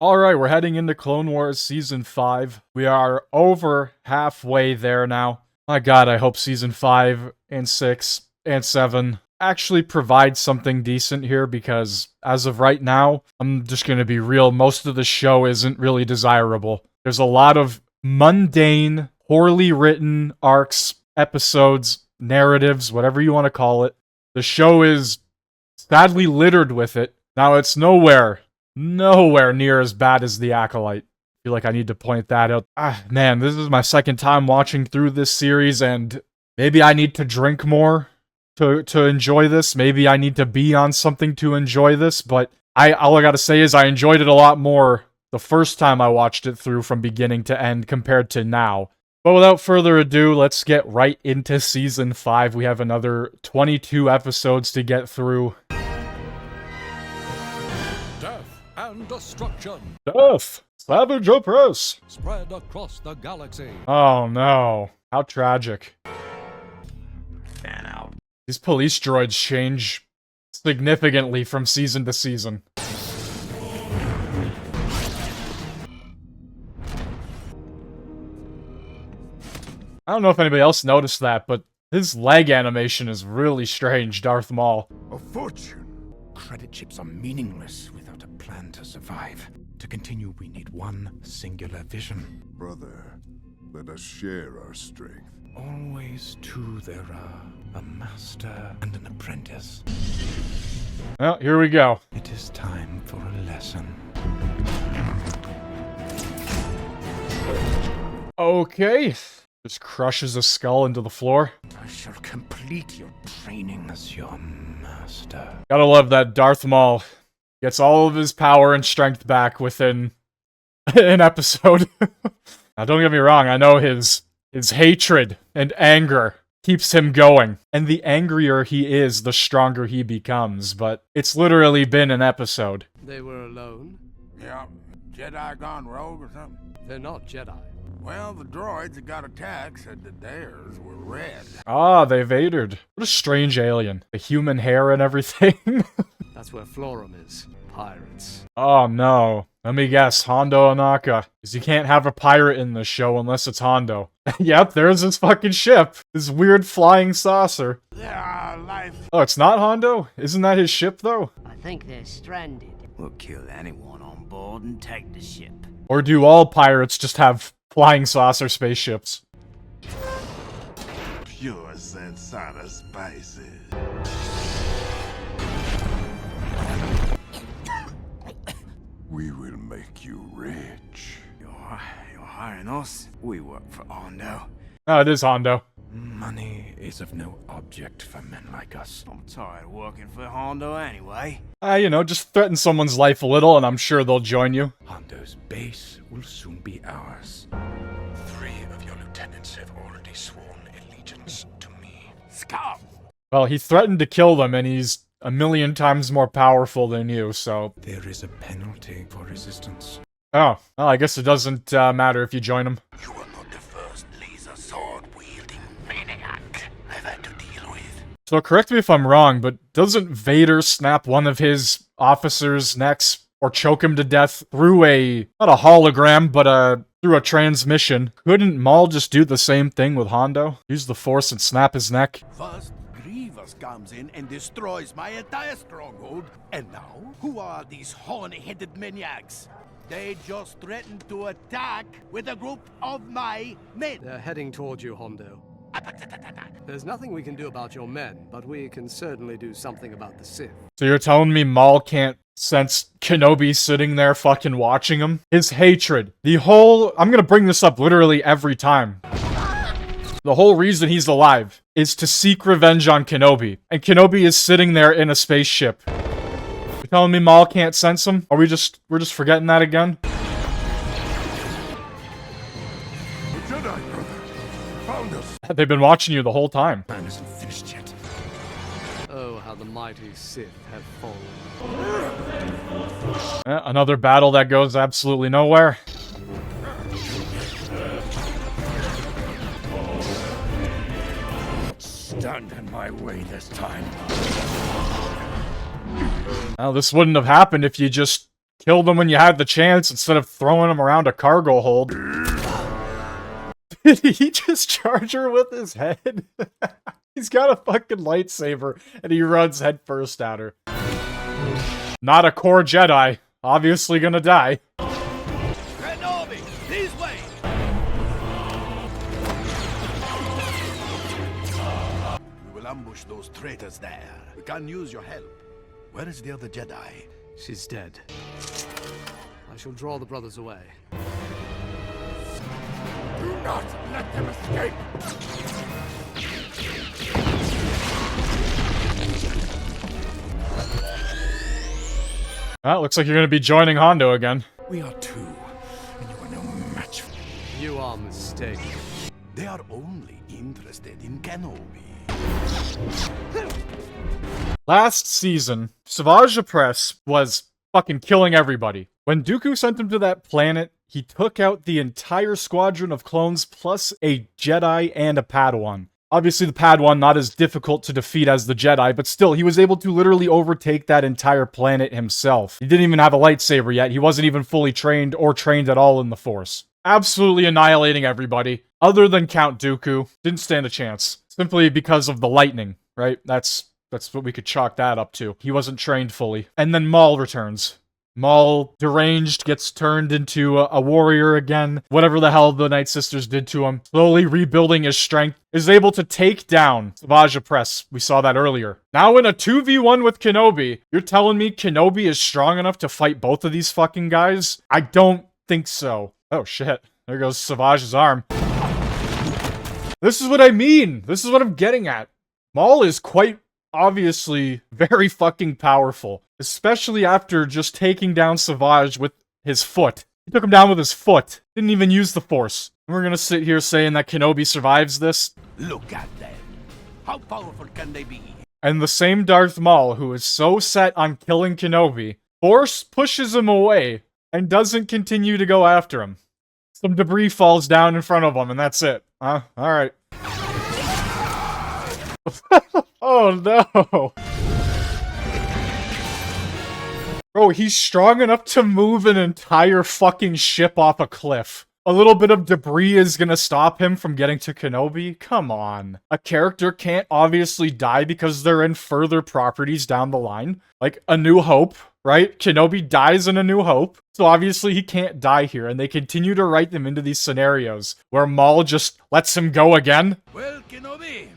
Alright, we're heading into Clone Wars Season 5. We are over halfway there now. My god, I hope Season 5 and 6 and 7 actually provide something decent here, because as of right now, I'm just gonna be real, most of the show isn't really desirable. There's a lot of mundane, poorly written arcs, episodes, narratives, whatever you want to call it. The show is sadly littered with it. Now, it's nowhere near as bad as The Acolyte. I feel like I need to point that out. Man, this is my second time watching through this series, and maybe I need to drink more to enjoy this. Maybe I need to be on something to enjoy this, but all I gotta say is I enjoyed it a lot more the first time I watched it through from beginning to end compared to now. But without further ado, let's get right into Season 5. We have another 22 episodes to get through. And destruction. Death! Savage oppress! Spread across the galaxy. Oh no. How tragic. Fan out. These police droids change significantly from season to season. I don't know if anybody else noticed that, but his leg animation is really strange, Darth Maul. A fortune. Credit chips are meaningless without a plan to survive. To continue, we need one singular vision. Brother, let us share our strength. Always two there are, a master and an apprentice. Well, here we go. It is time for a lesson. Okay. Just crushes a skull into the floor. I shall complete your training as your master. Gotta love that Darth Maul gets all of his power and strength back within an episode. Now, don't get me wrong, I know his hatred and anger keeps him going. And the angrier he is, the stronger he becomes. But it's literally been an episode. They were alone? Yeah, Jedi gone rogue or something? They're not Jedi. Well, the droids that got attacked said the dares were red. Ah, they Vadered. What a strange alien. The human hair and everything. That's where Florum is. Pirates. Oh no. Let me guess, Hondo Anaka. Because you can't have a pirate in this show unless it's Hondo. Yep, there's his fucking ship. This weird flying saucer. Oh, it's not Hondo? Isn't that his ship, though? I think they're stranded. We'll kill anyone on board and take the ship. Or do all pirates just have flying saucer spaceships? Pure Sensana spices. We will make you rich. You're hiring us? We work for Hondo. Oh, it is Hondo. Money is of no object for men like us. I'm tired of working for Hondo anyway. Just threaten someone's life a little and I'm sure they'll join you. Hondo's base will soon be ours. 3 of your lieutenants have already sworn allegiance to me. Scum! Well, he threatened to kill them and he's a million times more powerful than you, so... There is a penalty for resistance. Oh, well, I guess it doesn't matter if you join him. You are not the first laser sword-wielding maniac I've had to deal with. So correct me if I'm wrong, but doesn't Vader snap one of his officers' necks or choke him to death through not a hologram, but through a transmission? Couldn't Maul just do the same thing with Hondo? Use the Force and snap his neck? First, Grievous comes in and destroys my entire stronghold. And now, who are these horny-headed maniacs? They just threatened to attack with a group of my men. They're heading towards you, Hondo. There's nothing we can do about your men, but we can certainly do something about the Sith. So you're telling me Maul can't sense Kenobi sitting there fucking watching him? His hatred. I'm gonna bring this up literally every time. The whole reason he's alive is to seek revenge on Kenobi. And Kenobi is sitting there in a spaceship. You're telling me Maul can't sense him? We're just forgetting that again? The Jedi, brother, found us. They've been watching you the whole time. Plan isn't finished yet. Oh, how the mighty Sith have fallen. Another battle that goes absolutely nowhere. Stand in my way this time. Well, this wouldn't have happened if you just killed him when you had the chance instead of throwing him around a cargo hold. Did he just charge her with his head? He's got a fucking lightsaber, and he runs headfirst at her. Not a core Jedi. Obviously gonna die. Kenobi, this way! We will ambush those traitors there. We can use your help. Where is the other Jedi? She's dead. I shall draw the brothers away. Do not let them escape! Looks like you're gonna be joining Hondo again. We are two, and you are no match. You are mistaken. They are only interested in Kenobi. Last season, Savage Opress was fucking killing everybody. When Dooku sent him to that planet, he took out the entire squadron of clones plus a Jedi and a Padawan. Obviously, the Padawan not as difficult to defeat as the Jedi, but still, he was able to literally overtake that entire planet himself. He didn't even have a lightsaber yet. He wasn't even fully trained or trained at all in the Force. Absolutely annihilating everybody, other than Count Dooku. Didn't stand a chance. Simply because of the lightning, right? That's what we could chalk that up to. He wasn't trained fully. And then Maul returns. Maul, deranged, gets turned into a warrior again. Whatever the hell the Night Sisters did to him. Slowly rebuilding his strength. Is able to take down Savage Opress. We saw that earlier. Now in a 2v1 with Kenobi, you're telling me Kenobi is strong enough to fight both of these fucking guys? I don't think so. Oh shit. There goes Savage's arm. This is what I mean. This is what I'm getting at. Maul is quite obviously very fucking powerful. Especially after just taking down Savage with his foot. He took him down with his foot. Didn't even use the Force. And we're gonna sit here saying that Kenobi survives this. Look at them. How powerful can they be? And the same Darth Maul, who is so set on killing Kenobi, Force pushes him away and doesn't continue to go after him. Some debris falls down in front of him, and that's it. Huh? Alright. Oh no! Bro, he's strong enough to move an entire fucking ship off a cliff. A little bit of debris is gonna stop him from getting to Kenobi? Come on. A character can't obviously die because they're in further properties down the line. Like, A New Hope, right? Kenobi dies in A New Hope. So obviously he can't die here, and they continue to write them into these scenarios where Maul just lets him go again. Well, Kenobi,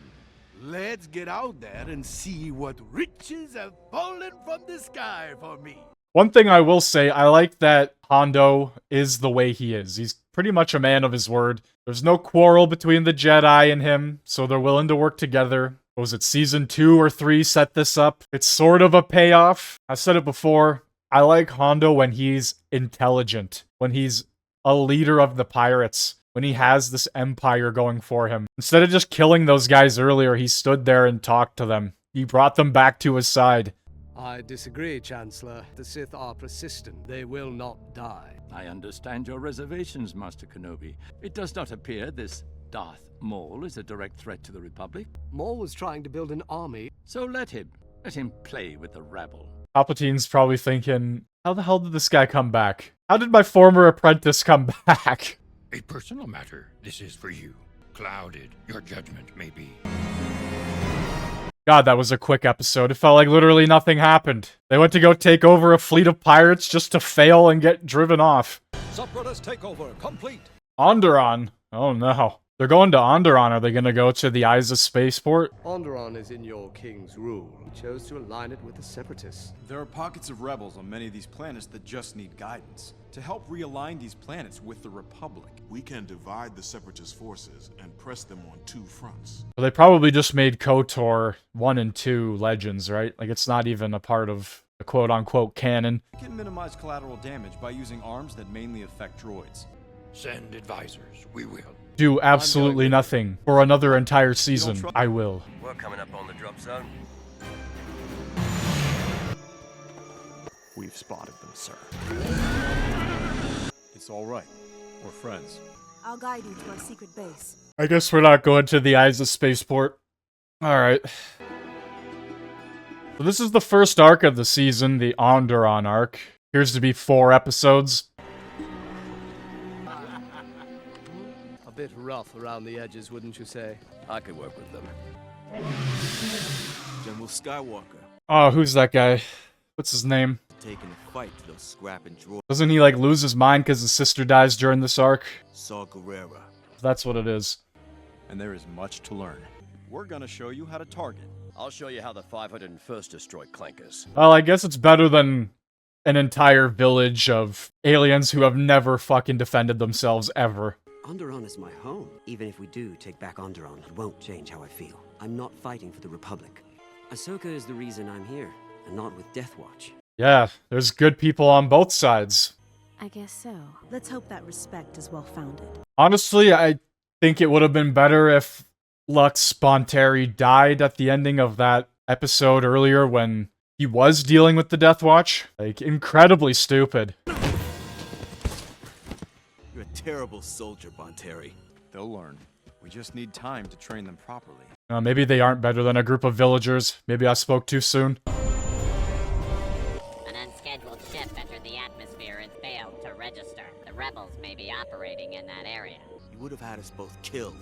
let's get out there and see what riches have fallen from the sky for me. One thing I will say, I like that Hondo is the way he is. He's pretty much a man of his word. There's no quarrel between the Jedi and him, so they're willing to work together. What was it, season 2 or 3 set this up? It's sort of a payoff. I said it before, I like Hondo when he's intelligent, when he's a leader of the pirates, when he has this empire going for him. Instead of just killing those guys earlier, he stood there and talked to them. He brought them back to his side. I disagree, Chancellor. The Sith are persistent. They will not die. I understand your reservations, Master Kenobi. It does not appear this Darth Maul is a direct threat to the Republic. Maul was trying to build an army. So let him. Let him play with the rabble. Palpatine's probably thinking, how the hell did this guy come back? How did my former apprentice come back? A personal matter, this is for you. Clouded your judgment may be. God, that was a quick episode. It felt like literally nothing happened. They went to go take over a fleet of pirates just to fail and get driven off. Separatist takeover complete. Onderon. Oh no. They're going to Onderon. Are they going to go to the Eyes of Spaceport? Onderon is in your king's rule. He chose to align it with the separatists. There are pockets of rebels on many of these planets that just need guidance. To help realign these planets with the Republic. We can divide the separatist forces and press them on 2 fronts. Well, they probably just made KOTOR 1 and 2 legends, right? Like, it's not even a part of the quote-unquote canon. We can minimize collateral damage by using arms that mainly affect droids. Send advisors, we will. Do absolutely nothing for another entire season. I will. We're coming up on the drop zone. We've spotted them, sir. It's all right. We're friends. I'll guide you to our secret base. I guess we're not going to the Eyes of Spaceport. Alright. So this is the first arc of the season, the Onderon arc. Appears to be 4 episodes. A bit rough around the edges, wouldn't you say? I could work with them. General Skywalker. Oh, who's that guy? What's his name? Taking a fight to those scrapping droids. Doesn't he, like, lose his mind because his sister dies during this arc? Saw Gerrera. That's what it is. And there is much to learn. We're gonna show you how to target. I'll show you how the 501st destroy clankers. Well, I guess it's better than an entire village of aliens who have never fucking defended themselves ever. Onderon is my home. Even if we do take back Onderon, it won't change how I feel. I'm not fighting for the Republic. Ahsoka is the reason I'm here, and not with Death Watch. Yeah, there's good people on both sides. I guess so. Let's hope that respect is well founded. Honestly, I think it would have been better if Lux Bonteri died at the ending of that episode earlier when he was dealing with the Death Watch. Like, incredibly stupid. You're a terrible soldier, Bonteri. They'll learn. We just need time to train them properly. Maybe they aren't better than a group of villagers. Maybe I spoke too soon. An unscheduled ship entered the atmosphere and failed to register. The rebels may be operating in that area. You would have had us both killed.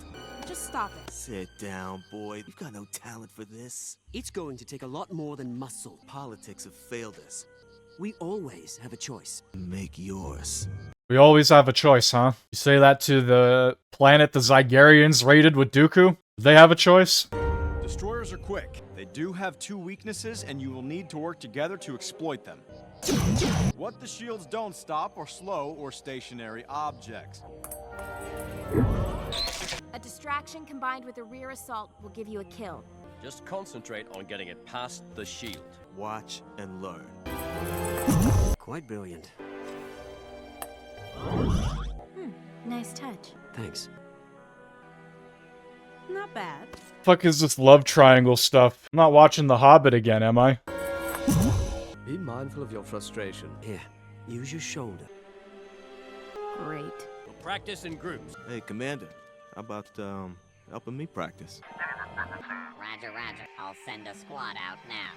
Just stop it. Sit down, boy. You've got no talent for this. It's going to take a lot more than muscle. Politics have failed us. We always have a choice. Make yours. We always have a choice, huh? You say that to the planet the Zygarians raided with Dooku? They have a choice? Destroyers are quick. They do have 2 weaknesses, and you will need to work together to exploit them. What the shields don't stop are slow or stationary objects. A distraction combined with a rear assault will give you a kill. Just concentrate on getting it past the shield. Watch and learn. Quite brilliant. Nice touch. Thanks. Not bad. Fuck is this love triangle stuff? I'm not watching The Hobbit again, am I? Be mindful of your frustration. Here, use your shoulder. Great. We'll practice in groups. Hey, Commander. How about, helping me practice? Roger, roger. I'll send a squad out now.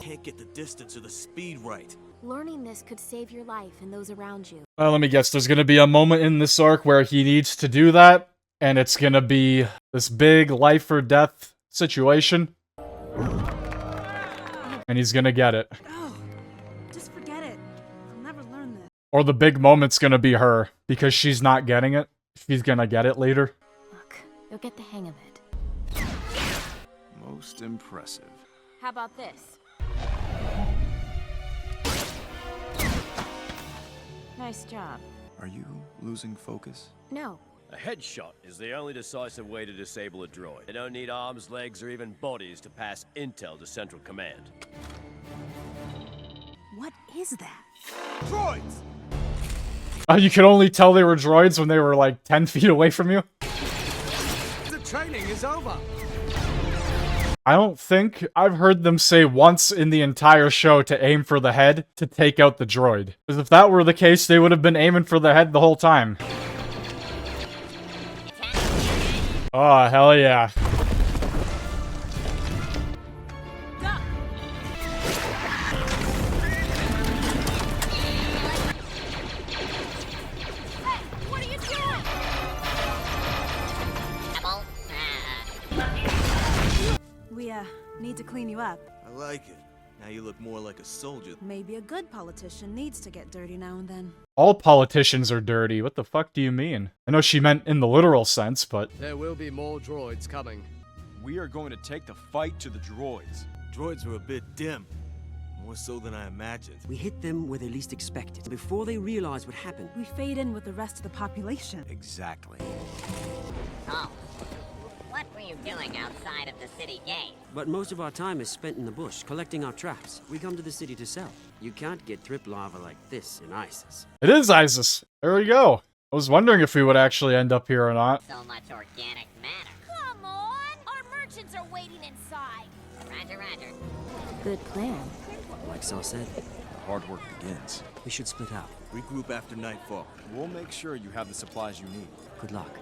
Can't get the distance or the speed right. Learning this could save your life and those around you. Let me guess, there's gonna be a moment in this arc where he needs to do that, and it's gonna be this big life or death situation. And he's gonna get it. Oh, just forget it. I'll never learn this. Or the big moment's gonna be her, because she's not getting it. She's gonna get it later. Look, you'll get the hang of it. Most impressive. How about this? Nice job. Are you losing focus? No. A headshot is the only decisive way to disable a droid. They don't need arms, legs, or even bodies to pass intel to Central Command. What is that? Droids! You could only tell they were droids when they were like 10 feet away from you? The training is over. I don't think I've heard them say once in the entire show to aim for the head to take out the droid. Because if that were the case, they would have been aiming for the head the whole time. Oh, hell yeah. What are you doing? We, need to clean you up. I like it. Now you look more like a soldier. Maybe a good politician needs to get dirty now and then. All politicians are dirty. What the fuck do you mean? I know she meant in the literal sense, but... There will be more droids coming. We are going to take the fight to the droids. Droids were a bit dim. More so than I imagined. We hit them where they least expect it. Before they realize what happened. We fade in with the rest of the population. Exactly. Oh. What were you doing outside of the city gate? But most of our time is spent in the bush, collecting our traps. We come to the city to sell. You can't get drip lava like this in ISIS. It is ISIS. There we go. I was wondering if we would actually end up here or not. So much organic matter. Come on! Our merchants are waiting inside. Roger, roger. Good plan. Like Saw said, The hard work begins. we should split out. Regroup after nightfall. We'll make sure you have the supplies you need. Good luck.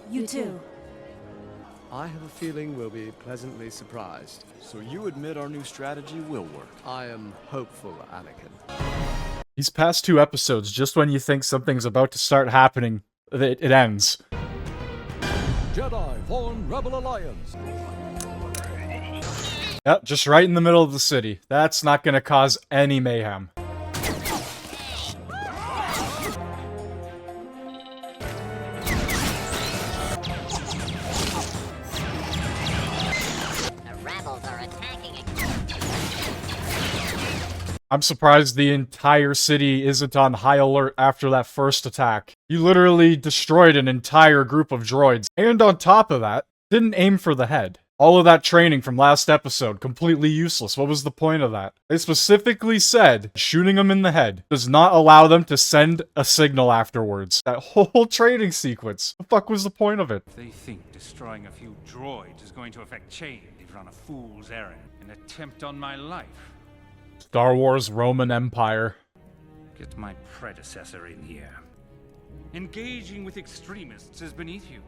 You too. I have a feeling we'll be pleasantly surprised. So you admit our new strategy will work? I am hopeful, Anakin. These past 2 episodes, just when you think something's about to start happening, it ends. Jedi form Rebel Alliance. Yep, just right in the middle of the city. That's not gonna cause any mayhem. I'm surprised the entire city isn't on high alert after that first attack. You literally destroyed an entire group of droids. And on top of that, didn't aim for the head. All of that training from last episode, completely useless. What was the point of that? They specifically said shooting them in the head does not allow them to send a signal afterwards. That whole training sequence. The fuck was the point of it? They think destroying a few droids is going to affect change. They've run a fool's errand. An attempt on my life. Star Wars Roman Empire. Get my predecessor in here. Engaging with extremists is beneath you.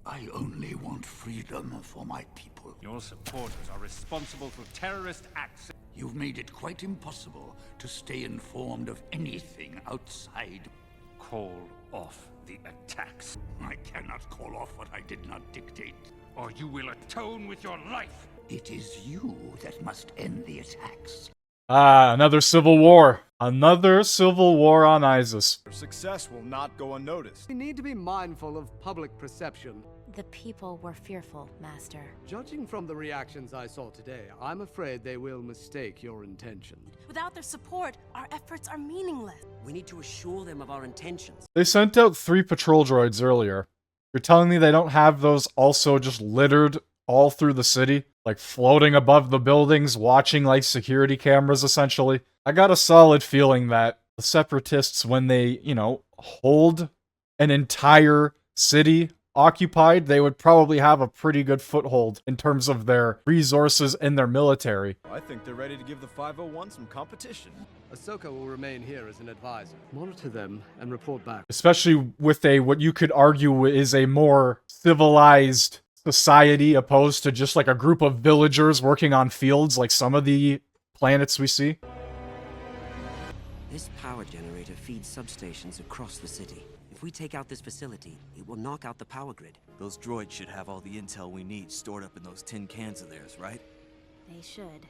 I only want freedom for my people. Your supporters are responsible for terrorist acts. You've made it quite impossible to stay informed of anything outside. Call off the attacks. I cannot call off what I did not dictate. Or you will atone with your life. It is you that must end the attacks. Ah, another civil war. Another civil war on Isis. Your success will not go unnoticed. We need to be mindful of public perception. The people were fearful, Master. Judging from the reactions I saw today, I'm afraid they will mistake your intention. Without their support, our efforts are meaningless. We need to assure them of our intentions. They sent out 3 patrol droids earlier. You're telling me they don't have those also just littered all through the city? Like floating above the buildings, watching like security cameras, essentially? I got a solid feeling that the separatists, when they, hold an entire city occupied, they would probably have a pretty good foothold in terms of their resources and their military. I think they're ready to give the 501 some competition. Ahsoka will remain here as an advisor. Monitor them and report back. Especially with what you could argue is a more civilized society opposed to just like a group of villagers working on fields like some of the planets we see. This power generator feeds substations across the city. If we take out this facility, it will knock out the power grid. Those droids should have all the intel we need stored up in those tin cans of theirs, right? They should.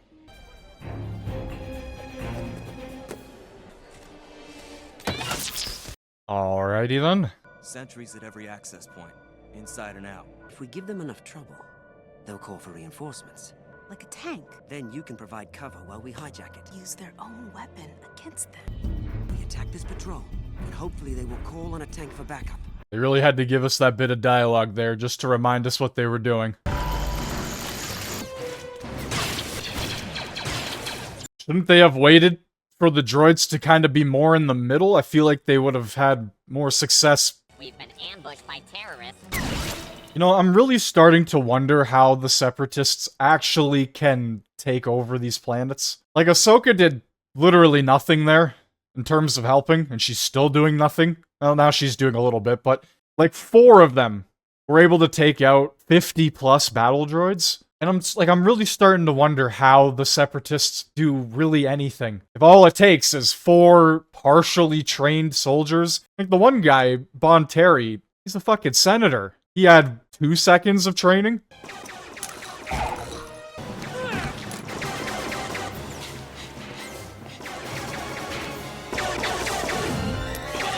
Alrighty then. Sentries at every access point, inside and out. If we give them enough trouble, they'll call for reinforcements. Like a tank. Then you can provide cover while we hijack it. Use their own weapon against them. We attack this patrol, and hopefully they will call on a tank for backup. They really had to give us that bit of dialogue there just to remind us what they were doing. Shouldn't they have waited for the droids to kind of be more in the middle? I feel like they would have had more success. We've been ambushed by terrorists. I'm really starting to wonder how the separatists actually can take over these planets. Like, Ahsoka did literally nothing there in terms of helping, and she's still doing nothing. Well, now she's doing a little bit, but like 4 of them were able to take out 50 plus battle droids. And I'm really starting to wonder how the separatists do really anything. If all it takes is 4 partially trained soldiers. Like the one guy, Bon Terry, he's a fucking senator. He had 2 seconds of training.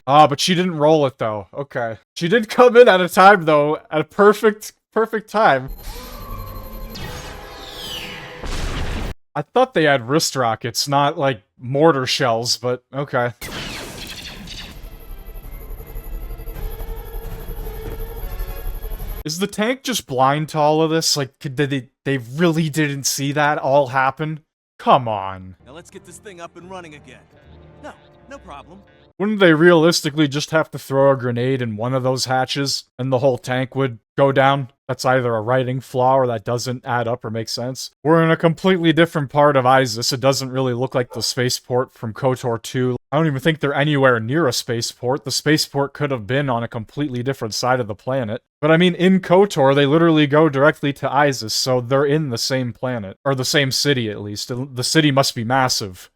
Ah, but she didn't roll it though. Okay. She did come in at a time though, at a perfect time. I thought they had wrist rockets, not like mortar shells, but okay. Is the tank just blind to all of this? Like, they really didn't see that all happen? Come on. Now let's get this thing up and running again. No problem. Wouldn't they realistically just have to throw a grenade in one of those hatches and the whole tank would go down? That's either a writing flaw or that doesn't add up or make sense. We're in a completely different part of Isis. It doesn't really look like the spaceport from KOTOR 2. I don't even think they're anywhere near a spaceport. The spaceport could have been on a completely different side of the planet. But I mean, in KOTOR, they literally go directly to Isis, so they're in the same planet. Or the same city, at least. The city must be massive.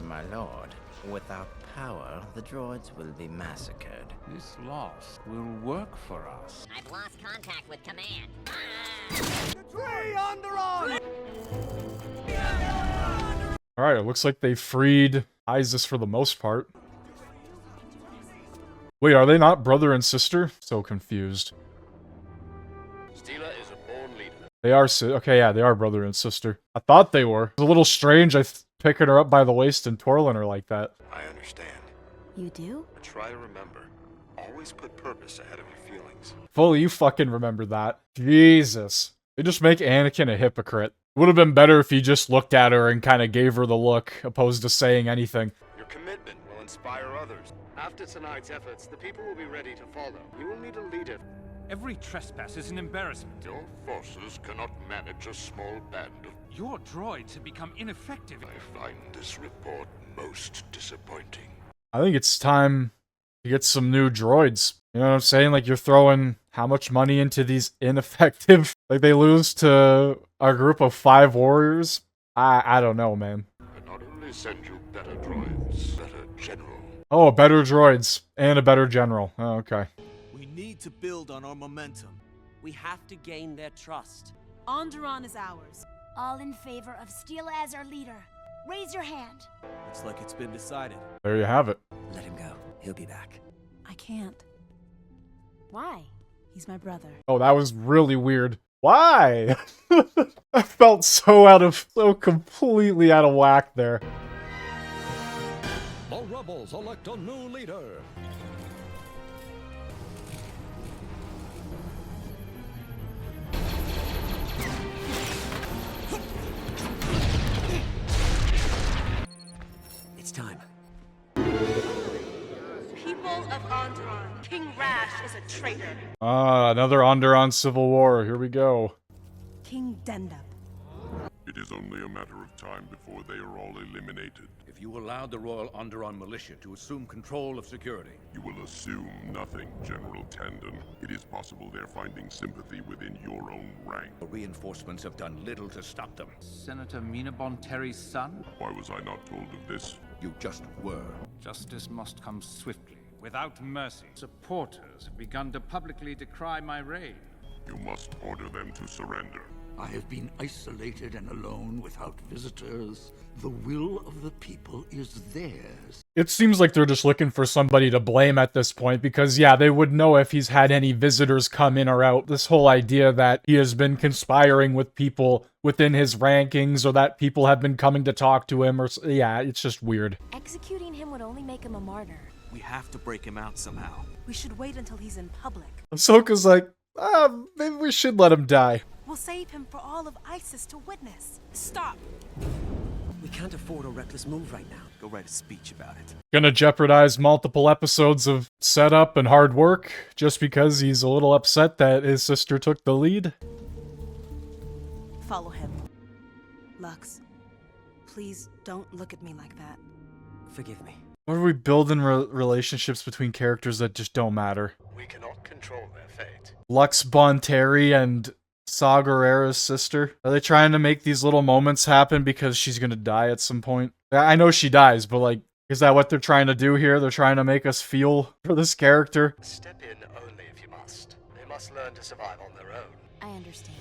My lord, without power, the droids will be massacred. This loss will work for us. I've lost contact with command. Free Onderon! Alright, it looks like they freed Isis for the most part. Wait, are they not brother and sister? So confused. Steela is a born leader. They are okay, yeah, they are brother and sister. I thought they were. It's a little strange, picking her up by the waist and twirling her like that. I understand. You do? But try to remember. Always put purpose ahead of your feelings. Fully, you fucking remember that. Jesus. They just make Anakin a hypocrite. Would have been better if he just looked at her and kind of gave her the look, opposed to saying anything. Your commitment will inspire others. After tonight's efforts, the people will be ready to follow. You will need a leader. Every trespass is an embarrassment. Your forces cannot manage a small band of... Your droids have become ineffective. I find this report most disappointing. I think it's time to get some new droids. You know what I'm saying? Like, you're throwing how much money into these ineffective... Like, they lose to a group of 5 warriors? I don't know, man. But not only send you better droids, better general. Oh, better droids. And a better general. Oh, okay. We need to build on our momentum. We have to gain their trust. Onderon is ours. All in favor of Steela as our leader. Raise your hand. Looks like it's been decided. There you have it. Let him go. He'll be back. I can't. Why? He's my brother. Oh, that was really weird. Why? I felt so completely out of whack there. The rebels elect a new leader. It's time. People of Onderon, King Rash is a traitor. Another Onderon civil war. Here we go. King Dendup. It is only a matter of time before they are all eliminated. If you allowed the Royal Onderon militia to assume control of security. You will assume nothing, General Tandon. It is possible they're finding sympathy within your own rank. The reinforcements have done little to stop them. Senator Mina Bonteri's son? Why was I not told of this? You just were. Justice must come swiftly, without mercy. Supporters have begun to publicly decry my reign. You must order them to surrender. I have been isolated and alone without visitors. The will of the people is theirs. It seems like they're just looking for somebody to blame at this point because, yeah, they would know if he's had any visitors come in or out. This whole idea that he has been conspiring with people within his rankings or that people have been coming to talk to him or... Yeah, it's just weird. Executing him would only make him a martyr. We have to break him out somehow. We should wait until he's in public. Ahsoka's like, maybe we should let him die. We'll save him for all of ISIS to witness. Stop! We can't afford a reckless move right now. Go write a speech about it. Gonna jeopardize multiple episodes of setup and hard work just because he's a little upset that his sister took the lead. Follow him. Lux, please don't look at me like that. Forgive me. Why are we building relationships between characters that just don't matter? We cannot control their fate. Lux Bonteri and Saw Gerrera's sister? Are they trying to make these little moments happen because she's gonna die at some point? I know she dies, but like, is that what they're trying to do here? They're trying to make us feel for this character? Step in only if you must. They must learn to survive on their own. I understand.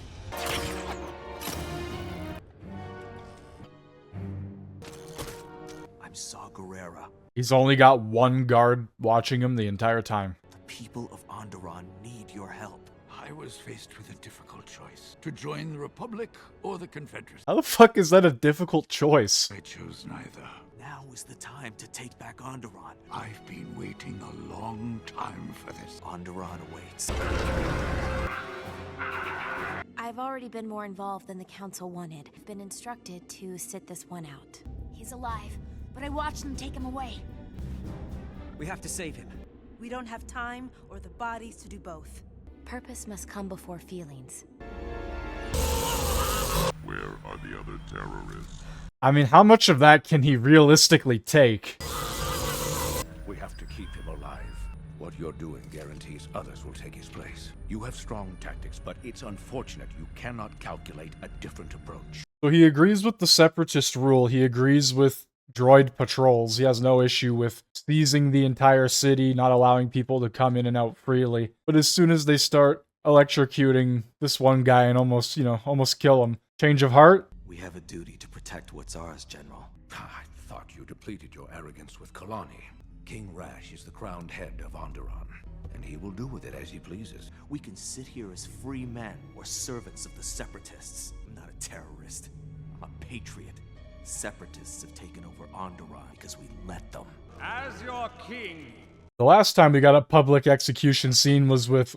I'm Saw Gerrera. He's only got one guard watching him the entire time. The people of Onderon need your help. I was faced with a difficult choice. To join the Republic or the Confederacy. How the fuck is that a difficult choice? I chose neither. Now is the time to take back Onderon. I've been waiting a long time for this. Onderon awaits. I've already been more involved than the Council wanted. I've been instructed to sit this one out. He's alive, but I watched them take him away. We have to save him. We don't have time or the bodies to do both. Purpose must come before feelings. Where are the other terrorists? I mean, how much of that can he realistically take? We have to keep him alive. What you're doing guarantees others will take his place. You have strong tactics, but it's unfortunate you cannot calculate a different approach. So he agrees with the separatist rule. He agrees with droid patrols. He has no issue with seizing the entire city, not allowing people to come in and out freely. But as soon as they start electrocuting this one guy and almost kill him, change of heart? We have a duty to protect what's ours, General. I thought you depleted your arrogance with Kalani. King Rash is the crowned head of Onderon, and he will do with it as he pleases. We can sit here as free men or servants of the separatists. I'm not a terrorist. I'm a patriot. Separatists have taken over Onderon because we let them. As your king. The last time we got a public execution scene was with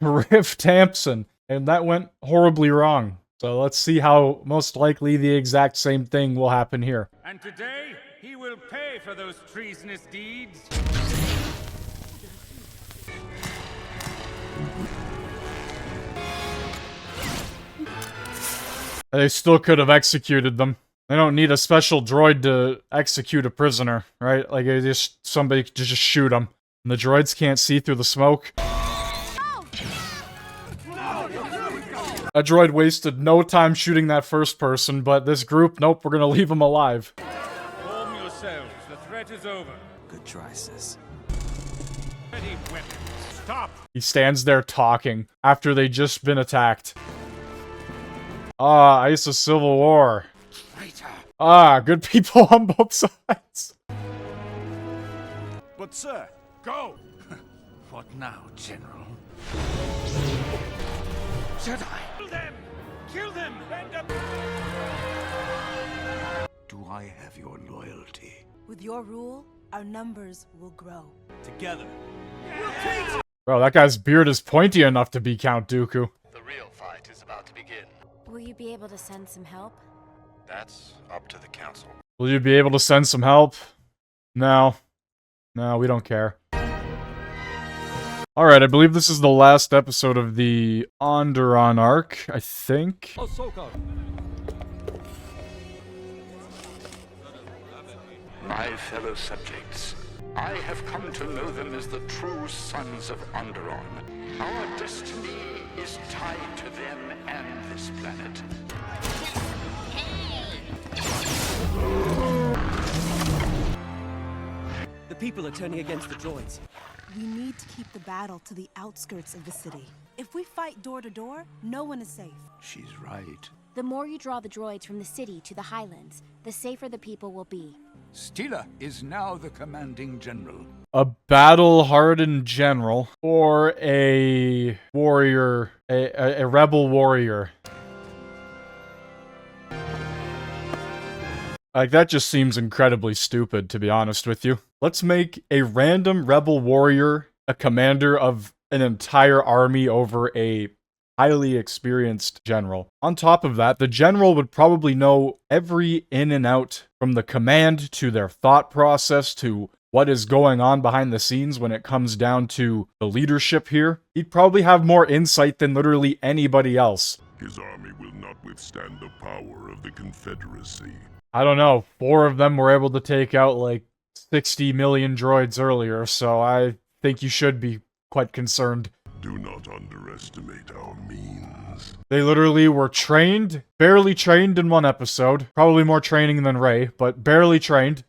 Riff Tampson, and that went horribly wrong. So let's see how most likely the exact same thing will happen here. And today, he will pay for those treasonous deeds. They still could have executed them. They don't need a special droid to execute a prisoner, right? Like, somebody could just shoot them. And the droids can't see through the smoke. A droid wasted no time shooting that first person, but this group, nope, we're gonna leave them alive. Form yourselves. The threat is over. Good try, sis. Ready weapons. Stop! He stands there talking after they just been attacked. Ah, Ice of Civil War. Ah, good people on both sides. But sir, go! What now, General? Jedi! Kill them! Kill them! Do I have your loyalty? With your rule, our numbers will grow. Together. Bro, that guy's beard is pointy enough to be Count Dooku. The real fight is about to begin. Will you be able to send some help? That's up to the council. Will you be able to send some help? No. No, we don't care. Alright, I believe this is the last episode of the Onderon arc, I think. Ahsoka. My fellow subjects, I have come to know them as the true sons of Onderon. Our destiny is tied to them and this planet. The people are turning against the droids. We need to keep the battle to the outskirts of the city. If we fight door to door, no one is safe. She's right. The more you draw the droids from the city to the highlands, the safer the people will be. Stila is now the commanding general. A battle-hardened general or a warrior, a rebel warrior. Like, that just seems incredibly stupid, to be honest with you. Let's make a random rebel warrior a commander of an entire army over a highly experienced general. On top of that, the general would probably know every in and out, from the command to their thought process to what is going on behind the scenes when it comes down to the leadership here. He'd probably have more insight than literally anybody else. His army will not withstand the power of the Confederacy. I don't know, 4 of them were able to take out like 60 million droids earlier, so I think you should be quite concerned. Do not underestimate our means. They literally were trained, barely trained in one episode. Probably more training than Rey, but barely trained.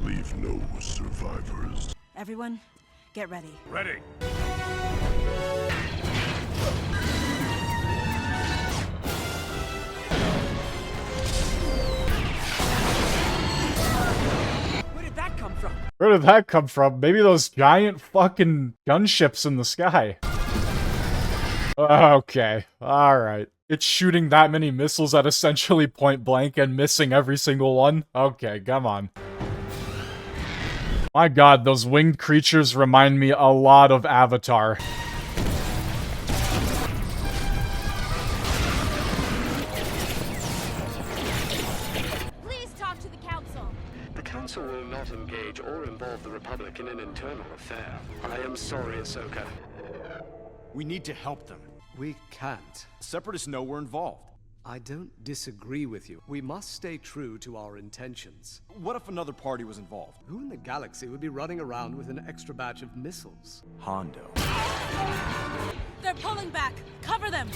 Leave no survivors. Everyone, get ready. Ready. Where did that come from? Maybe those giant fucking gunships in the sky. Okay, alright. It's shooting that many missiles at essentially point blank and missing every single one? Okay, come on. My god, those winged creatures remind me a lot of Avatar. Please talk to the council. The council will not engage or involve the Republic in an internal affair. I am sorry, Ahsoka. We need to help them. We can't. Separatists know we're involved. I don't disagree with you. We must stay true to our intentions. What if another party was involved? Who in the galaxy would be running around with an extra batch of missiles? Hondo. They're pulling back. Cover them.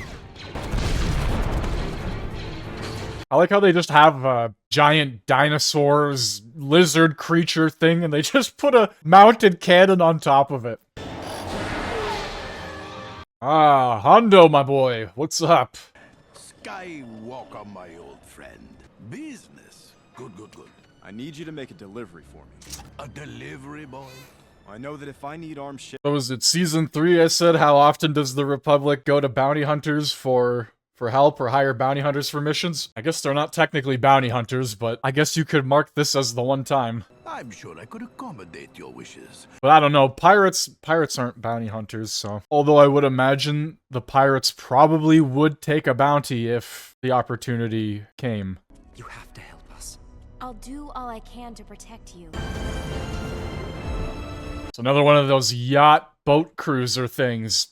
I like how they just have a giant dinosaurs lizard creature thing and they just put a mounted cannon on top of it. Ah, Hondo, my boy, what's up? Skywalker, my old friend. Business. Good. I need you to make a delivery for me. A delivery boy? I know that if I need armed shit... So was it season 3 I said, how often does the Republic go to bounty hunters for help or hire bounty hunters for missions? I guess they're not technically bounty hunters, but I guess you could mark this as the one time. I'm sure I could accommodate your wishes. But I don't know, pirates aren't bounty hunters, so... Although I would imagine the pirates probably would take a bounty if the opportunity came. You have to help us. I'll do all I can to protect you. It's another one of those yacht boat cruiser things.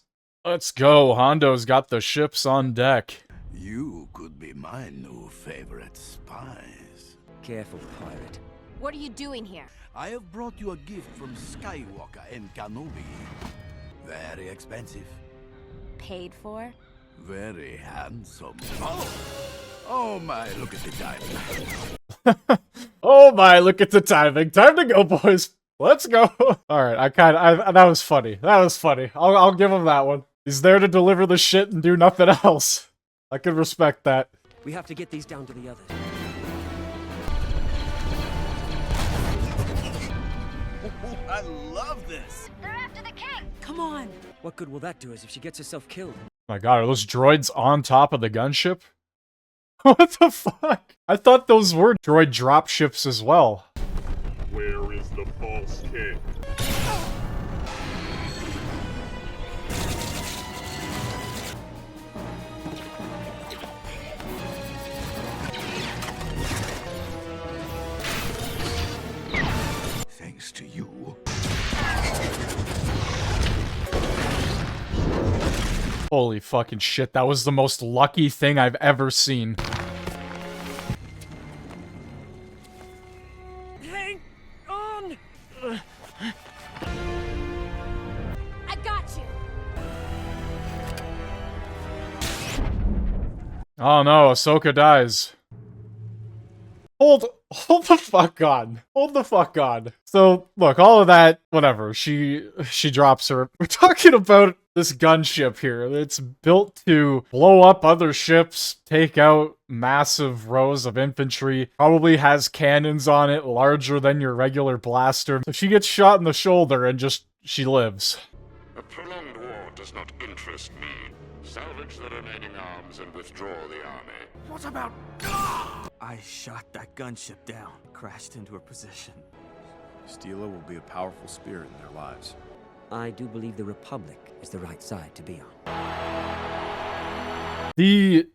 Let's go, Hondo's got the ships on deck. You could be my new favorite spies. Careful, pirate. What are you doing here? I have brought you a gift from Skywalker and Kenobi. Very expensive. Paid for? Very handsome. Oh my, look at the timing. Oh my, look at the timing. Time to go, boys. Let's go. Alright, that was funny. That was funny. I'll give him that one. He's there to deliver the shit and do nothing else. I can respect that. We have to get these down to the others. I love this. They're after the king. Come on. What good will that do us if she gets herself killed? Oh my god, are those droids on top of the gunship? What the fuck? I thought those were droid dropships as well. Where is the false king? Thanks to you. Holy fucking shit, that was the most lucky thing I've ever seen. Hang on! I got you! Oh no, Ahsoka dies. Hold the fuck on. Hold the fuck on. So, look, all of that, whatever, she drops her. We're talking about this gunship here. It's built to blow up other ships, take out massive rows of infantry, probably has cannons on it larger than your regular blaster. So she gets shot in the shoulder and she lives. A prolonged war does not interest me. Salvage the remaining arms and withdraw the army. What about... I shot that gunship down, crashed into her position. Steela will be a powerful spirit in their lives. I do believe the Republic is the right side to be on. The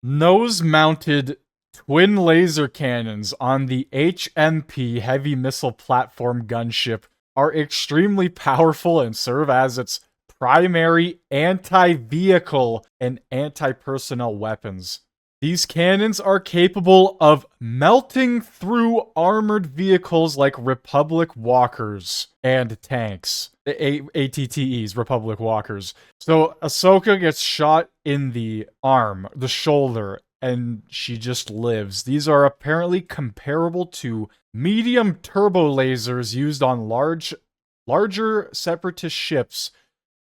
nose-mounted twin laser cannons on the HMP heavy missile platform gunship are extremely powerful and serve as its primary anti-vehicle and anti-personnel weapons. These cannons are capable of melting through armored vehicles like Republic walkers and tanks. ATTEs, Republic walkers. So Ahsoka gets shot in the arm, the shoulder, and she just lives. These are apparently comparable to medium turbo lasers used on larger separatist ships,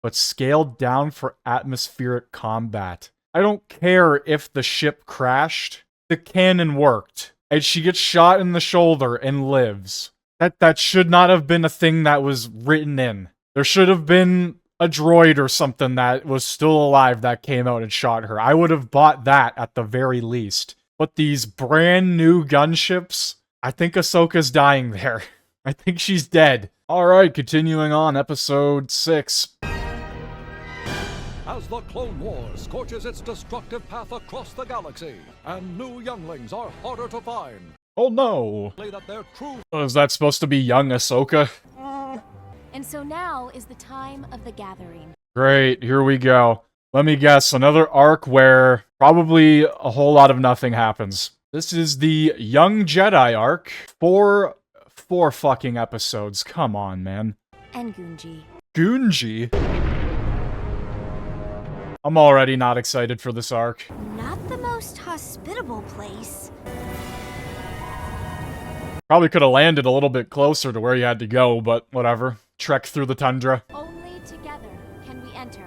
but scaled down for atmospheric combat. I don't care if the ship crashed. The cannon worked. And she gets shot in the shoulder and lives. That should not have been a thing that was written in. There should have been a droid or something that was still alive that came out and shot her. I would have bought that at the very least. But these brand new gunships, I think Ahsoka's dying there. I think she's dead. Alright, continuing on, episode 6. As the Clone Wars scorches its destructive path across the galaxy, and new younglings are harder to find. Oh no! That their true Is that supposed to be young Ahsoka? And so now is the time of the gathering. Great, here we go. Let me guess, another arc where probably a whole lot of nothing happens. This is the Young Jedi arc. Four fucking episodes. Come on, man. And Gunji. Gunji? I'm already not excited for this arc. Not the most hospitable place. Probably could have landed a little bit closer to where you had to go, but whatever. Trek through the tundra. Only together can we enter.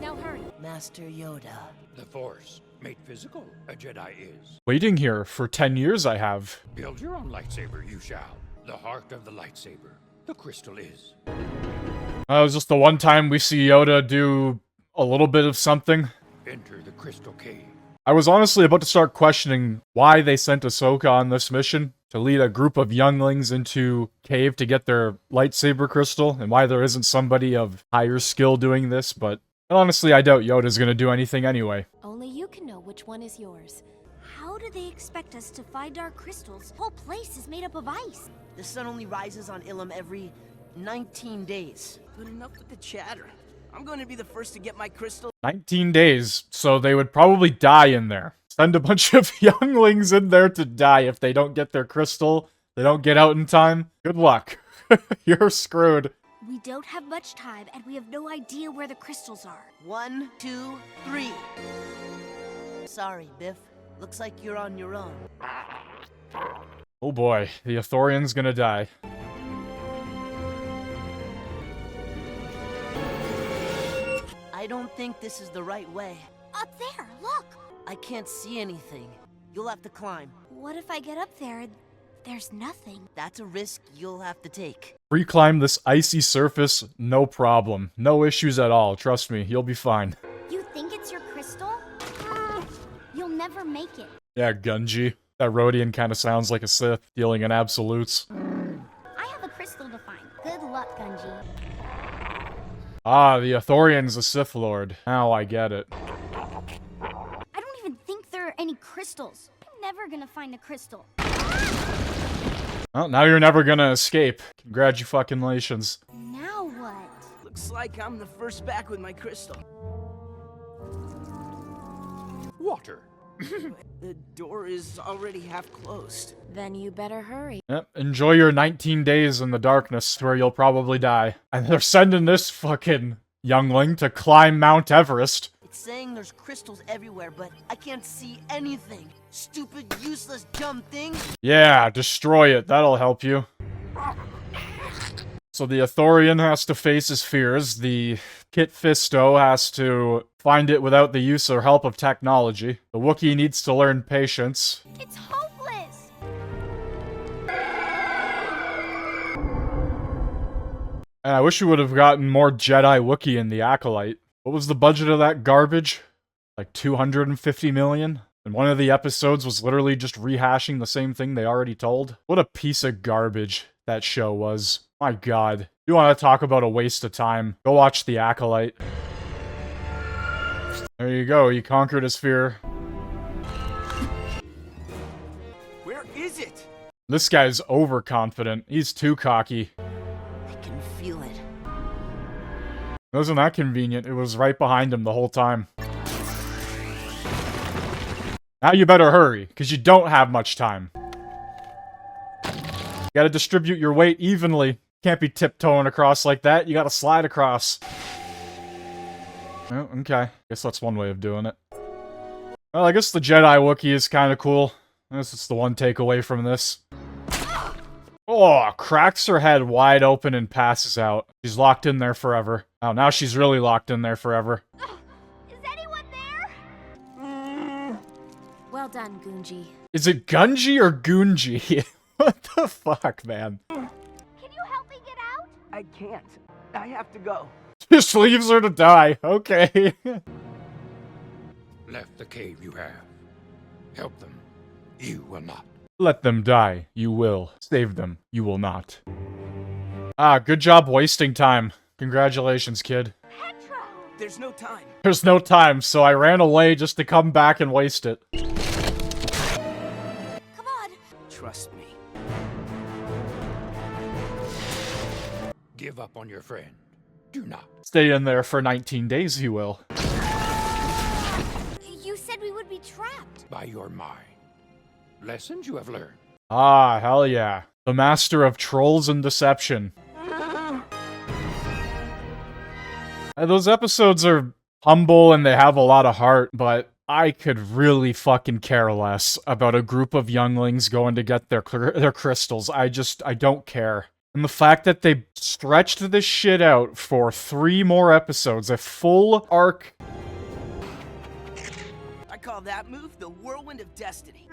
Now hurry. Master Yoda. The Force, made physical, a Jedi is. Waiting here for 10 years I have. Build your own lightsaber, you shall. The heart of the lightsaber, the crystal is. That was just the one time we see Yoda do a little bit of something. Enter the crystal cave. I was honestly about to start questioning why they sent Ahsoka on this mission to lead a group of younglings into cave to get their lightsaber crystal, and why there isn't somebody of higher skill doing this, but honestly, I doubt Yoda's gonna do anything anyway. Only you can know which one is yours. How do they expect us to find our crystals? The whole place is made up of ice. The sun only rises on Ilum every 19 days. But enough with the chatter. I'm going to be the first to get my crystal. 19 days, so they would probably die in there. Send a bunch of younglings in there to die if they don't get their crystal, they don't get out in time. Good luck. You're screwed. We don't have much time, and we have no idea where the crystals are. 1, 2, 3. Sorry, Biff. Looks like you're on your own. Oh boy, the Ithorian's gonna die. I don't think this is the right way. Up there, look! I can't see anything. You'll have to climb. What if I get up there and there's nothing? That's a risk you'll have to take. Reclimb this icy surface, no problem. No issues at all, trust me, you'll be fine. You think it's your crystal? You'll never make it. Yeah, Gunji. That Rodian kind of sounds like a Sith, dealing in absolutes. I have a crystal to find. Good luck, Gunji. Ah, the Ithorian's a Sith Lord. Now I get it. I don't even think there are any crystals. I'm never gonna find a crystal. Well, now you're never gonna escape. Congratulations. Now what? Looks like I'm the first back with my crystal. Water. The door is already half closed. Then you better hurry. Yep, enjoy your 19 days in the darkness where you'll probably die. And they're sending this fucking youngling to climb Mount Everest. It's saying there's crystals everywhere, but I can't see anything. Stupid, useless, dumb thing. Yeah, destroy it. That'll help you. So the Ithorian has to face his fears. The Kit Fisto has to find it without the use or help of technology. The Wookiee needs to learn patience. It's hopeless! And I wish we would have gotten more Jedi Wookiee in the Acolyte. What was the budget of that garbage? Like 250 million? And one of the episodes was literally just rehashing the same thing they already told? What a piece of garbage that show was. My god. You want to talk about a waste of time? Go watch The Acolyte. There you go, he conquered his fear. Where is it? This guy's overconfident. He's too cocky. I can feel it. Wasn't that convenient? It was right behind him the whole time. Now you better hurry, because you don't have much time. You gotta distribute your weight evenly. Can't be tiptoeing across like that. You gotta slide across. Oh, okay. Guess that's one way of doing it. Well, I guess the Jedi Wookiee is kind of cool. I guess it's the one takeaway from this. Oh, cracks her head wide open and passes out. She's locked in there forever. Oh, now she's really locked in there forever. Is anyone there? Well done, Gunji. Is it Gunji or Gunji? What the fuck, man? Can you help me get out? I can't. I have to go. Just leaves her to die. Okay. Left the cave you have. Help them. You will not. Let them die. You will. Save them. You will not. Ah, good job wasting time. Congratulations, kid. There's no time. There's no time, so I ran away just to come back and waste it. Trust me. give up on your friend. Do not. Stay in there for 19 days, you will. You said we would be trapped. By your mind. Lessons you have learned. Ah, hell yeah. The master of trolls and deception. Those episodes are humble and they have a lot of heart, but I could really fucking care less about a group of younglings going to get their crystals. I don't care. And the fact that they stretched this shit out for 3 more episodes, a full arc. I call that move the whirlwind of destiny.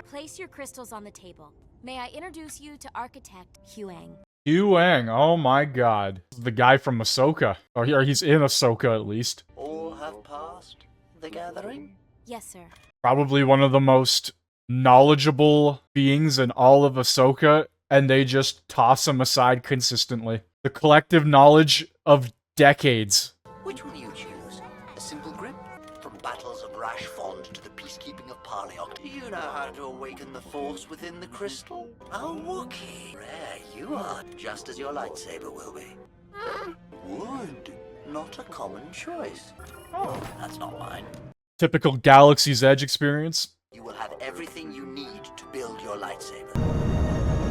Place your crystals on the table. May I introduce you to Architect Huang? Huang, oh my god. The guy from Ahsoka. Or he's in Ahsoka at least. All have passed the gathering? Yes, sir. Probably one of the most knowledgeable beings in all of Ahsoka, and they just toss him aside consistently. The collective knowledge of decades. Which will you choose? A simple grip? From battles of Rash Fond to the peacekeeping of Parliok, do you know how to awaken the force within the crystal? A Wookiee. Rare you are, just as your lightsaber will be. Wood. Not a common choice. Oh, that's not mine. Typical Galaxy's Edge experience. You will have everything you need to build your lightsaber.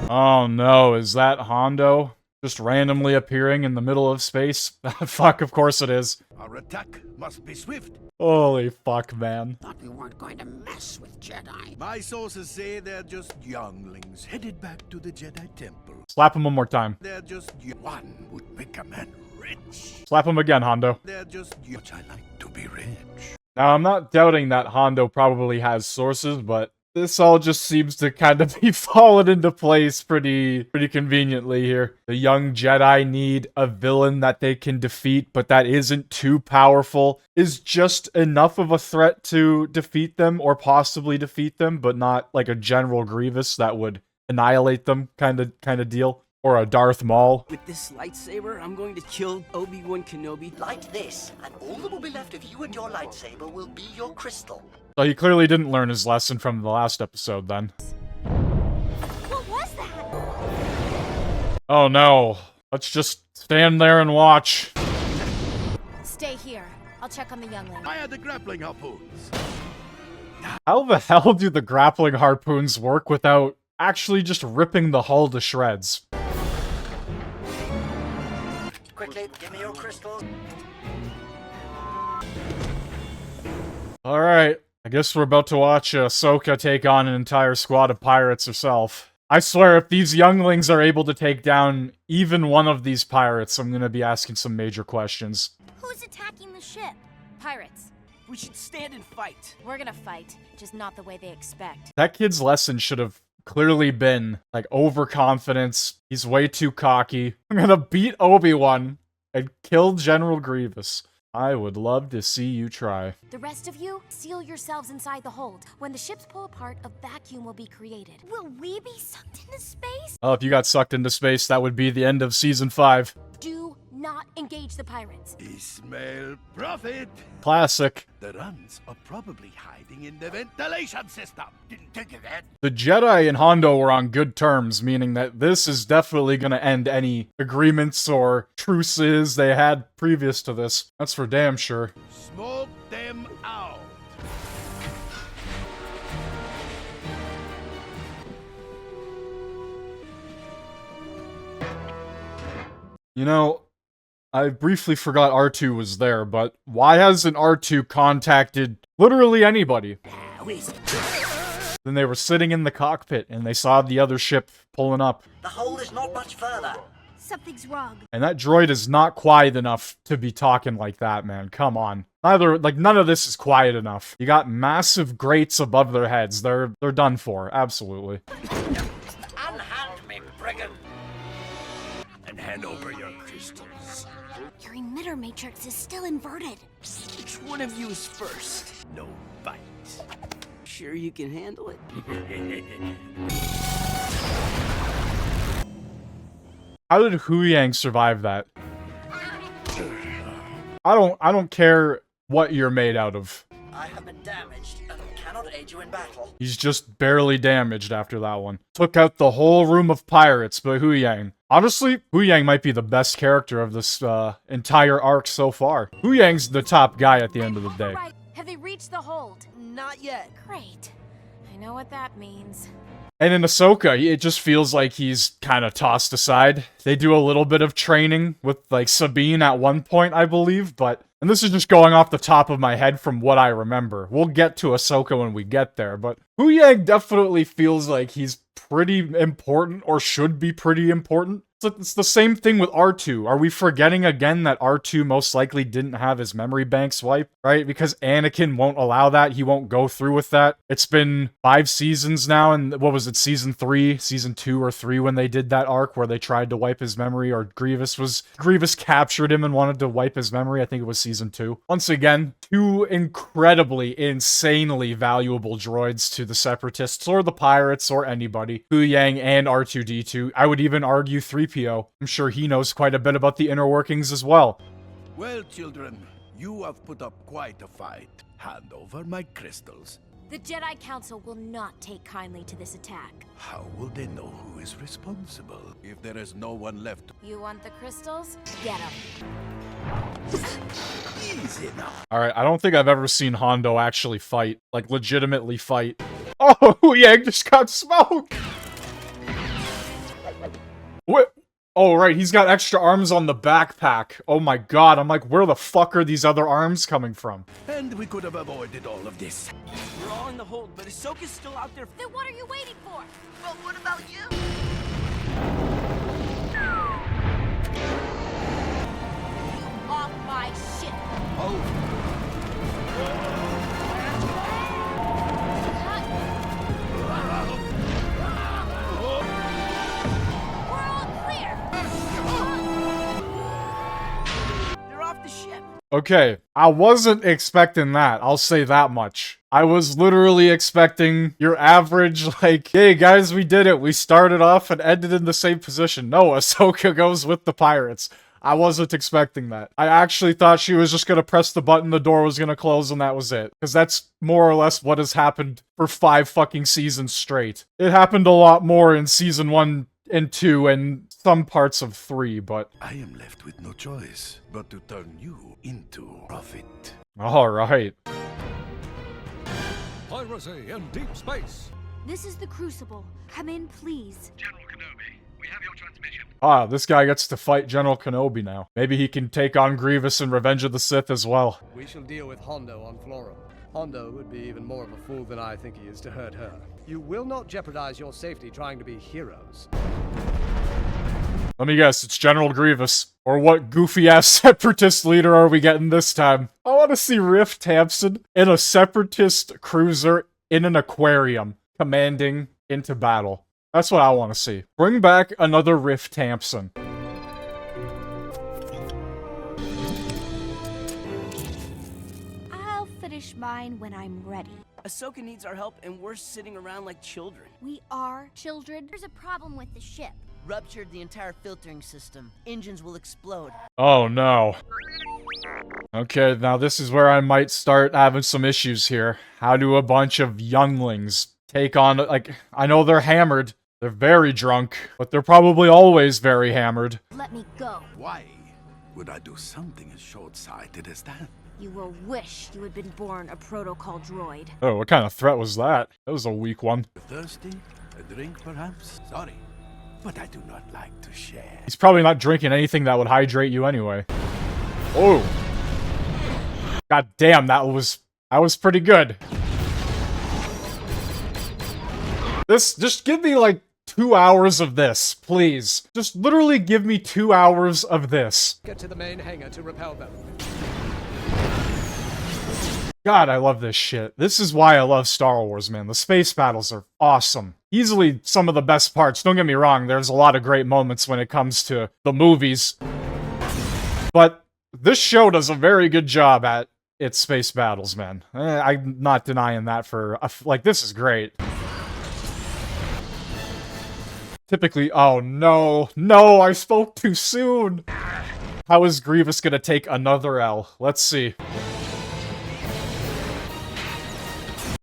Oh no, is that Hondo? Just randomly appearing in the middle of space? Fuck, of course it is. Our attack must be swift. Holy fuck, man. Thought we weren't going to mess with Jedi. My sources say they're just younglings headed back to the Jedi Temple. Slap him one more time. They're just one would make a man rich. Slap him again, Hondo. They're just which I like to be rich. Now, I'm not doubting that Hondo probably has sources, but this all just seems to kind of be falling into place pretty conveniently here. The young Jedi need a villain that they can defeat, but that isn't too powerful, is just enough of a threat to defeat them, or possibly defeat them, but not like a General Grievous that would annihilate them kind of deal. Or a Darth Maul. With this lightsaber, I'm going to kill Obi-Wan Kenobi. Light this, and all that will be left of you and your lightsaber will be your crystal. So he clearly didn't learn his lesson from the last episode, then. What was that? Oh no. Let's just stand there and watch. Stay here. I'll check on the youngling. Fire the grappling harpoons. How the hell do the grappling harpoons work without actually just ripping the hull to shreds? Quickly, give me your crystals. Alright, I guess we're about to watch Ahsoka take on an entire squad of pirates herself. I swear, if these younglings are able to take down even one of these pirates, I'm gonna be asking some major questions. Who's attacking the ship? Pirates. We should stand and fight. We're gonna fight, just not the way they expect. That kid's lesson should have clearly been, like, overconfidence. He's way too cocky. I'm gonna beat Obi-Wan and kill General Grievous. I would love to see you try. The rest of you, seal yourselves inside the hold. When the ships pull apart, a vacuum will be created. Will we be sucked into space? Well, if you got sucked into space, that would be the end of Season 5. Do not engage the pirates. Ismail Prophet. Classic. The runs are probably hiding in the ventilation system. Didn't think of that. The Jedi and Hondo were on good terms, meaning that this is definitely going to end any agreements or truces they had previous to this. That's for damn sure. Smoke them out. You know, I briefly forgot R2 was there, but why hasn't R2 contacted literally anybody? Then they were sitting in the cockpit and they saw the other ship pulling up. The hole is not much further. Something's wrong. And that droid is not quiet enough to be talking like that, man. Come on. None of this is quiet enough. You got massive grates above their heads. They're done for. Absolutely. Unhand me, brigand. And hand over your crystals. Your emitter matrix is still inverted. Which one of you is first? No bite. Sure you can handle it? How did Huyang survive that? I don't care what you're made out of. I have been damaged and cannot aid you in battle. He's just barely damaged after that one. Took out the whole room of pirates, but Huyang, Honestly, Huyang might be the best character of this entire arc so far. Huyang's the top guy at the end of the day. Right. Have they reached the hold? Not yet. Great. I know what that means. And in Ahsoka, it just feels like he's kind of tossed aside. They do a little bit of training with, like, Sabine at one point, I believe, but... And this is just going off the top of my head from what I remember. We'll get to Ahsoka when we get there, but Huyang definitely feels like he's pretty important, or should be pretty important. It's the same thing with R2. Are we forgetting again that R2 most likely didn't have his memory banks wiped, right? Because Anakin won't allow that. He won't go through with that. It's been 5 seasons now, and what was it, season 3, season 2 or 3 when they did that arc where they tried to wipe his memory, or Grievous captured him and wanted to wipe his memory. I think it was season 2. Once again, 2 incredibly, insanely valuable droids to the Separatists, or the Pirates, or anybody. Huyang and R2-D2. I would even argue 3PO. I'm sure he knows quite a bit about the inner workings as well. Well, children, you have put up quite a fight. Hand over my crystals. The Jedi Council will not take kindly to this attack. How will they know who is responsible if there is no one left? You want the crystals? Get them. Easy now. Alright, I don't think I've ever seen Hondo actually fight. Like, legitimately fight. Oh, Huyang just got smoked! What? Oh, right, he's got extra arms on the backpack. Oh my god, I'm like, where the fuck are these other arms coming from? And we could have avoided all of this. We're all in the hold, but Ahsoka's still out there. Then what are you waiting for? Well, what about you? Off my ship. Oh. Okay, I wasn't expecting that, I'll say that much. I was literally expecting your average, like, hey guys, we did it, we started off and ended in the same position. No, Ahsoka goes with the pirates. I wasn't expecting that. I actually thought she was just gonna press the button, the door was gonna close, and that was it. Because that's more or less what has happened for 5 fucking seasons straight. It happened a lot more in season 1 and 2 and some parts of 3, but... I am left with no choice but to turn you into profit. Alright. Piracy in deep space. This is the Crucible. Come in, please. General Kenobi, we have your transmission. Ah, this guy gets to fight General Kenobi now. Maybe he can take on Grievous in Revenge of the Sith as well. We shall deal with Hondo on Florum. Hondo would be even more of a fool than I think he is to hurt her. You will not jeopardize your safety trying to be heroes. Let me guess, it's General Grievous. Or what goofy-ass Separatist leader are we getting this time? I want to see Riff Tampson in a Separatist cruiser in an aquarium, commanding into battle. That's what I want to see. Bring back another Riff Tampson. I'll finish mine when I'm ready. Ahsoka needs our help, and we're sitting around like children. We are children. There's a problem with the ship. Ruptured the entire filtering system. Engines will explode. Oh no. Okay, now this is where I might start having some issues here. How do a bunch of younglings take on, like, I know they're hammered. They're very drunk, but they're probably always very hammered. Let me go. Why would I do something as short-sighted as that? You will wish you had been born a protocol droid. Oh, what kind of threat was that? That was a weak one. Thirsty? A drink, perhaps? Sorry, but I do not like to share. He's probably not drinking anything that would hydrate you anyway. Oh. God damn, that was pretty good. Just give me like 2 hours of this, please. Just literally give me 2 hours of this. Get to the main hangar to repel them. God, I love this shit. This is why I love Star Wars, man. The space battles are awesome. Easily some of the best parts. Don't get me wrong, there's a lot of great moments when it comes to the movies. But this show does a very good job at its space battles, man. I'm not denying that for... like, this is great. Typically... Oh, no. No, I spoke too soon. How is Grievous gonna take another L? Let's see.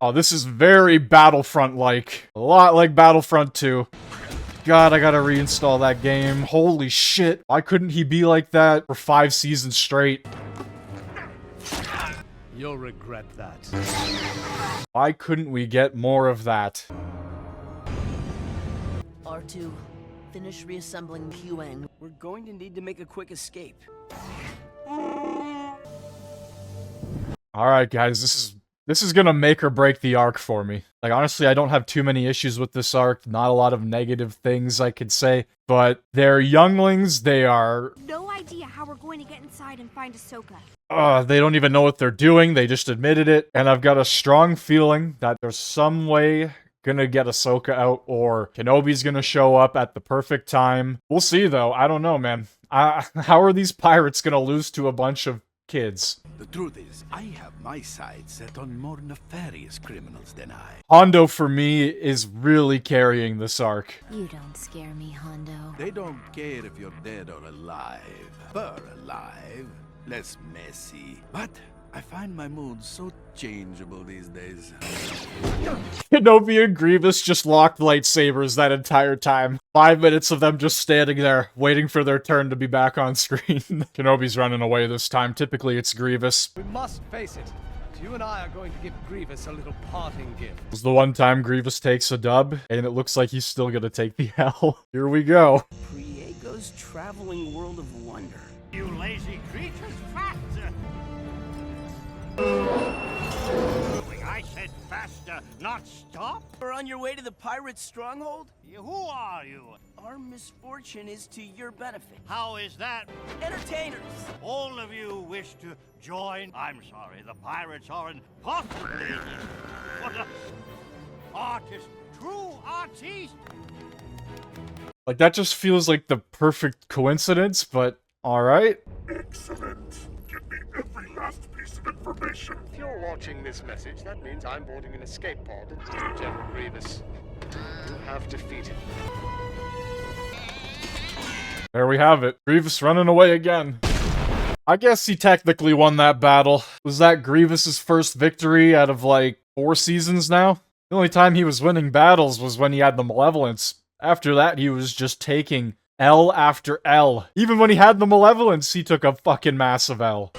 Oh, this is very Battlefront-like. A lot like Battlefront 2. God, I gotta reinstall that game. Holy shit. Why couldn't he be like that for 5 seasons straight? You'll regret that. Why couldn't we get more of that? R2, finish reassembling Huang. We're going to need to make a quick escape. Alright guys, this is gonna make or break the arc for me. Like, honestly, I don't have too many issues with this arc. Not a lot of negative things I could say. But they're younglings, they are... No idea how we're going to get inside and find Ahsoka. They don't even know what they're doing, they just admitted it. And I've got a strong feeling that there's some way gonna get Ahsoka out, or Kenobi's gonna show up at the perfect time. We'll see, though. I don't know, man. How are these pirates gonna lose to a bunch of kids? The truth is, I have my sights set on more nefarious criminals than I. Hondo, for me, is really carrying this arc. You don't scare me, Hondo. They don't care if you're dead or alive. But alive, less messy. But I find my mood so changeable these days. Kenobi and Grievous just locked lightsabers that entire time. 5 minutes of them just standing there, waiting for their turn to be back on screen. Kenobi's running away this time. Typically, it's Grievous. We must face it. You and I are going to give Grievous a little parting gift. It was the one time Grievous takes a dub, and it looks like he's still gonna take the L. Here we go. Priego's traveling world of wonder. You lazy creatures, faster! I said faster, not stop. We're on your way to the pirate stronghold? Who are you? Our misfortune is to your benefit. How is that? Entertainers! All of you wish to join? I'm sorry, the pirates are impossible. What a artist, true artist. Like, that just feels like the perfect coincidence, but alright. Excellent. Give me every last piece of information. If you're watching this message, that means I'm boarding an escape pod to General Grievous. You have defeated. There we have it. Grievous running away again. I guess he technically won that battle. Was that Grievous's first victory out of, like, 4 seasons now? The only time he was winning battles was when he had the Malevolence. After that, he was just taking L after L. Even when he had the Malevolence, he took a fucking massive L.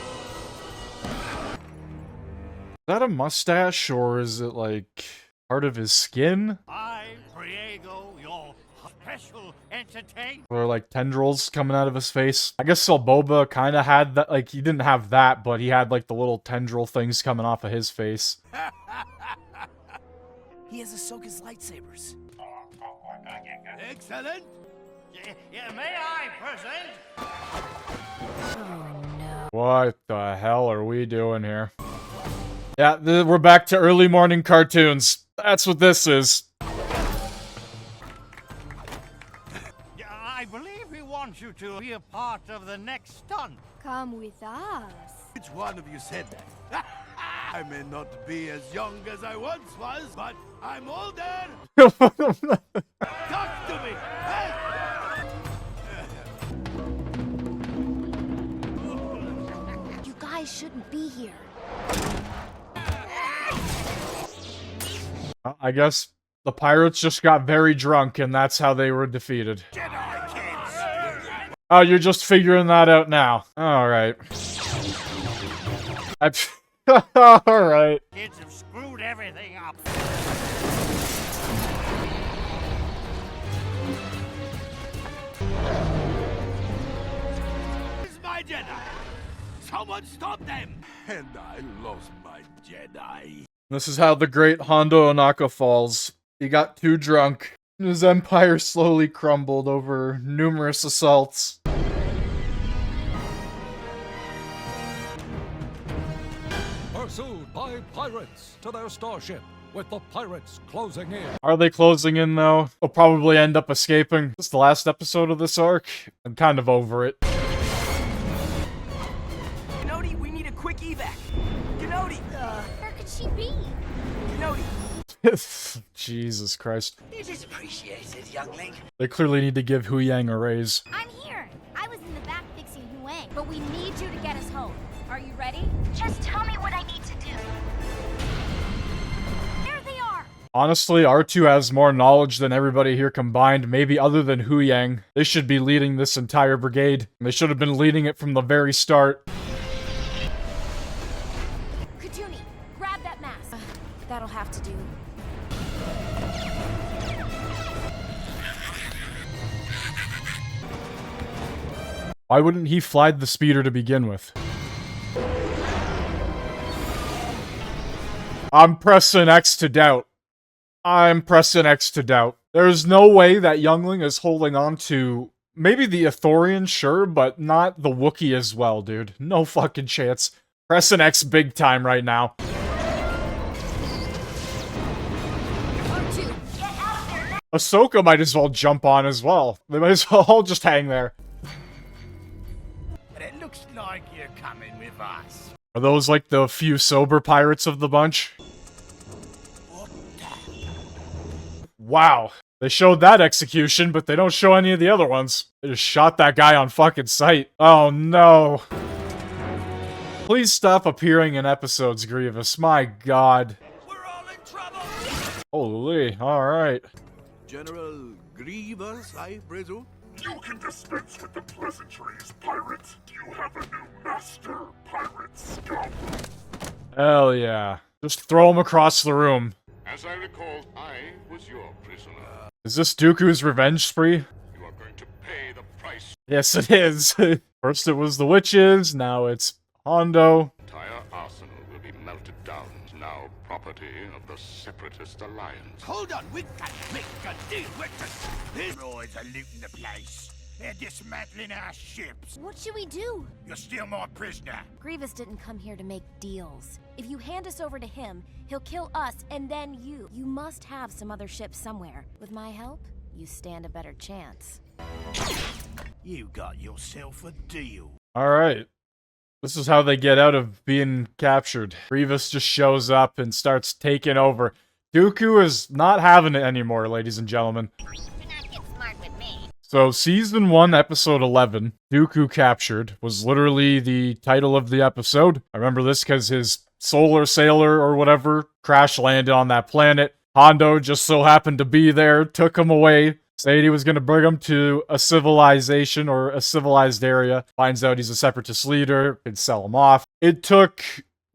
Is that a mustache, or is it, like, part of his skin? I, Priego, your special entertainer. Or, like, tendrils coming out of his face? I guess Boba kind of had that, like, he didn't have that, but he had, like, the little tendril things coming off of his face. He has Ahsoka's lightsabers. Excellent! May I present? Oh no. What the hell are we doing here? Yeah, we're back to early morning cartoons. That's what this is. I believe we want you to be a part of the next stunt. Come with us. Which one of you said that? I may not be as young as I once was, but I'm older! Talk to me! Hey! You guys shouldn't be here. I guess the pirates just got very drunk, and that's how they were defeated. Oh, you're just figuring that out now. Alright. Alright. Kids have screwed everything up. It's my Jedi! Someone stop them! And I lost my Jedi. This is how the great Hondo Ohnaka falls. He got too drunk. His empire slowly crumbled over numerous assaults. Pursued by pirates to their starship, with the pirates closing in. Are they closing in, though? They'll probably end up escaping. This is the last episode of this arc. I'm kind of over it. Kenobi, we need a quick evac. Kenobi! Where could she be? Kenobi! Jesus Christ. It is appreciated, youngling. They clearly need to give Hu Yang a raise. I'm here. I was in the back fixing Huang, but we need you to get us home. Are you ready? Just tell me what I need to do. There they are! Honestly, R2 has more knowledge than everybody here combined, maybe other than Hu Yang. They should be leading this entire brigade. They should have been leading it from the very start. Katuni, grab that mask. That'll have to do. Why wouldn't he fly the speeder to begin with? I'm pressing X to doubt. I'm pressing X to doubt. There's no way that Youngling is holding on to... Maybe the Ithorian, sure, but not the Wookiee as well, dude. No fucking chance. Pressing X big time right now. Ahsoka might as well jump on as well. They might as well all just hang there. It looks like you're coming with us. Are those like the few sober pirates of the bunch? Wow. They showed that execution, but they don't show any of the other ones. They just shot that guy on fucking sight. Oh no. Please stop appearing in episodes, Grievous. My god. We're all in trouble. Holy, alright. General Grievous, I presume? You can dispense with the pleasantries, pirate. You have a new master, pirate scum. Hell yeah. Just throw him across the room. As I recall, I was your prisoner. Is this Dooku's revenge spree? You are going to pay the price. Yes, it is. First it was the witches, now it's Hondo. The entire arsenal will be melted down. Now property of the Separatist Alliance. Hold on, we can make a deal with this. These droids are looting the place. They're dismantling our ships. What should we do? You're still my prisoner. Grievous didn't come here to make deals. If you hand us over to him, he'll kill us and then you. You must have some other ships somewhere. With my help, you stand a better chance. You got yourself a deal. Alright. This is how they get out of being captured. Grievous just shows up and starts taking over. Dooku is not having it anymore, ladies and gentlemen. So, Season 1, Episode 11, Dooku Captured, was literally the title of the episode. I remember this because his solar sailor or whatever crash landed on that planet. Hondo just so happened to be there, took him away, said he was going to bring him to a civilization or a civilized area. Finds out he's a separatist leader, can sell him off. It took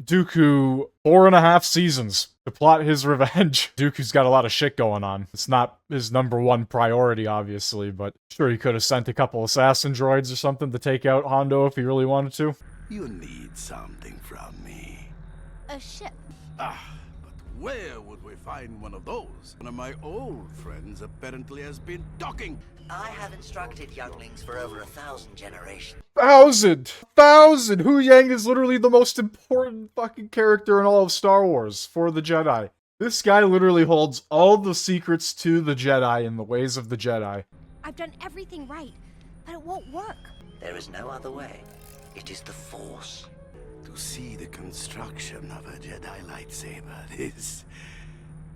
Dooku 4.5 seasons to plot his revenge. Dooku's got a lot of shit going on. It's not his #1 priority, obviously, but sure, he could have sent a couple assassin droids or something to take out Hondo if he really wanted to. You need something from me. A ship. But where would we find one of those? One of my old friends apparently has been talking. I have instructed younglings for over 1,000 generations. 1,000! Hu Yang is literally the most important fucking character in all of Star Wars for the Jedi. This guy literally holds all the secrets to the Jedi and the ways of the Jedi. I've done everything right, but it won't work. There is no other way. It is the Force. To see the construction of a Jedi lightsaber,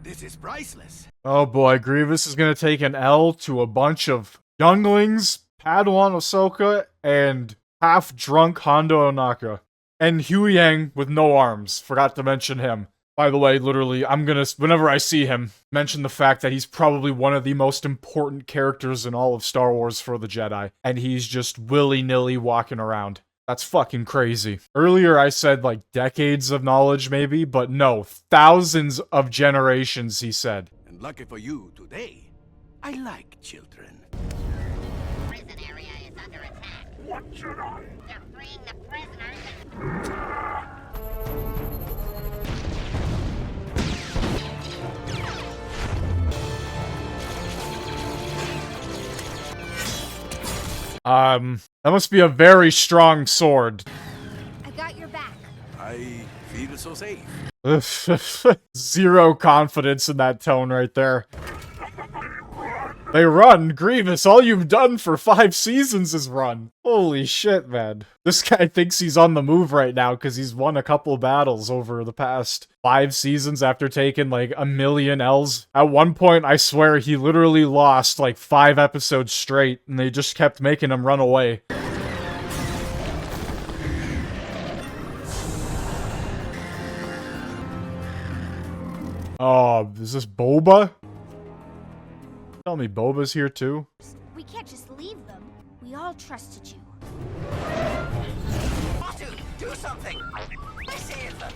this is priceless. Oh boy, Grievous is gonna take an L to a bunch of younglings, Padawan Ahsoka, and half-drunk Hondo Ohnaka. And Hu Yang with no arms. Forgot to mention him. By the way, literally, I'm gonna, whenever I see him, mention the fact that he's probably one of the most important characters in all of Star Wars for the Jedi. And he's just willy-nilly walking around. That's fucking crazy. Earlier I said like decades of knowledge maybe, but no, thousands of generations, he said. And lucky for you, today, I like children. Prison area is under attack. What Jedi? They're freeing the prisoners. That must be a very strong sword. I got your back. I feel so safe. Zero confidence in that tone right there. They run! Grievous, all you've done for 5 seasons is run. Holy shit, man. This guy thinks he's on the move right now because he's won a couple battles over the past 5 seasons after taking like 1,000,000 L's. At one point, I swear, he literally lost like 5 episodes straight and they just kept making him run away. Oh, is this Boba? Tell me Boba's here too? We can't just leave them. We all trusted you. Batu, do something! Save them!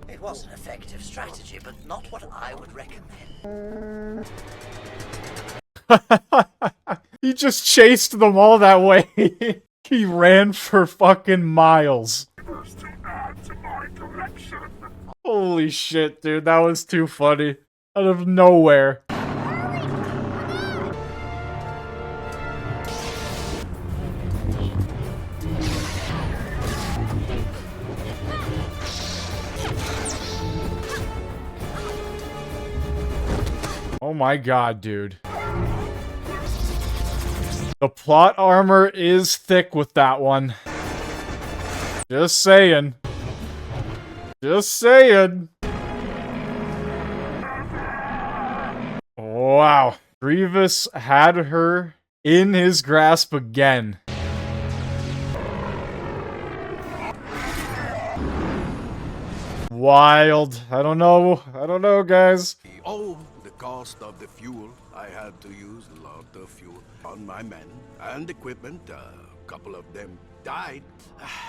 It was an effective strategy, but not what I would recommend. He just chased them all that way. He ran for fucking miles. To add to my collection. Holy shit, dude. That was too funny. Out of nowhere. Oh my god, dude. The plot armor is thick with that one. Just saying. Just saying. Wow. Grievous had her in his grasp again. Wild. I don't know, guys. Oh, the cost of the fuel. I had to use a lot of fuel on my men and equipment. A couple of them died.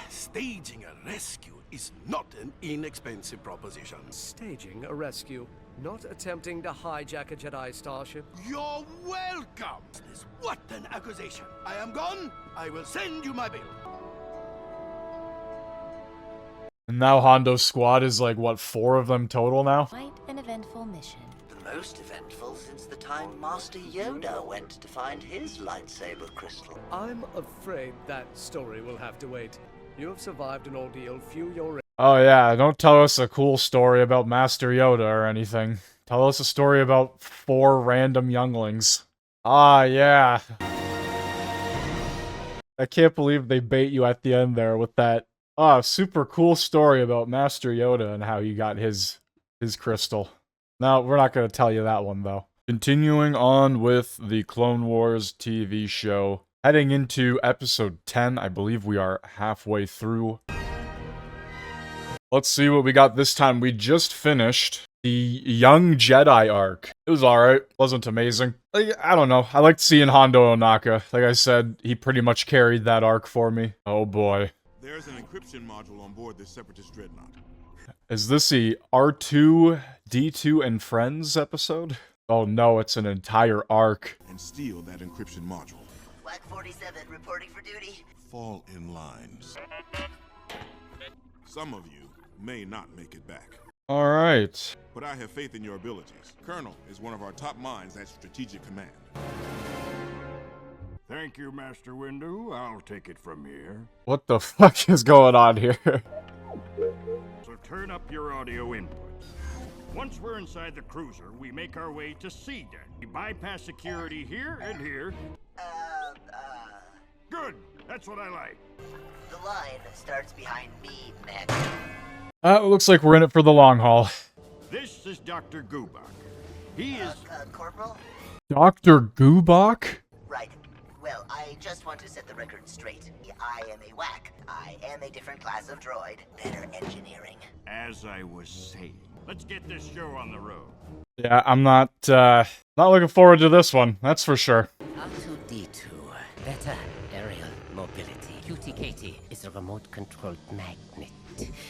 Staging a rescue is not an inexpensive proposition. Staging a rescue, not attempting to hijack a Jedi starship. You're welcome! What an accusation! I am gone. I will send you my bill. And now Hondo's squad is like, what, 4 of them total now? Quite an eventful mission. The most eventful since the time Master Yoda went to find his lightsaber crystal. I'm afraid that story will have to wait. You have survived an ordeal few your age. Oh yeah, don't tell us a cool story about Master Yoda or anything. Tell us a story about 4 random younglings. Ah, yeah. I can't believe they bait you at the end there with that, super cool story about Master Yoda and how he got his crystal. No, we're not going to tell you that one, though. Continuing on with the Clone Wars TV show. Heading into episode 10, I believe we are halfway through. Let's see what we got this time. We just finished the Young Jedi arc. It was alright. Wasn't amazing. I don't know. I liked seeing Hondo Ohnaka. Like I said, he pretty much carried that arc for me. Oh boy. There's an encryption module on board this separatist dreadnought. Is this the R2, D2, and Friends episode? Oh no, it's an entire arc. And steal that encryption module. WAC 47 reporting for duty. Fall in lines. Some of you may not make it back. Alright. But I have faith in your abilities. Colonel is one of our top minds at Strategic Command. Thank you, Master Windu. I'll take it from here. What the fuck is going on here? So turn up your audio inputs. Once we're inside the cruiser, we make our way to C deck. We bypass security here and here. Good. That's what I like. The line starts behind me, Mac. It looks like we're in it for the long haul. This is Dr. Gubak. He is... Corporal? Dr. Gubak? Right. Well, I just want to set the record straight. I am a WAC. I am a different class of droid. Better engineering. As I was saying, let's get this show on the road. Yeah, I'm not looking forward to this one, that's for sure. R2-D2, better aerial mobility. QT-KT is a remote-controlled magnet.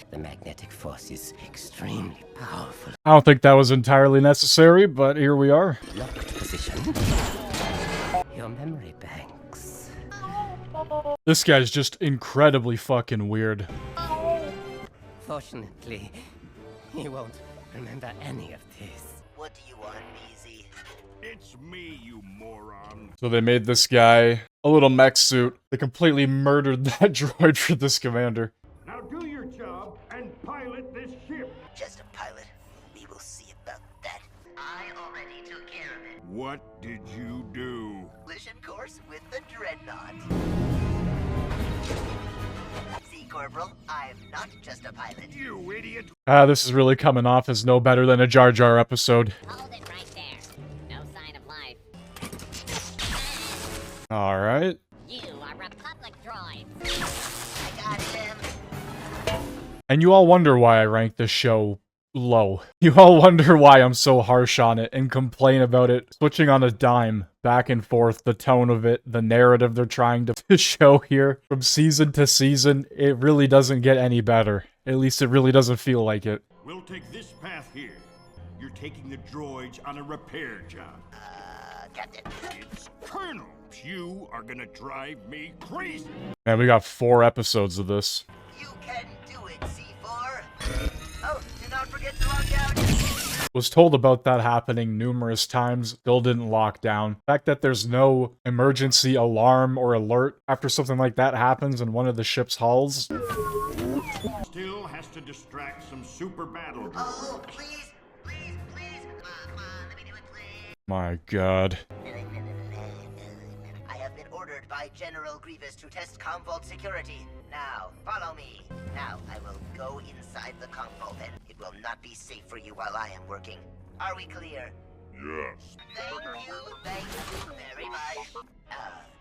The magnetic force is extremely powerful. I don't think that was entirely necessary, but here we are. Locked position. Your memory banks. This guy's just incredibly fucking weird. Fortunately, he won't remember any of this. What do you want, Beezy? It's me, you moron. So they made this guy a little mech suit. They completely murdered that droid for this commander. Now do your job and pilot this ship. Just a pilot. We will see about that. I already took care of it. What did you do? Collision course with the Dreadnought. See, Corporal, I'm not just a pilot. You idiot. This is really coming off as no better than a Jar Jar episode. Hold it right there. No sign of life. Alright. You are Republic droids. And you all wonder why I rank this show low. You all wonder why I'm so harsh on it and complain about it switching on a dime, back and forth, the tone of it, the narrative they're trying to show here. From season to season, it really doesn't get any better. At least it really doesn't feel like it. We'll take this path here. You're taking the droids on a repair job. Captain. It's Colonel. You are gonna drive me crazy. Man, we got 4 episodes of this. You can do it, C4. Oh, do not forget to lock down. Was told about that happening numerous times, still didn't lock down. The fact that there's no emergency alarm or alert after something like that happens in one of the ship's hulls. Still has to distract some super battle droids. Oh, please, please, please. Come on, let me do it, please. My god. I have been ordered by General Grievous to test comm vault security. Now, follow me. Now, I will go inside the comm vault and it will not be safe for you while I am working. Are we clear? Yes. Thank you very much.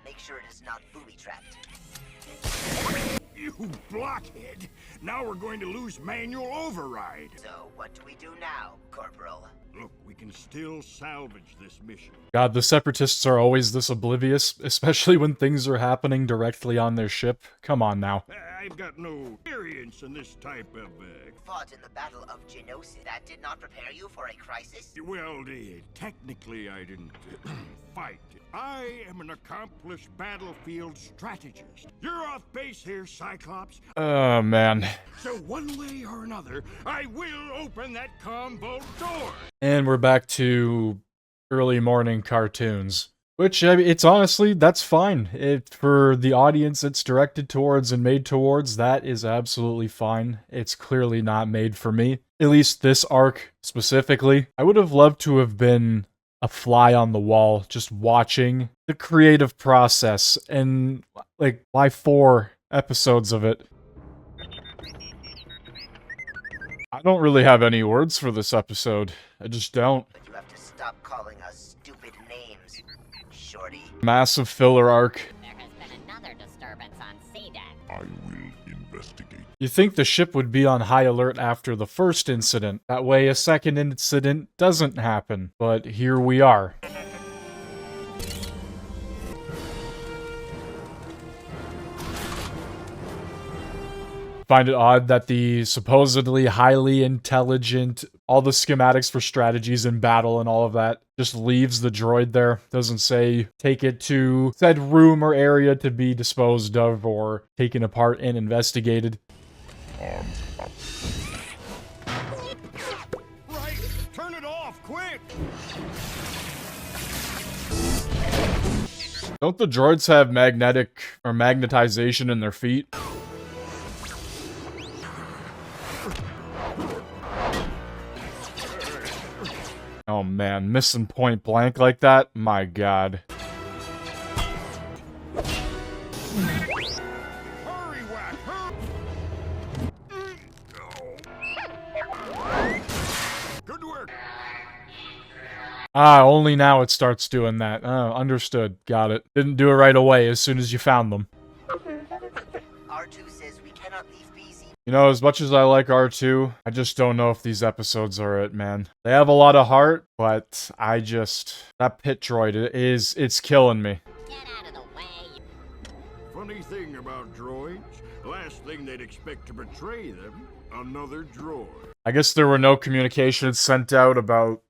Make sure it is not booby-trapped. You blockhead! Now we're going to lose manual override. So, what do we do now, Corporal? Look, we can still salvage this mission. God, the separatists are always this oblivious, especially when things are happening directly on their ship. Come on now. I've got no experience in this type of Fought in the Battle of Geonosis. That did not prepare you for a crisis? Well, technically I didn't fight. I am an accomplished battlefield strategist. You're off base here, Cyclops. Oh, man. So one way or another, I will open that comm vault door. And we're back to early morning cartoons. Which, I mean, it's honestly, that's fine. For the audience it's directed towards and made towards, that is absolutely fine. It's clearly not made for me. At least this arc specifically. I would have loved to have been a fly on the wall, just watching the creative process, and, like, why 4 episodes of it? I don't really have any words for this episode. I just don't. But you have to stop calling us stupid names, Shorty. Massive filler arc. There has been another disturbance on C-Deck. I will investigate. You think the ship would be on high alert after the first incident. That way a second incident doesn't happen. But here we are. Find it odd that the supposedly highly intelligent, all the schematics for strategies in battle and all of that, just leaves the droid there. Doesn't say take it to said room or area to be disposed of or taken apart and investigated. Right, turn it off, quick! Don't the droids have magnetic or magnetization in their feet? Oh man, missing point blank like that? My god. Hurry, Whack, hurry! Good work! Ah, only now it starts doing that. Oh, understood. Got it. Didn't do it right away as soon as you found them. R2 says we cannot leave BZ. You know, as much as I like R2, I just don't know if these episodes are it, man. They have a lot of heart, but that pit droid it's killing me. Get out of the way. Funny thing about droids, last thing they'd expect to betray them, another droid. I guess there were no communications sent out about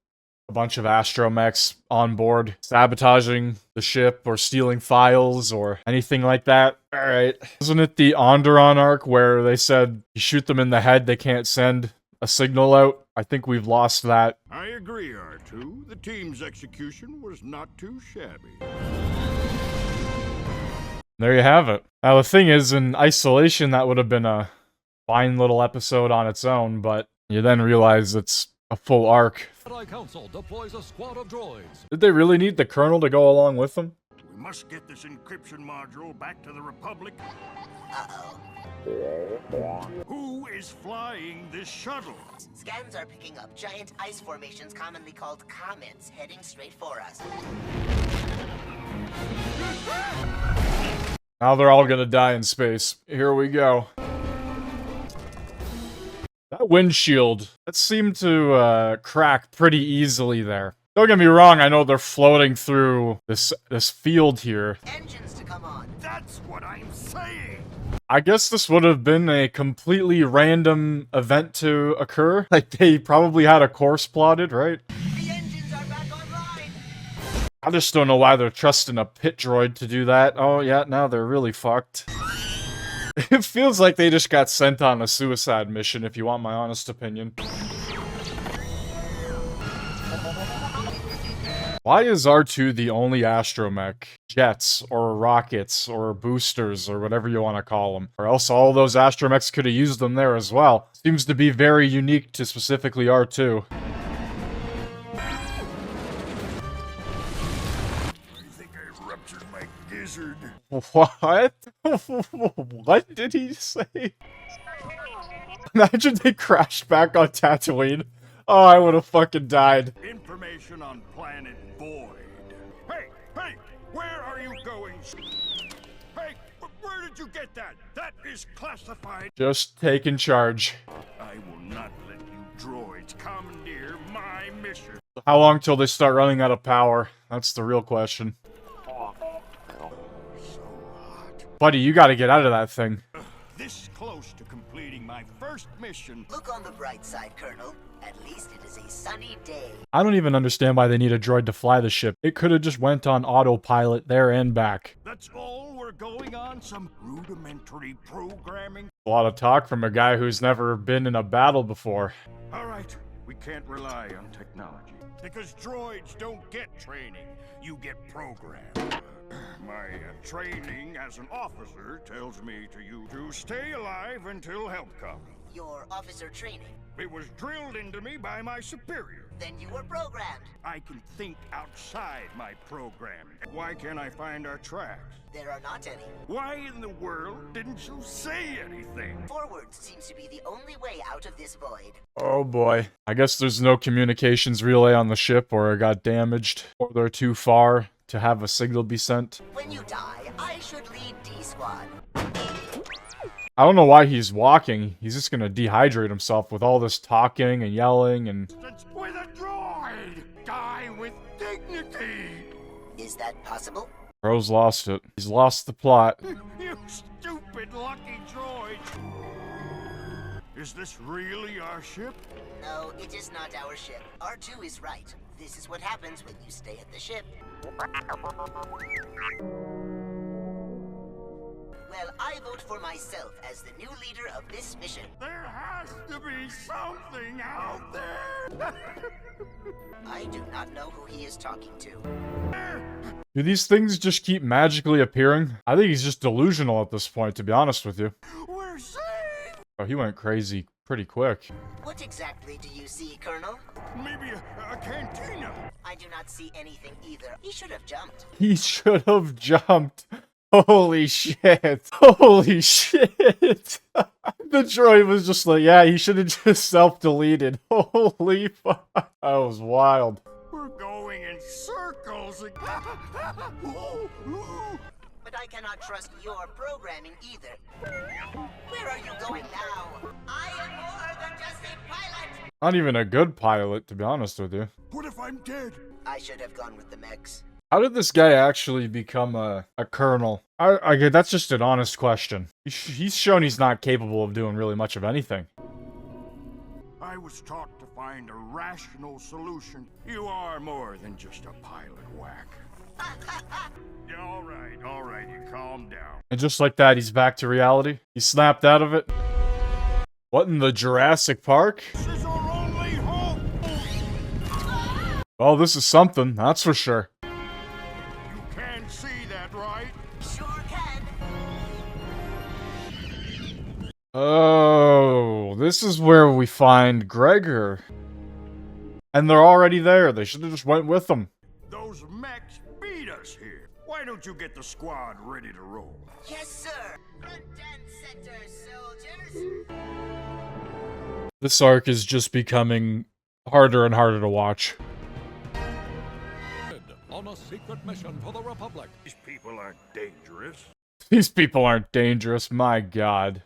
a bunch of astromechs on board sabotaging the ship or stealing files or anything like that. Alright. Wasn't it the Onderon arc where they said you shoot them in the head, they can't send a signal out? I think we've lost that. I agree, R2. The team's execution was not too shabby. There you have it. Now the thing is, in isolation that would have been a fine little episode on its own, but you then realize it's a full arc. Jedi Council deploys a squad of droids. Did they really need the Colonel to go along with them? We must get this encryption module back to the Republic. Uh-oh. Who is flying this shuttle? Scans are picking up giant ice formations commonly called comets heading straight for us. Now they're all gonna die in space. Here we go. That windshield, that seemed to crack pretty easily there. Don't get me wrong, I know they're floating through this field here. Engines to come on. That's what I'm saying. I guess this would have been a completely random event to occur. Like, they probably had a course plotted, right? The engines are back online. I just don't know why they're trusting a pit droid to do that. Oh, yeah, now they're really fucked. It feels like they just got sent on a suicide mission, if you want my honest opinion. Why is R2 the only astromech? Jets, or rockets, or boosters, or whatever you want to call them. Or else all those astromechs could have used them there as well. Seems to be very unique to specifically R2. What? What did he say? Imagine they crashed back on Tatooine. Oh, I would have fucking died. Information on planet Void. Hey, where are you going? Hey, where did you get that? That is classified. Just taking charge. I will not let you droids commandeer my mission. How long till they start running out of power? That's the real question. Buddy, you gotta get out of that thing. This close to completing my first mission. Look on the bright side, Colonel. At least it is a sunny day. I don't even understand why they need a droid to fly the ship. It could have just went on autopilot there and back. That's all we're going on? Some rudimentary programming? A lot of talk from a guy who's never been in a battle before. Alright, we can't rely on technology. Because droids don't get training. You get programmed. My training as an officer tells me to stay alive until help comes. Your officer training? It was drilled into me by my superior. Then you were programmed. I can think outside my program. Why can't I find our tracks? There are not any. Why in the world didn't you say anything? Forward seems to be the only way out of this void. Oh boy. I guess there's no communications relay on the ship, or it got damaged, or they're too far to have a signal be sent. When you die, I should lead D-Squad. I don't know why he's walking. He's just gonna dehydrate himself with all this talking and yelling and... With a droid! Die with dignity! Is that possible? Bro's lost it. He's lost the plot. You stupid lucky droid! Is this really our ship? No, it is not our ship. R2 is right. This is what happens when you stay at the ship. Well, I vote for myself as the new leader of this mission. There has to be something out there! I do not know who he is talking to. Do these things just keep magically appearing? I think he's just delusional at this point, to be honest with you. We're safe! Oh, he went crazy pretty quick. What exactly do you see, Colonel? Maybe a cantina. I do not see anything either. He should have jumped. He should have jumped. Holy shit. Holy shit. The droid was just like, yeah, he should have just self-deleted. Holy fuck. That was wild. We're going in circles. But I cannot trust your programming either. Where are you going now? I am more than just a pilot. Not even a good pilot, to be honest with you. What if I'm dead? I should have gone with the mechs. How did this guy actually become a colonel? That's just an honest question. He's shown he's not capable of doing really much of anything. I was taught to find a rational solution. You are more than just a pilot whack. All right, you calm down. And just like that, he's back to reality. He snapped out of it. What in the Jurassic Park? This is our only hope. Well, this is something, that's for sure. You can see that, right? Sure can. Oh, this is where we find Gregor. And they're already there. They should have just went with them. Those mechs beat us here. Why don't you get the squad ready to roll? Yes, sir. Front and center, soldiers. This arc is just becoming harder and harder to watch. On a secret mission for the Republic. These people aren't dangerous. These people aren't dangerous, my god.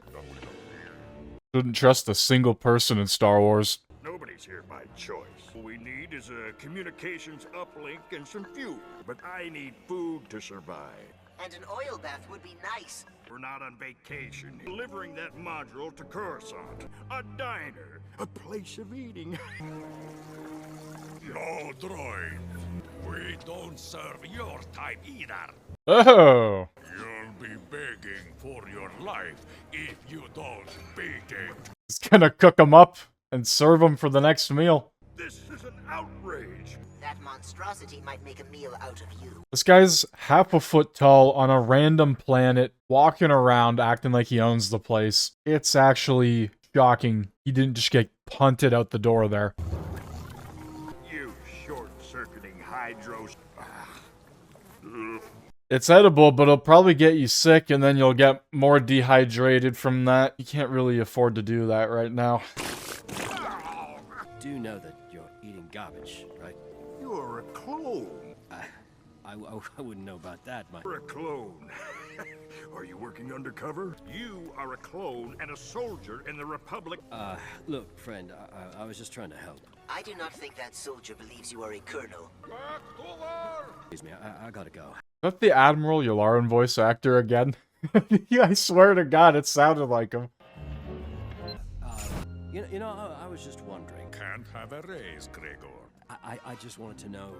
Shouldn't trust a single person in Star Wars. Nobody's here by choice. What we need is a communications uplink and some fuel. But I need food to survive. And an oil bath would be nice. We're not on vacation. Delivering that module to Coruscant. A diner. A place of eating. No, droid. We don't serve your type either. Oh! You'll be begging for your life if you don't beat it. He's gonna cook them up and serve them for the next meal. This is an outrage. That monstrosity might make a meal out of you. This guy's half a foot tall on a random planet, walking around acting like he owns the place. It's actually shocking he didn't just get punted out the door there. You short-circuiting hydros. It's edible, but it'll probably get you sick, and then you'll get more dehydrated from that. You can't really afford to do that right now. Do know that you're eating garbage, right? You're a clone. I wouldn't know about that, You're a clone. Are you working undercover? You are a clone and a soldier in the Republic. Look, friend, I was just trying to help. I do not think that soldier believes you are a colonel. Excuse me, I gotta go. Is that the Admiral Yularen voice actor again? Yeah, I swear to God, it sounded like him. You know, I was just wondering. Can't have a raise, Gregor. I just wanted to know,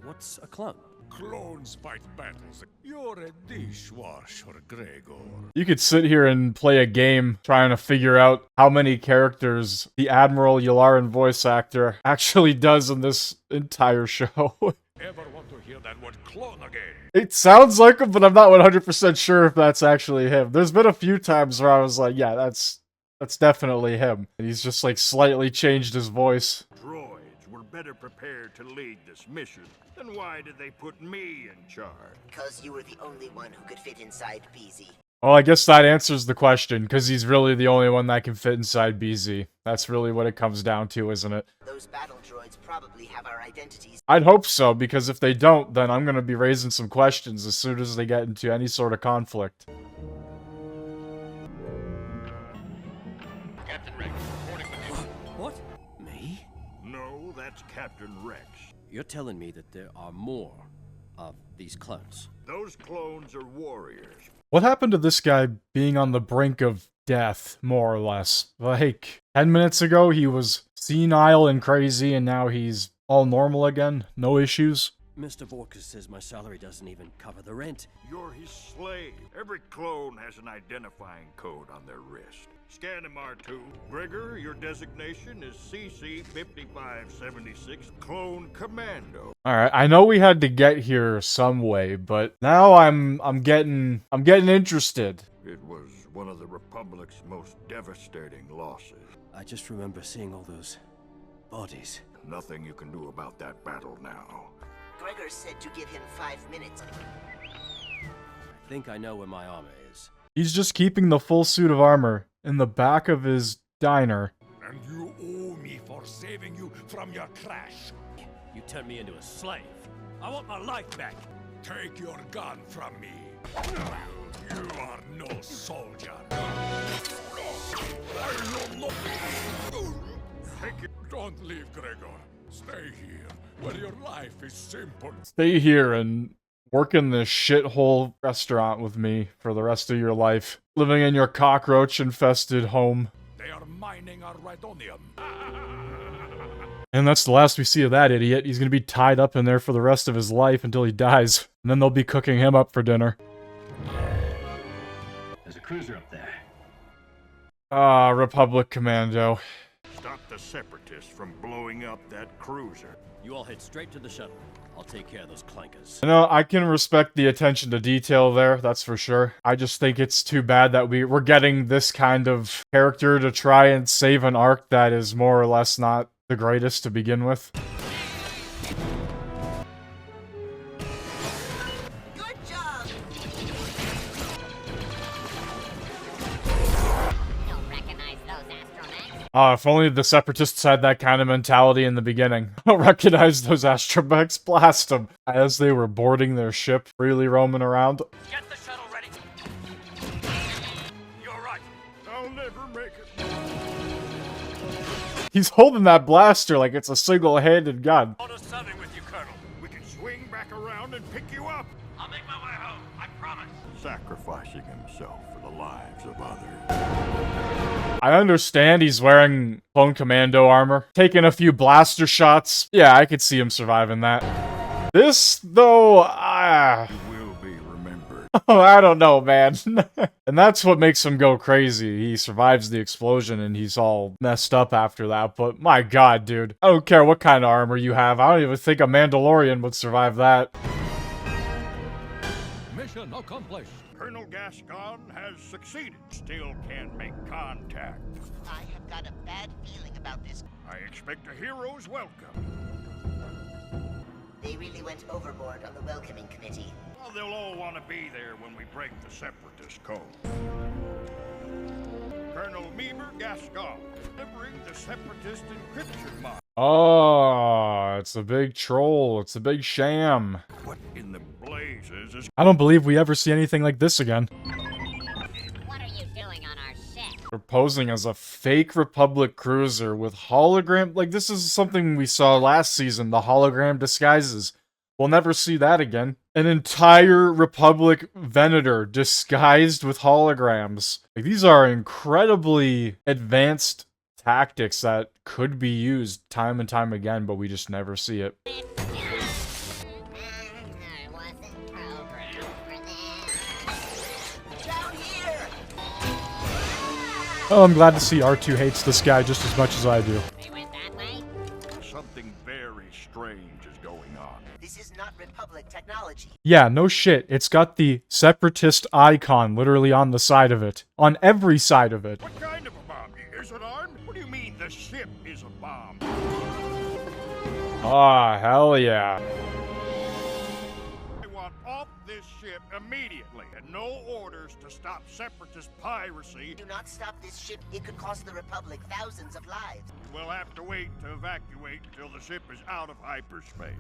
what's a clone? Clones fight battles. You're a dishwasher, Gregor. You could sit here and play a game trying to figure out how many characters the Admiral Yularen voice actor actually does in this entire show. Ever want to hear that word clone again? It sounds like him, but I'm not 100% sure if that's actually him. There's been a few times where I was like, yeah, that's definitely him. And he's just like slightly changed his voice. Droids were better prepared to lead this mission. Then why did they put me in charge? Because you were the only one who could fit inside BZ. Well, I guess that answers the question, because he's really the only one that can fit inside BZ. That's really what it comes down to, isn't it? Those battle droids probably have our identities. I'd hope so, because if they don't, then I'm going to be raising some questions as soon as they get into any sort of conflict. Captain Rex, reporting with you. What? Me? No, that's Captain Rex. You're telling me that there are more of these clones? Those clones are warriors. What happened to this guy being on the brink of death, more or less? Like, 10 minutes ago he was senile and crazy, and now he's all normal again? No issues? Mr. Vorkus says my salary doesn't even cover the rent. You're his slave. Every clone has an identifying code on their wrist. Scan him, R2. Gregor, your designation is CC-5576 Clone Commando. Alright, I know we had to get here some way, but now I'm getting interested. It was one of the Republic's most devastating losses. I just remember seeing all those bodies. Nothing you can do about that battle now. Gregor said to give him 5 minutes. I think I know where my armor is. He's just keeping the full suit of armor in the back of his diner. And you owe me for saving you from your crash. You turned me into a slave. I want my life back. Take your gun from me. You are no soldier. Don't leave, Gregor. Stay here, where your life is simple. Stay here and work in this shithole restaurant with me for the rest of your life. Living in your cockroach-infested home. They are mining our Rhydonium. And that's the last we see of that idiot. He's gonna be tied up in there for the rest of his life until he dies. And then they'll be cooking him up for dinner. There's a cruiser up there. Ah, Republic Commando. Stop the separatists from blowing up that cruiser. You all head straight to the shuttle. I'll take care of those clankers. You know, I can respect the attention to detail there, that's for sure. I just think it's too bad that we're getting this kind of character to try and save an arc that is more or less not the greatest to begin with. Good job! Don't recognize those astromechs? If only the Separatists had that kind of mentality in the beginning. I don't recognize those astromechs, blast them, as they were boarding their ship, freely roaming around. Get the shuttle ready. You're right. I'll never make it. He's holding that blaster like it's a single-handed gun. On a Southern with you, Colonel. We can swing back around and pick you up. I'll make my way home, I promise. Sacrificing himself for the lives of others. I understand he's wearing clone commando armor, taking a few blaster shots. Yeah, I could see him surviving that. This, though, will be remembered. Oh, I don't know, man. And that's what makes him go crazy. He survives the explosion and he's all messed up after that. But my god, dude. I don't care what kind of armor you have. I don't even think a Mandalorian would survive that. Mission accomplished. Colonel Gascon has succeeded. Still can't make contact. I have got a bad feeling about this. I expect a hero's welcome. They really went overboard on the welcoming committee. Well, they'll all want to be there when we break the separatist code. Colonel Meeber Gascon, delivering the separatist encryption mod. Oh, it's a big troll. It's a big sham. What in the blazes is... I don't believe we ever see anything like this again. What are you doing on our ship? We're posing as a fake Republic cruiser with hologram. Like, this is something we saw last season, the hologram disguises. We'll never see that again. An entire Republic Venator disguised with holograms. Like, these are incredibly advanced tactics that could be used time and time again, but we just never see it. Oh, I'm glad to see R2 hates this guy just as much as I do. Something very strange is going on. This is not Republic technology. Yeah, no shit. It's got the separatist icon literally on the side of it. On every side of it. What kind of a bomb? Is it armed? What do you mean the ship is a bomb? Ah, hell yeah. I want off this ship immediately, and no orders to stop separatist piracy. Do not stop this ship. It could cost the Republic thousands of lives. We'll have to wait to evacuate until the ship is out of hyperspace.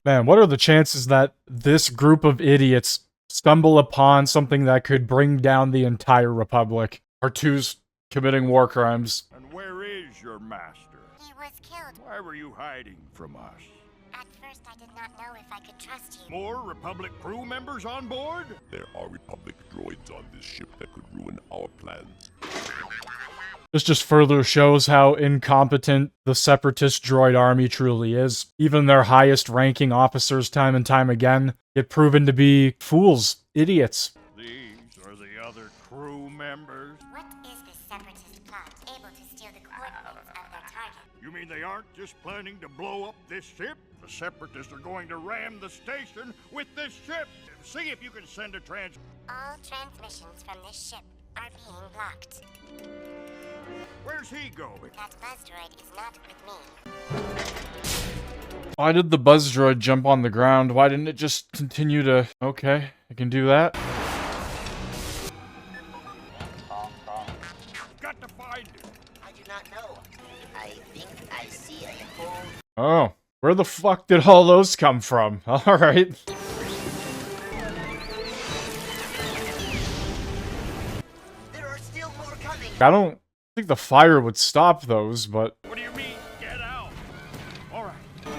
Man, what are the chances that this group of idiots stumble upon something that could bring down the entire Republic? R2's committing war crimes. And where is your master? He was killed. Why were you hiding from us? At first, I did not know if I could trust you. More Republic crew members on board? There are Republic droids on this ship that could ruin our plans. This just further shows how incompetent the separatist droid army truly is. Even their highest ranking officers time and time again get proven to be fools, idiots. These are the other crew members. What is this separatist plot able to steal the coordinates of their target? You mean they aren't just planning to blow up this ship? The separatists are going to ram the station with this ship. See if you can send a All transmissions from this ship are being blocked. Where's he going? That buzz droid is not with me. Why did the buzz droid jump on the ground? Why didn't it just continue to... Okay, I can do that. Got to find it. I do not know. I think I see a whole... Oh, where the fuck did all those come from? Alright. There are still more coming. I don't think the fire would stop those, but... What do you mean, get out? All right. The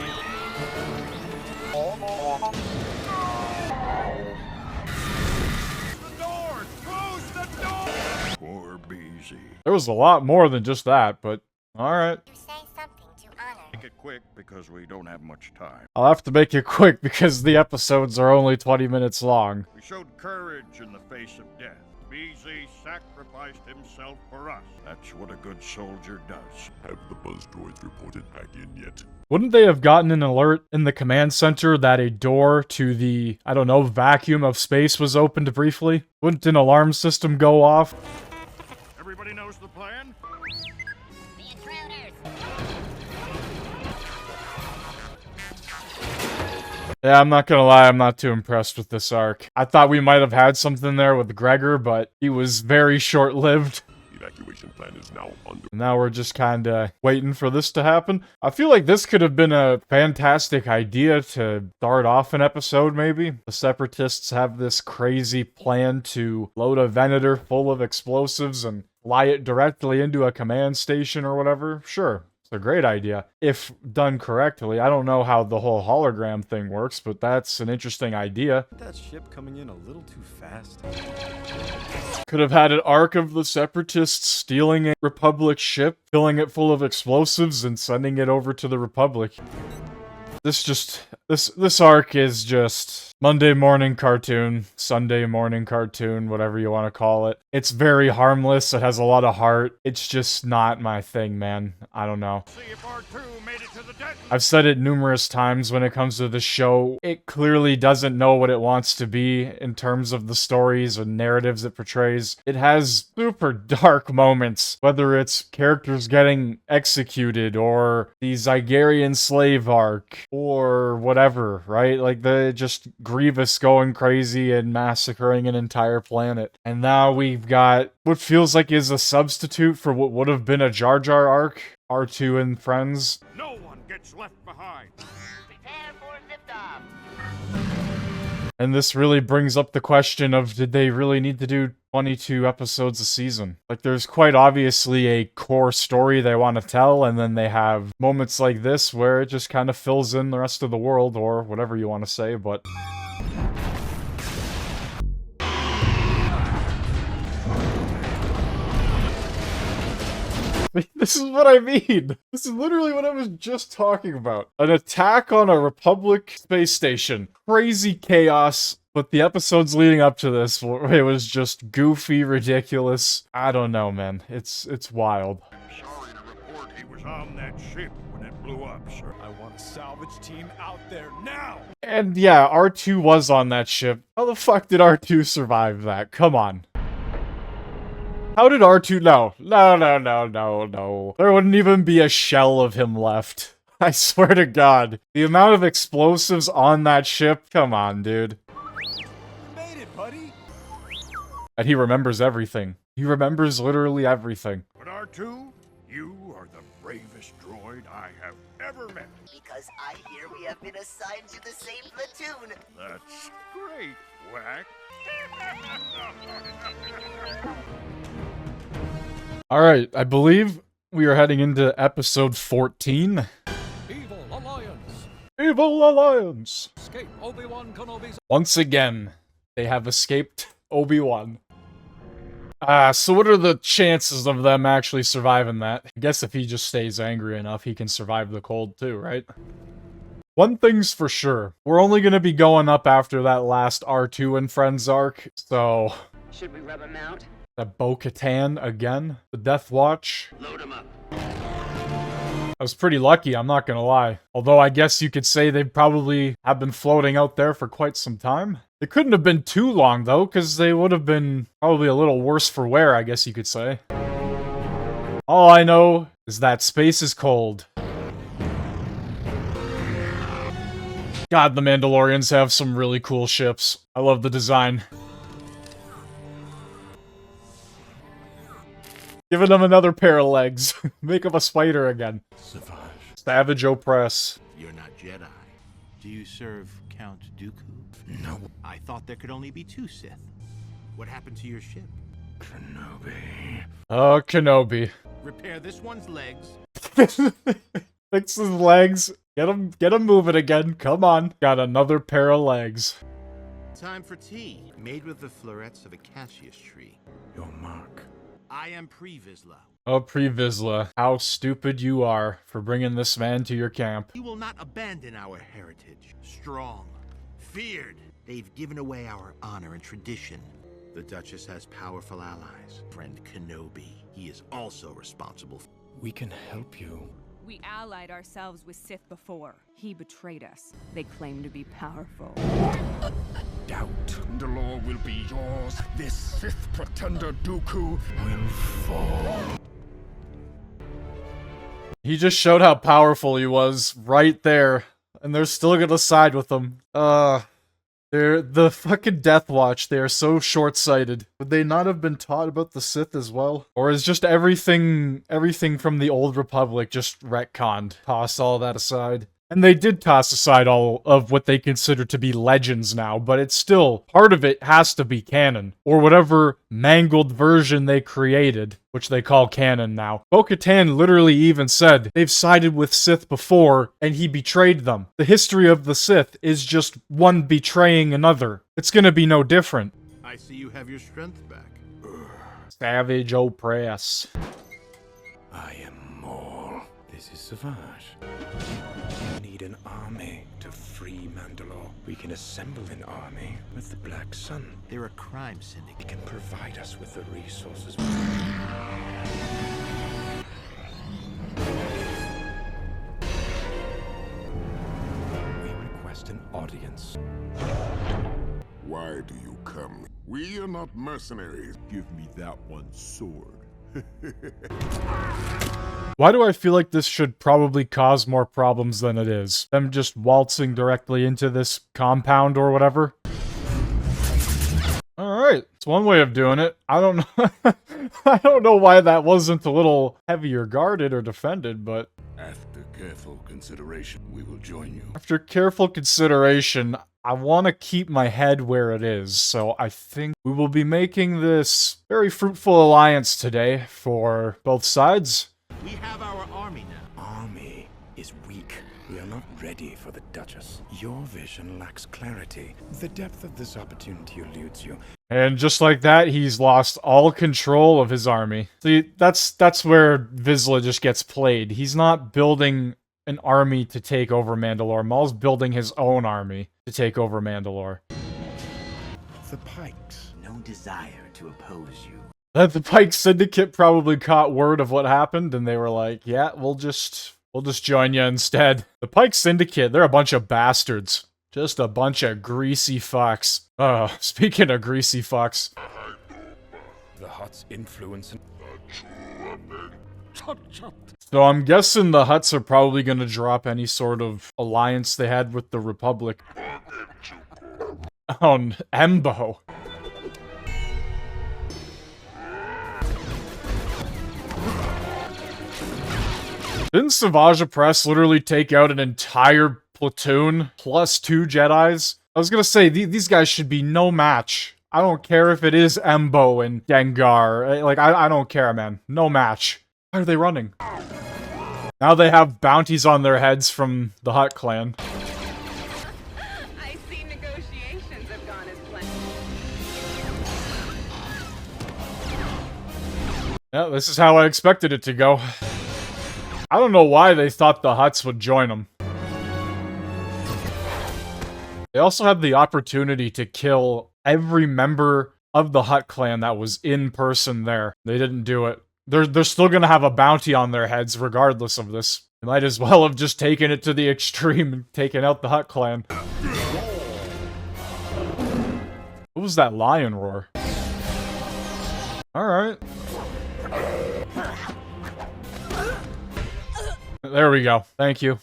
door! Close the door! Poor BZ. There was a lot more than just that, but... Alright. You say something to honor. Make it quick because we don't have much time. I'll have to make it quick because the episodes are only 20 minutes long. We showed courage in the face of death. BZ sacrificed himself for us. That's what a good soldier does. Have the buzz droids reported back in yet? Wouldn't they have gotten an alert in the command center that a door to the, I don't know, vacuum of space was opened briefly? Wouldn't an alarm system go off? Everybody knows the plan? The intruders! Yeah, I'm not gonna lie, I'm not too impressed with this arc. I thought we might have had something there with Gregor, but he was very short-lived. The evacuation plan is now under. Now we're just kinda waiting for this to happen. I feel like this could have been a fantastic idea to start off an episode, maybe. The Separatists have this crazy plan to load a Venator full of explosives and fly it directly into a command station or whatever, sure. It's a great idea. If done correctly. I don't know how the whole hologram thing works, but that's an interesting idea. That ship coming in a little too fast. Could have had an arc of the separatists stealing a Republic ship, filling it full of explosives, and sending it over to the Republic. This arc is just Monday morning cartoon, Sunday morning cartoon, whatever you want to call it. It's very harmless, it has a lot of heart. It's just not my thing, man. I don't know. I've said it numerous times when it comes to the show. It clearly doesn't know what it wants to be in terms of the stories and narratives it portrays. It has super dark moments, whether it's characters getting executed or the Zygerian slave arc or whatever, right? Like just Grievous going crazy and massacring an entire planet. And now we've got what feels like is a substitute for what would have been a Jar Jar arc, R2 and friends. No one gets left behind. Prepare for liftoff. And this really brings up the question of, did they really need to do 22 episodes a season? Like, there's quite obviously a core story they want to tell, and then they have moments like this where it just kind of fills in the rest of the world, or whatever you want to say, but... This is what I mean. This is literally what I was just talking about. An attack on a Republic space station. Crazy chaos. But the episodes leading up to this, it was just goofy, ridiculous. I don't know, man. It's wild. Sorry to report he was on that ship when it blew up, sir. I want a salvage team out there now! And yeah, R2 was on that ship. How the fuck did R2 survive that? Come on. How did R2... No. There wouldn't even be a shell of him left. I swear to God. The amount of explosives on that ship... Come on, dude. You made it, buddy! And he remembers everything. He remembers literally everything. But R2, you are the bravest droid I have ever met. Because I hear we have been assigned to the same platoon. That's great, Whack. Alright, I believe we are heading into episode 14. Evil Alliance. Evil Alliance. Escape Obi-Wan Kenobi's... Once again, they have escaped Obi-Wan. So what are the chances of them actually surviving that? I guess if he just stays angry enough, he can survive the cold too, right? One thing's for sure. We're only gonna be going up after that last R2 and Friends arc, so... Should we rub him out? The Bo-Katan again? The Death Watch? Load him up. I was pretty lucky, I'm not gonna lie. Although I guess you could say they probably have been floating out there for quite some time. It couldn't have been too long though, because they would have been probably a little worse for wear, I guess you could say. All I know is that space is cold. God, the Mandalorians have some really cool ships. I love the design. Giving them another pair of legs. Make him a spider again. Savage Oppress. You're not Jedi. Do you serve Count Dooku? No. I thought there could only be 2 Sith. What happened to your ship? Kenobi. Oh, Kenobi. Repair this one's legs. Fix his legs. Get him moving again. Come on. Got another pair of legs. Time for tea. Made with the florets of a cassius tree. Your mark. I am Pre Vizsla. Oh, Pre Vizsla. How stupid you are for bringing this man to your camp. You will not abandon our heritage. Strong. Feared. They've given away our honor and tradition. The Duchess has powerful allies. Friend Kenobi. He is also responsible. We can help you. We allied ourselves with Sith before. He betrayed us. They claim to be powerful. Doubt. Mandalore will be yours. This Sith pretender Dooku will fall. He just showed how powerful he was right there. And they're still gonna side with him. They're the fucking Death Watch. They are so short-sighted. Would they not have been taught about the Sith as well? Or is just everything from the Old Republic just retconned? Toss all that aside. And they did toss aside all of what they consider to be legends now, but it's still, part of it has to be canon, or whatever mangled version they created, which they call canon now. Bo-Katan literally even said they've sided with Sith before, and he betrayed them. The history of the Sith is just one betraying another. It's gonna be no different. I see you have your strength back. Savage oppress. I am Maul. This is Savage. We need an army to free Mandalore. We can assemble an army with the Black Sun. They're a crime syndicate. It can provide us with the resources. We request an audience. Why do you come? We are not mercenaries. Give me that one sword. Why do I feel like this should probably cause more problems than it is? Them just waltzing directly into this compound or whatever? Alright, it's one way of doing it. I don't know. I don't know why that wasn't a little heavier guarded or defended, but... After careful consideration, we will join you. After careful consideration, I want to keep my head where it is, so I think we will be making this very fruitful alliance today for both sides. We have our army now. Army is weak. We are not ready for the Duchess. Your vision lacks clarity. The depth of this opportunity eludes you. And just like that, he's lost all control of his army. See, that's where Vizsla just gets played. He's not building an army to take over Mandalore. Maul's building his own army to take over Mandalore. The Pikes. No desire to oppose you. The Pike Syndicate probably caught word of what happened, and they were like, yeah, we'll just join you instead. The Pike Syndicate, they're a bunch of bastards. Just a bunch of greasy fucks. Oh, speaking of greasy fucks. The Hutt's influence in... So I'm guessing the Hutts are probably going to drop any sort of alliance they had with the Republic. On Embo. Didn't Savage Opress literally take out an entire platoon plus 2 Jedis? I was gonna say, these guys should be no match. I don't care if it is Embo and Dengar. Like, I don't care, man. No match. Why are they running? Now they have bounties on their heads from the Hutt clan. I see negotiations have gone as planned. Yeah, this is how I expected it to go. I don't know why they thought the Hutts would join them. They also had the opportunity to kill every member of the Hutt clan that was in person there. They didn't do it. They're still gonna have a bounty on their heads regardless of this. They might as well have just taken it to the extreme and taken out the Hutt clan. What was that lion roar? Alright. There we go. Thank you.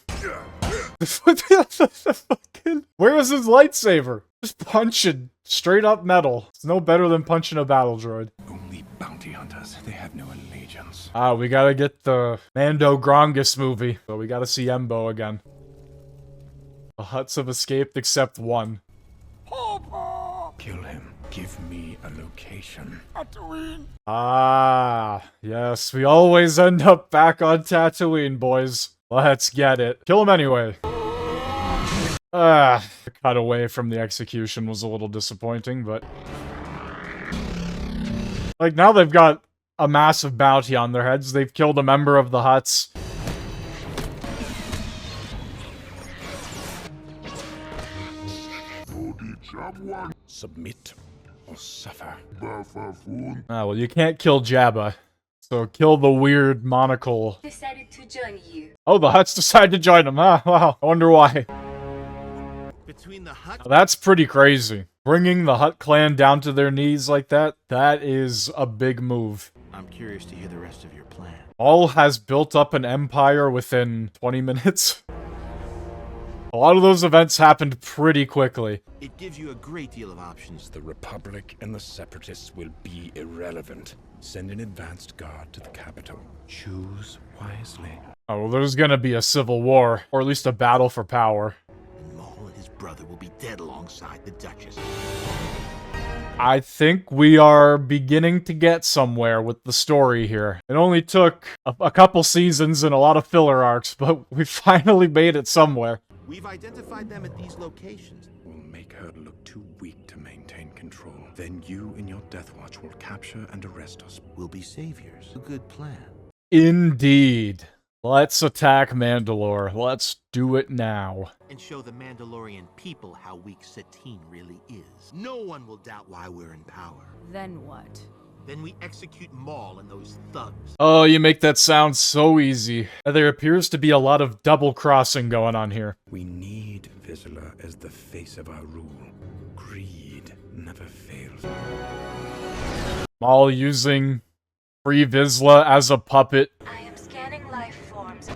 Where was his lightsaber? Just punching straight up metal. It's no better than punching a battle droid. Only bounty hunters. They have no allegiance. Ah, we gotta get the Mando Grongus movie. So we gotta see Embo again. The Hutts have escaped except one. Kill him. Give me a location. Ah, yes. We always end up back on Tatooine, boys. Let's get it. Kill him anyway. The cut away from the execution was a little disappointing, but... Like, now they've got a massive bounty on their heads. They've killed a member of the Hutts. Submit or suffer. Ah, well, you can't kill Jabba. So kill the weird monocle. Decided to join you. Oh, the Hutts decided to join him. Ah, wow. I wonder why. Between the Hutt... That's pretty crazy. Bringing the Hutt clan down to their knees like that, that is a big move. I'm curious to hear the rest of your plan. Maul has built up an empire within 20 minutes. A lot of those events happened pretty quickly. It gives you a great deal of options. The Republic and the Separatists will be irrelevant. Send an advanced guard to the capital. Choose wisely. Oh, well, there's gonna be a civil war, or at least a battle for power. And Maul and his brother will be dead alongside the Duchess. I think we are beginning to get somewhere with the story here. It only took a couple seasons and a lot of filler arcs, but we finally made it somewhere. We've identified them at these locations. We'll make her look too weak to maintain control. Then you and your Death Watch will capture and arrest us. We'll be saviors. A good plan. Indeed. Let's attack Mandalore. Let's do it now. And show the Mandalorian people how weak Satine really is. No one will doubt why we're in power. Then what? Then we execute Maul and those thugs. Oh, you make that sound so easy. There appears to be a lot of double-crossing going on here. We need Vizsla as the face of our rule. Greed never fails. Maul using Free Vizsla as a puppet. I am scanning life forms.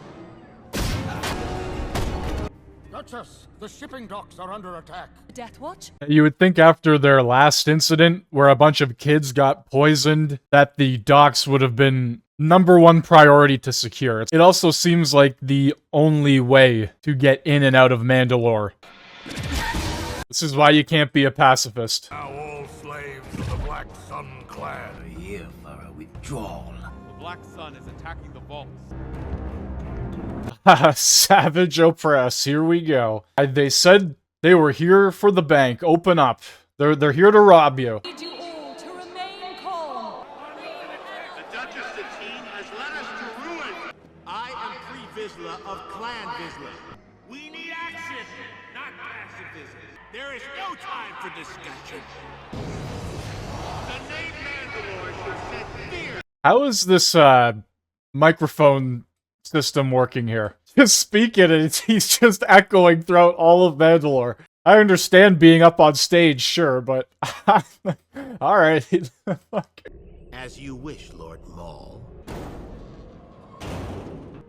Duchess, the shipping docks are under attack. Death Watch? You would think after their last incident, where a bunch of kids got poisoned, that the docks would have been #1 priority to secure. It also seems like the only way to get in and out of Mandalore. This is why you can't be a pacifist. Now all slaves of the Black Sun clan are here for a withdrawal. The Black Sun is attacking the vaults. Savage oppress, here we go. They said they were here for the bank. Open up. They're here to rob you. Need you all to remain calm. The Duchess Satine has led us to ruin. I am Free Vizsla of Clan Vizsla. We need action, not pacifism. There is no time for discussion. The name Mandalore should set fear. How is this microphone system working here? Just speaking and he's just echoing throughout all of Mandalore. I understand being up on stage, sure, but alright. As you wish, Lord Maul.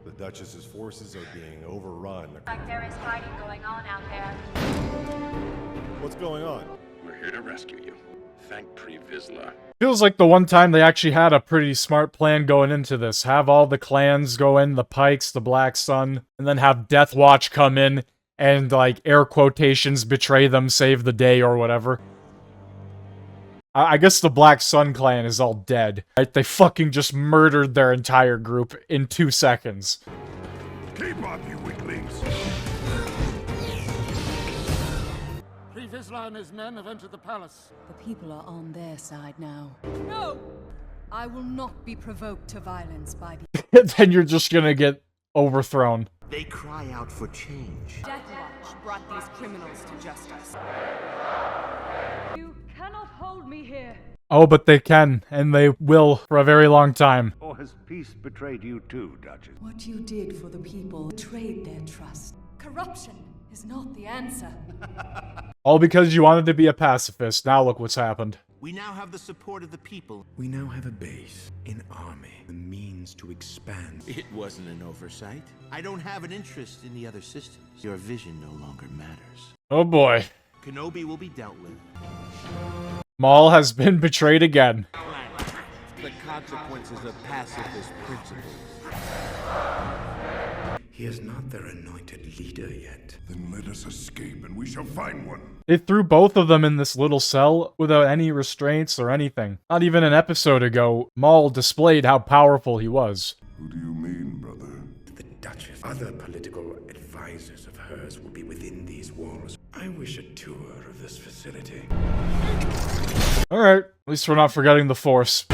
The Duchess's forces are being overrun. Like there is fighting going on out there. What's going on? We're here to rescue you. Thank Pre Vizsla. Feels like the one time they actually had a pretty smart plan going into this. Have all the clans go in, the Pikes, the Black Sun, and then have Death Watch come in and, like, air quotations, betray them, save the day, or whatever. I guess the Black Sun clan is all dead. Right? They fucking just murdered their entire group in 2 seconds. Keep up, you weaklings. Vizsla and his men have entered the palace. The people are on their side now. No! I will not be provoked to violence by the... Then you're just gonna get overthrown. They cry out for change. Death Watch brought these criminals to justice. You cannot hold me here. Oh, but they can, and they will for a very long time. Or has peace betrayed you too, Duchess? What you did for the people betrayed their trust. Corruption is not the answer. All because you wanted to be a pacifist. Now look what's happened. We now have the support of the people. We now have a base, an army, the means to expand. It wasn't an oversight. I don't have an interest in the other systems. Your vision no longer matters. Oh boy. Kenobi will be dealt with. Maul has been betrayed again. The consequences of pacifist principles. He is not their anointed leader yet. Then let us escape and we shall find one. They threw both of them in this little cell without any restraints or anything. Not even an episode ago, Maul displayed how powerful he was. Who do you mean, brother? The Duchess. Other political advisors of hers will be within these walls. I wish a tour of this facility. Alright, at least we're not forgetting the Force.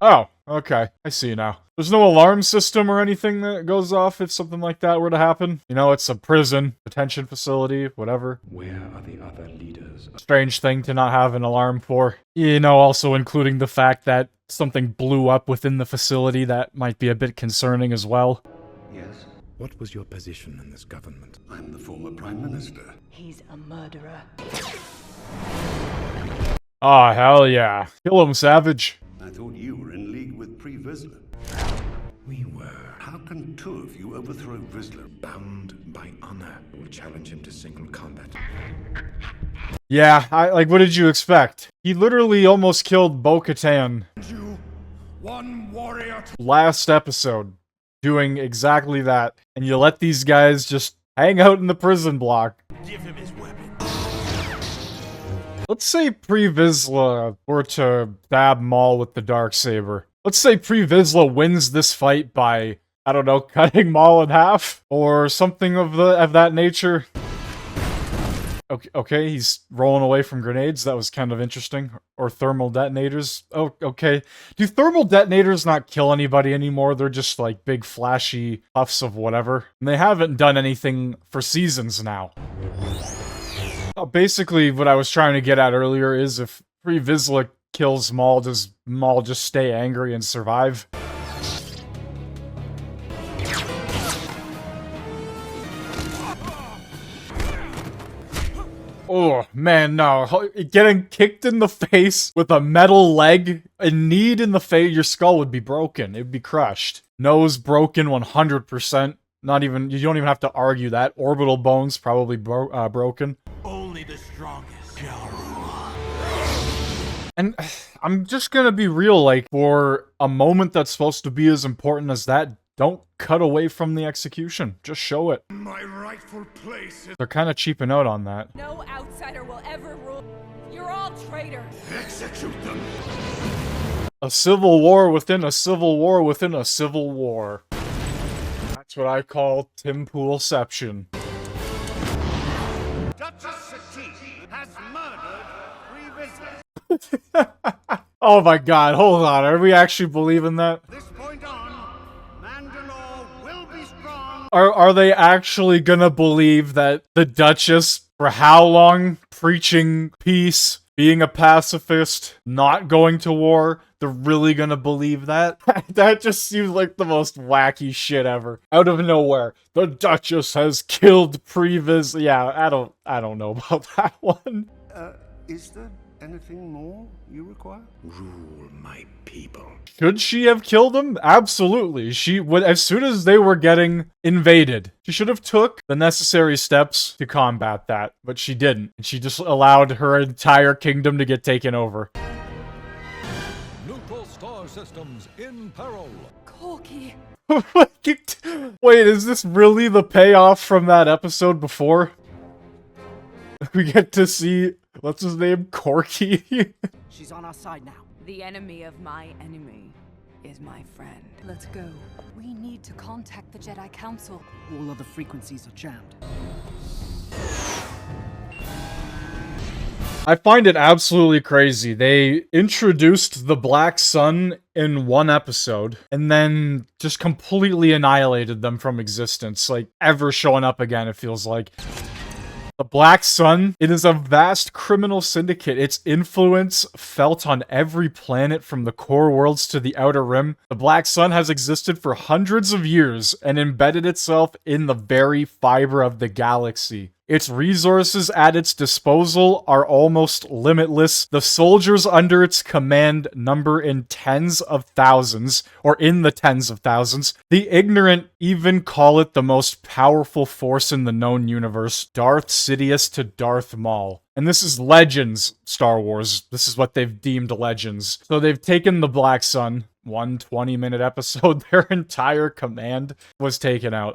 Oh, okay. I see now. There's no alarm system or anything that goes off if something like that were to happen. You know, it's a prison, detention facility, whatever. Where are the other leaders? Strange thing to not have an alarm for. You know, also including the fact that something blew up within the facility that might be a bit concerning as well. Yes? What was your position in this government? I'm the former Prime Minister. He's a murderer. Oh, hell yeah. Kill him, Savage. I thought you were in league with Pre Vizsla. We were. How can two of you overthrow Vizsla? Bound by honor. We'll challenge him to single combat. Yeah, what did you expect? He literally almost killed Bo-Katan. One warrior. Last episode. doing exactly that. And you let these guys just hang out in the prison block. Give him his weapon. Let's say Pre Vizsla were to stab Maul with the Darksaber. Let's say Pre Vizsla wins this fight by, I don't know, cutting Maul in half or something of that nature. Okay, he's rolling away from grenades. That was kind of interesting. Or thermal detonators. Oh, okay. Do thermal detonators not kill anybody anymore? They're just like big flashy puffs of whatever. And they haven't done anything for seasons now. Basically, what I was trying to get at earlier is if Pre Vizsla kills Maul, does Maul just stay angry and survive? Oh, man, no. Getting kicked in the face with a metal leg, a knee in the face, your skull would be broken. It would be crushed. Nose broken 100%. Not even, you don't even have to argue that. Orbital bones probably broken. Only the strongest shall rule. And I'm just gonna be real, like, for a moment that's supposed to be as important as that, don't cut away from the execution. Just show it. My rightful place is... They're kind of cheaping out on that. No outsider will ever rule. You're all traitors. Execute them. A civil war within a civil war within a civil war. That's what I call Tim Poolception. Duchess Satine has murdered Grievous. Oh my god, hold on. Are we actually believing that? This point on, Mandalore will be strong. Are they actually gonna believe that the Duchess, for how long, preaching peace, being a pacifist, not going to war, they're really gonna believe that? That just seems like the most wacky shit ever. Out of nowhere, the Duchess has killed Pre Vizsla. Yeah, I don't know about that one. Is there anything more you require? Rule my people. Should she have killed him? Absolutely. She would, as soon as they were getting invaded, she should have took the necessary steps to combat that, but she didn't. And she just allowed her entire kingdom to get taken over. Neutral star systems in peril. Corky. Wait, is this really the payoff from that episode before? We get to see, what's his name, Corky? She's on our side now. The enemy of my enemy is my friend. Let's go. We need to contact the Jedi Council. All other frequencies are jammed. I find it absolutely crazy. They introduced the Black Sun in one episode, and then just completely annihilated them from existence. Like, ever showing up again, it feels like. The Black Sun, it is a vast criminal syndicate. Its influence felt on every planet from the core worlds to the Outer Rim. The Black Sun has existed for hundreds of years and embedded itself in the very fiber of the galaxy. Its resources at its disposal are almost limitless. The soldiers under its command number in tens of thousands, or in the tens of thousands. The ignorant even call it the most powerful force in the known universe, Darth Sidious to Darth Maul. And this is Legends Star Wars. This is what they've deemed Legends. So they've taken the Black Sun, one 20-minute episode, their entire command was taken out.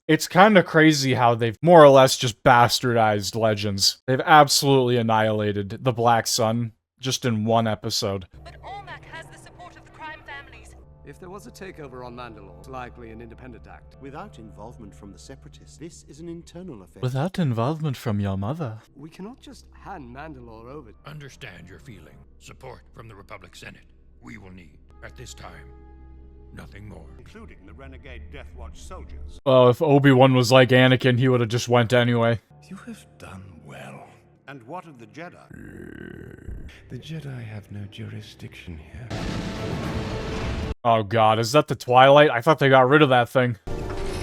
It's kind of crazy how they've more or less just bastardized Legends. They've absolutely annihilated the Black Sun just in one episode. But Olmec has the support of the crime families. If there was a takeover on Mandalore, it's likely an independent act. Without involvement from the separatists, this is an internal affair. Without involvement from your mother. We cannot just hand Mandalore over. Understand your feeling. Support from the Republic Senate. We will need, at this time, nothing more. Including the renegade Death Watch soldiers. Well, if Obi-Wan was like Anakin, he would have just went anyway. You have done well. And what of the Jedi? The Jedi have no jurisdiction here. Oh god, is that the Twilight? I thought they got rid of that thing.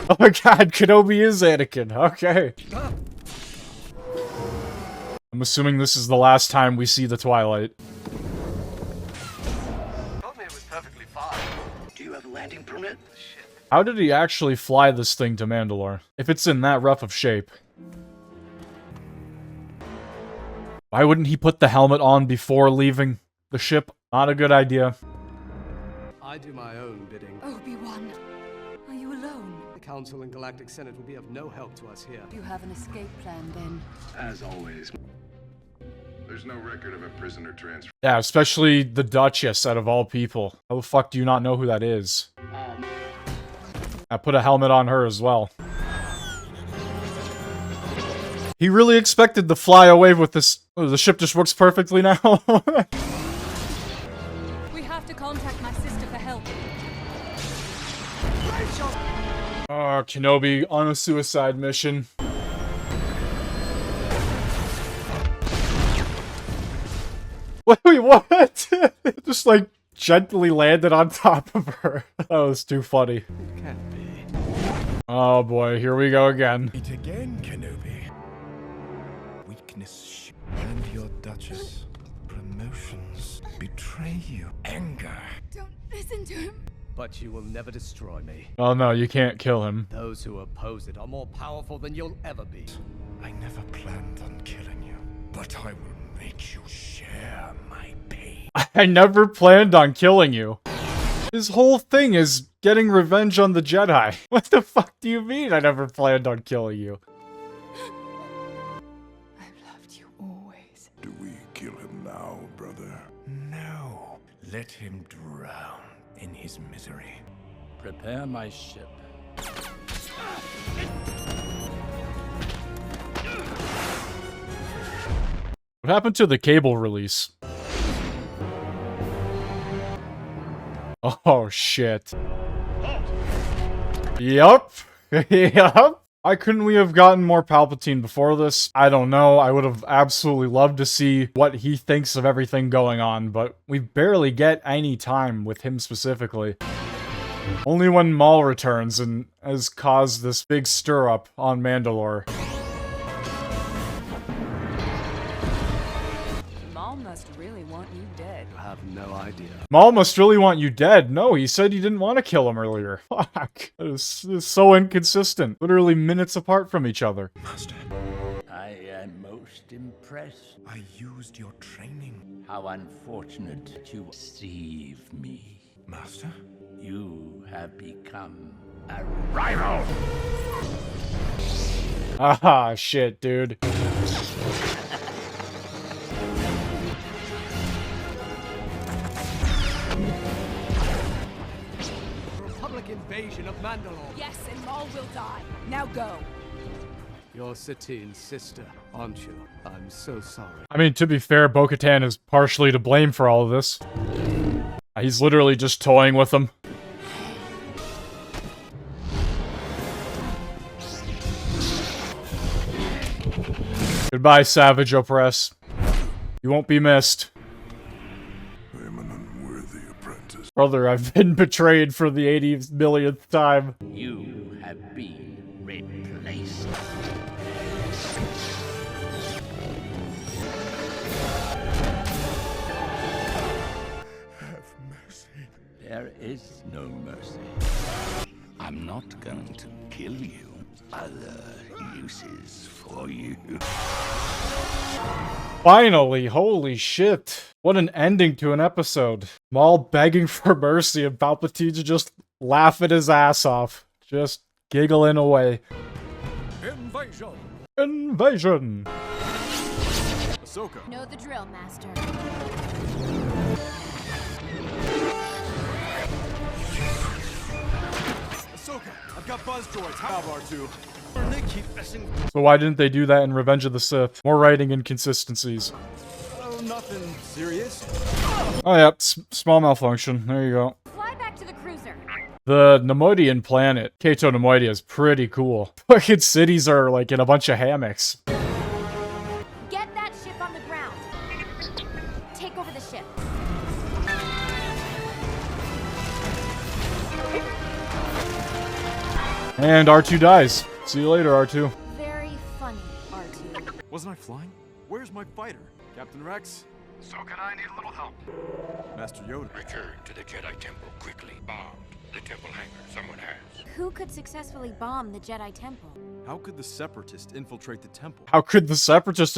Oh my god, Kenobi is Anakin. Okay. I'm assuming this is the last time we see the Twilight. Told me it was perfectly fine. Do you have a landing permit? How did he actually fly this thing to Mandalore, if it's in that rough of shape? Why wouldn't he put the helmet on before leaving the ship? Not a good idea. I do my own bidding. Obi-Wan. Council and Galactic Senate will be of no help to us here. You have an escape plan, then? As always. There's no record of a prisoner transfer. Yeah, especially the Duchess, out of all people. How the fuck do you not know who that is? I put a helmet on her as well. He really expected to fly away with this. Oh, the ship just works perfectly now. We have to contact my sister for help. Oh, Kenobi on a suicide mission. Wait, what? Just like gently landed on top of her. That was too funny. Can't be. Oh boy, here we go again. Meet again, Kenobi. Weakness and your Duchess. Promotions betray you. Anger. Don't listen to him. But you will never destroy me. Oh no, you can't kill him. Those who oppose it are more powerful than you'll ever be. I never planned on killing you, but I will make you share my pain. I never planned on killing you. His whole thing is getting revenge on the Jedi. What the fuck do you mean I never planned on killing you? I've loved you always. Do we kill him now, brother? No. Let him drown in his misery. Prepare my ship. What happened to the cable release? Oh shit. Yup. Yup. Why couldn't we have gotten more Palpatine before this? I don't know. I would have absolutely loved to see what he thinks of everything going on, but we barely get any time with him specifically. Only when Maul returns and has caused this big stir-up on Mandalore. Maul must really want you dead. You have no idea. Maul must really want you dead. No, he said he didn't want to kill him earlier. Fuck. That is so inconsistent. Literally minutes apart from each other. Master. I am most impressed. I used your training. How unfortunate to deceive me. Master? You have become a rival! Ah, shit, dude. Republic invasion of Mandalore. Yes, and Maul will die. Now go. You're Satine's sister, aren't you? I'm so sorry. I mean, to be fair, Bo-Katan is partially to blame for all of this. He's literally just toying with them. Goodbye, Savage Opress. You won't be missed. I'm an unworthy apprentice. Brother, I've been betrayed for the 80 millionth time. You have been replaced. Have mercy. There is no mercy. I'm not going to kill you. Other uses for you. Finally, holy shit. What an ending to an episode. Maul begging for mercy and Palpatine just laughing his ass off. Just giggling away. Invasion! Invasion! Ahsoka. Know the drill, Master. Ahsoka, I've got buzz droids. How about R2? They keep messing. So why didn't they do that in Revenge of the Sith? More writing inconsistencies. Oh, nothing serious. Oh yeah, small malfunction. There you go. Fly back to the cruiser. The Nemoidian planet, Cato Nemoidia, is pretty cool. Fucking cities are like in a bunch of hammocks. Get that ship on the ground. Take over the ship. And R2 dies. See you later, R2. Very funny, R2. Wasn't I flying? Where's my fighter? Captain Rex? Ahsoka and I need a little help. Master Yoda. Return to the Jedi Temple quickly. Bombed the temple hangar. Someone has. Who could successfully bomb the Jedi Temple? How could the separatist infiltrate the temple? How could the separatist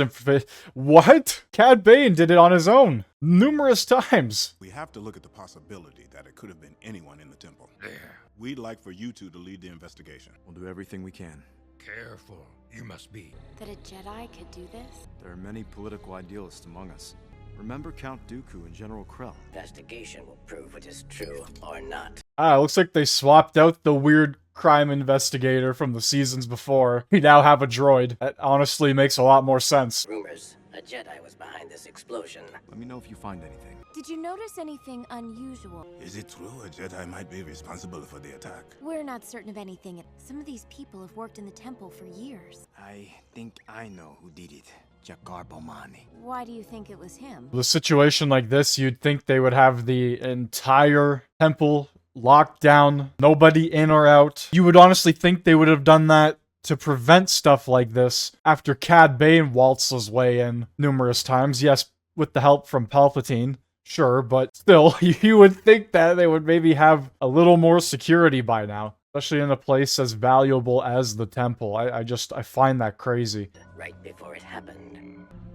What? Cad Bane did it on his own. Numerous times. We have to look at the possibility that it could have been anyone in the temple. There. We'd like for you two to lead the investigation. We'll do everything we can. Careful. You must be. That a Jedi could do this? There are many political idealists among us. Remember Count Dooku and General Krell. Investigation will prove what is true or not. Ah, looks like they swapped out the weird crime investigator from the seasons before. We now have a droid. That honestly makes a lot more sense. Rumors. A Jedi was behind this explosion. Let me know if you find anything. Did you notice anything unusual? Is it true a Jedi might be responsible for the attack? We're not certain of anything. Some of these people have worked in the temple for years. I think I know who did it. Jakar Bomani. Why do you think it was him? With a situation like this, you'd think they would have the entire temple locked down, nobody in or out. You would honestly think they would have done that to prevent stuff like this after Cad Bane waltzed his way in numerous times. Yes, with the help from Palpatine, sure, but still, you would think that they would maybe have a little more security by now, especially in a place as valuable as the temple. I find that crazy. Right before it happened.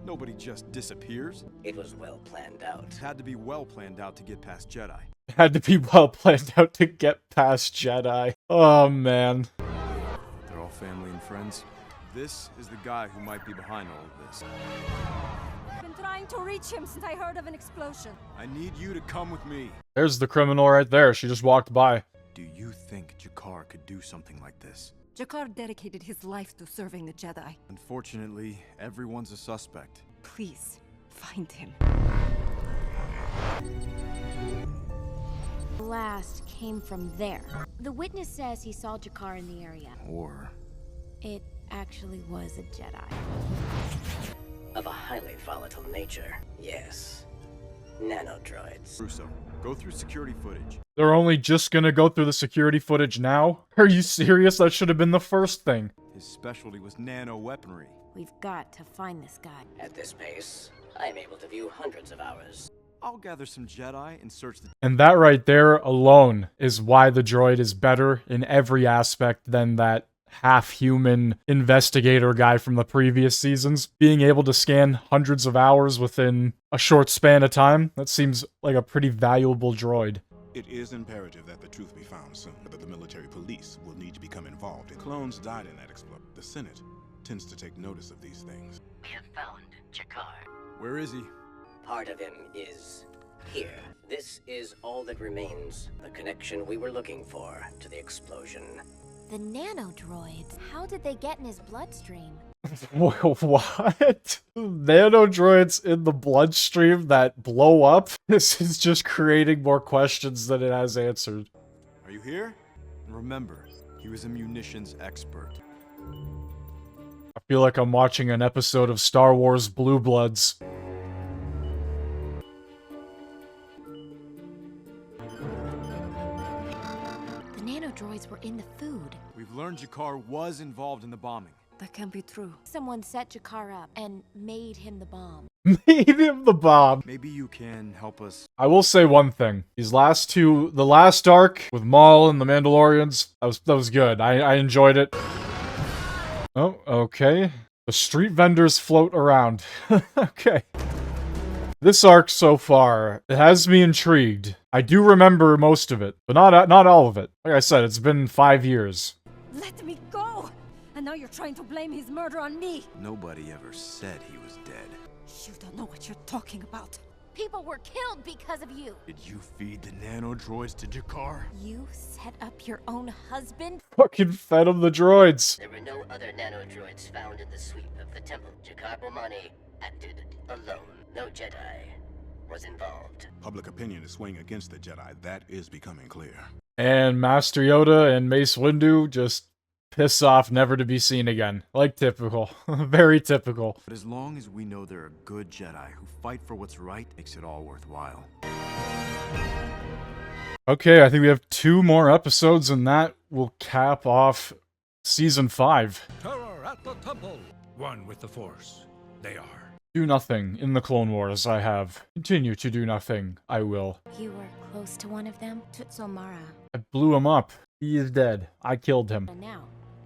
Nobody just disappears. It was well planned out. It had to be well planned out to get past Jedi. It had to be well planned out to get past Jedi. Oh, man. They're all family and friends. This is the guy who might be behind all of this. I've been trying to reach him since I heard of an explosion. I need you to come with me. There's the criminal right there. She just walked by. Do you think Jakar could do something like this? Jakar dedicated his life to serving the Jedi. Unfortunately, everyone's a suspect. Please, find him. Blast came from there. The witness says he saw Jakar in the area. Or... it actually was a Jedi. Of a highly volatile nature, yes. Nanodroids. Russo, go through security footage. They're only just gonna go through the security footage now? Are you serious? That should have been the first thing. His specialty was nano-weaponry. We've got to find this guy. At this pace, I'm able to view hundreds of hours. I'll gather some Jedi and search the... And that right there alone is why the droid is better in every aspect than that half-human investigator guy from the previous seasons. Being able to scan hundreds of hours within a short span of time, that seems like a pretty valuable droid. It is imperative that the truth be found soon, but the military police will need to become involved. Clones died in that explosion. The Senate tends to take notice of these things. We have found Jakar. Where is he? Part of him is here. This is all that remains. The connection we were looking for to the explosion. The nanodroids. How did they get in his bloodstream? What? Nanodroids in the bloodstream that blow up? This is just creating more questions than it has answered. Are you here? And remember, he was a munitions expert. I feel like I'm watching an episode of Star Wars Blue Bloods. The nanodroids were in the food. We've learned Jakar was involved in the bombing. That can't be true. Someone set Jakar up and made him the bomb. Made him the bomb. Maybe you can help us. I will say one thing. These last two, the last arc with Maul and the Mandalorians, that was good. I enjoyed it. Oh, okay. The street vendors float around. Okay. This arc so far, it has me intrigued. I do remember most of it, but not all of it. Like I said, it's been 5 years. Let me go! And now you're trying to blame his murder on me! Nobody ever said he was dead. You don't know what you're talking about. People were killed because of you. Did you feed the nanodroids to Jakar? You set up your own husband? Fucking fed him the droids. There were no other nanodroids found in the sweep of the temple. Jakar Bomani acted alone. No Jedi was involved. Public opinion is swaying against the Jedi. That is becoming clear. And Master Yoda and Mace Windu just piss off, never to be seen again. Like typical. Very typical. But as long as we know there are good Jedi who fight for what's right, makes it all worthwhile. Okay, I think we have 2 more episodes and that will cap off Season 5. Terror at the temple. One with the Force. They are. Do nothing in the Clone Wars, I have. Continue to do nothing, I will. You were close to one of them? Tutsomara. I blew him up. He is dead. I killed him. And now?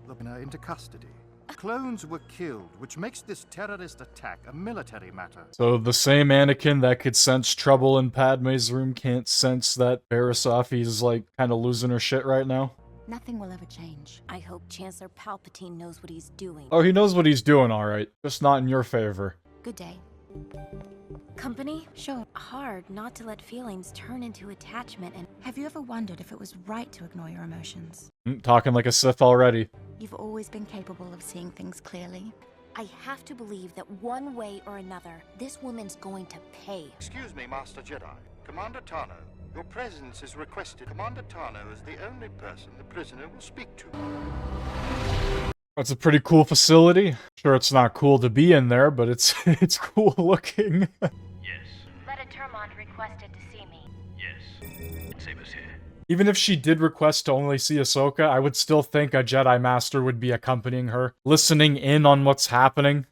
Looking her into custody. Clones were killed, which makes this terrorist attack a military matter. So the same Anakin that could sense trouble in Padme's room can't sense that Barisafi's like kind of losing her shit right now? Nothing will ever change. I hope Chancellor Palpatine knows what he's doing. Oh, he knows what he's doing, alright. Just not in your favor. Good day. Company? Sure. Hard not to let feelings turn into attachment and... Have you ever wondered if it was right to ignore your emotions? Talking like a Sith already. You've always been capable of seeing things clearly. I have to believe that one way or another, this woman's going to pay. Excuse me, Master Jedi. Commander Tano, your presence is requested. Commander Tano is the only person the prisoner will speak to. That's a pretty cool facility. Sure, it's not cool to be in there, but it's cool looking. Yes. Letta Termond requested to see me. Yes. Save us here. Even if she did request to only see Ahsoka, I would still think a Jedi Master would be accompanying her, listening in on what's happening.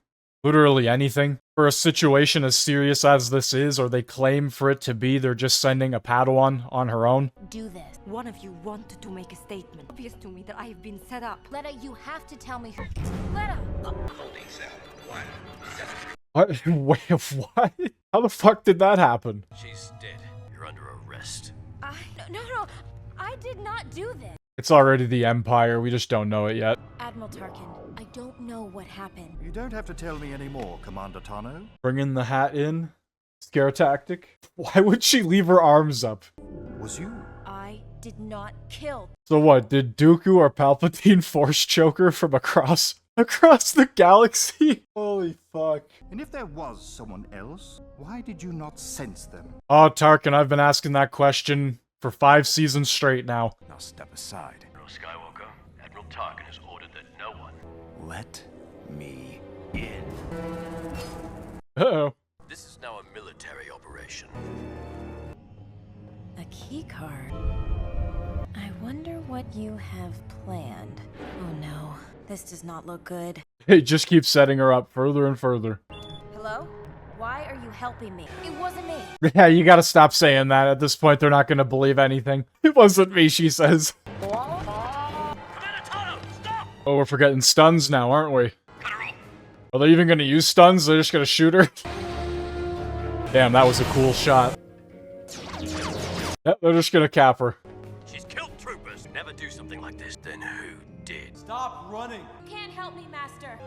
Literally anything. For a situation as serious as this is, or they claim for it to be, they're just sending a Padawan on her own. Do this. One of you wanted to make a statement. Obvious to me that I have been set up. Letta, you have to tell me who... Letta! Holding cell 1. What? Wait, what? How the fuck did that happen? She's dead. You're under arrest. No, I did not do this. It's already the Empire, we just don't know it yet. Admiral Tarkin, I don't know what happened. You don't have to tell me anymore, Commander Tano. Bringing the hat in? Scare tactic? Why would she leave her arms up? Was you? I did not kill. So what, did Dooku or Palpatine force choke her from across the galaxy? Holy fuck. And if there was someone else, why did you not sense them? Oh, Tarkin, I've been asking that question for 5 seasons straight now. Now step aside. Admiral Skywalker, Admiral Tarkin has ordered that no one... Let me in. Uh-oh. This is now a military operation. A key card. I wonder what you have planned. Oh no, this does not look good. Hey, just keep setting her up further and further. Hello? Why are you helping me? It wasn't me. Yeah, you gotta stop saying that. At this point, they're not gonna believe anything. It wasn't me, she says. Oh, we're forgetting stuns now, aren't we? Are they even gonna use stuns? They're just gonna shoot her? Damn, that was a cool shot. Yep, they're just gonna cap her. She's killed troopers. Never do something like this. Then who did? Stop running! Can't help me, Master.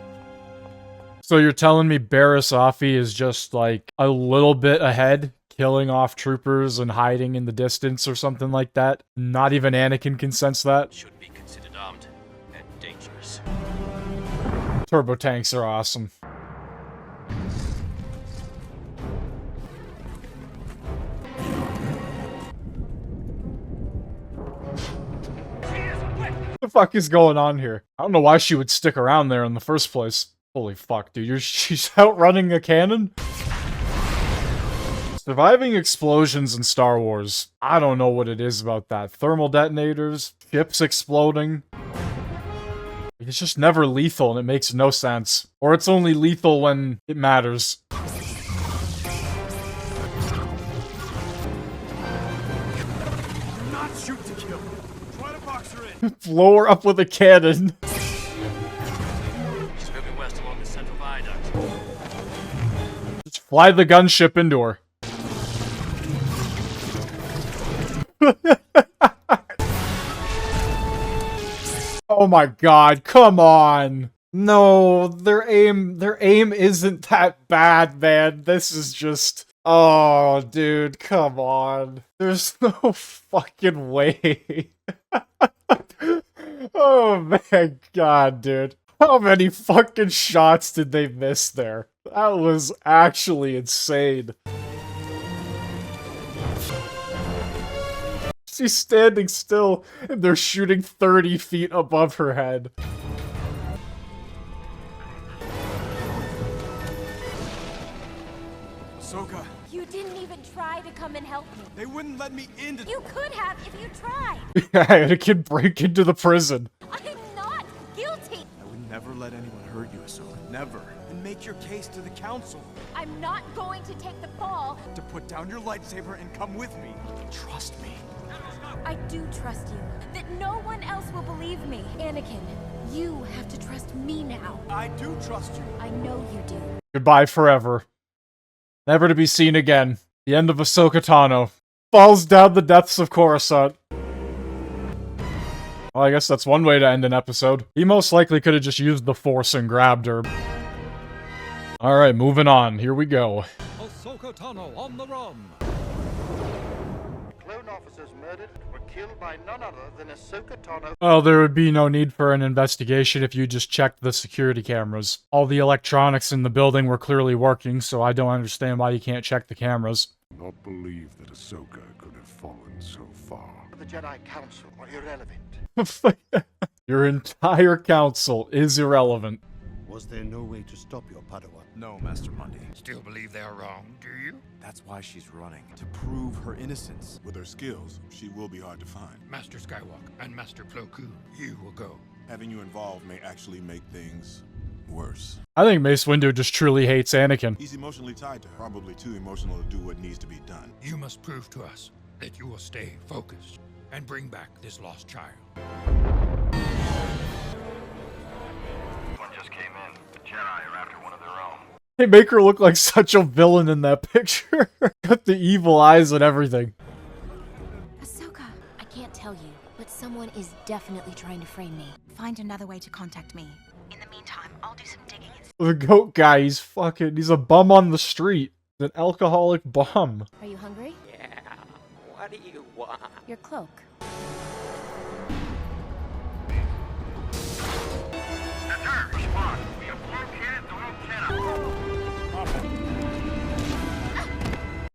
So you're telling me Barisafi is just, like, a little bit ahead, killing off troopers and hiding in the distance or something like that? Not even Anakin can sense that? Should be considered armed and dangerous. Turbo tanks are awesome. What the fuck is going on here? I don't know why she would stick around there in the first place. Holy fuck, dude, she's outrunning a cannon? Surviving explosions in Star Wars. I don't know what it is about that. Thermal detonators, ships exploding. It's just never lethal and it makes no sense. Or it's only lethal when it matters. Not shoot to kill. Try to box her in. Blow her up with a cannon. She's moving west along the central viaduct. Just fly the gunship into her. Oh my god, come on. No, their aim isn't that bad, man. This is just... Oh, dude, come on. There's no fucking way. Oh my god, dude. How many fucking shots did they miss there? That was actually insane. She's standing still, and they're shooting 30 feet above her head. Ahsoka, You didn't even try to come and help me. they wouldn't let me in to... You could have if you tried. Yeah, and it can break into the prison. I'm not guilty. I wouldn't Never let anyone hurt you, Ahsoka. Never. And make your case to the council. I'm not going to take the fall. To put down your lightsaber and come with me. Trust me. I do trust you. That no one else will believe me. Anakin, you have to trust me now. I do trust you. I know you do. Goodbye forever. Never to be seen again. The end of Ahsoka Tano. Falls down the depths of Coruscant. Well, I guess that's one way to end an episode. He most likely could have just used the Force and grabbed her. Alright, moving on. Here we go. Ahsoka Tano on the run. Clone officers murdered were killed by none other than Ahsoka Tano. Well, there would be no need for an investigation if you just checked the security cameras. All the electronics in the building were clearly working, so I don't understand why you can't check the cameras. Not believe that Ahsoka could have fallen so far. The Jedi Council are irrelevant. Your entire council is irrelevant. Was there no way to stop your Padawan? No, Master Mundi. Still believe they are wrong, do you? That's why she's running. To prove her innocence. With her skills, she will be hard to find. Master Skywalker and Master Plo Koon, you will go. Having you involved may actually make things worse. I think Mace Windu just truly hates Anakin. He's emotionally tied to her. Probably too emotional to do what needs to be done. You must prove to us that you will stay focused and bring back this lost child. One just came in. The Jedi are after one of their own. They make her look like such a villain in that picture. Got the evil eyes and everything. Ahsoka, I can't tell you, but someone is definitely trying to frame me. Find another way to contact me. In the meantime, I'll do some digging. The goat guy, he's a bum on the street. He's an alcoholic bum. Are you hungry? Yeah. What do you want? Your cloak.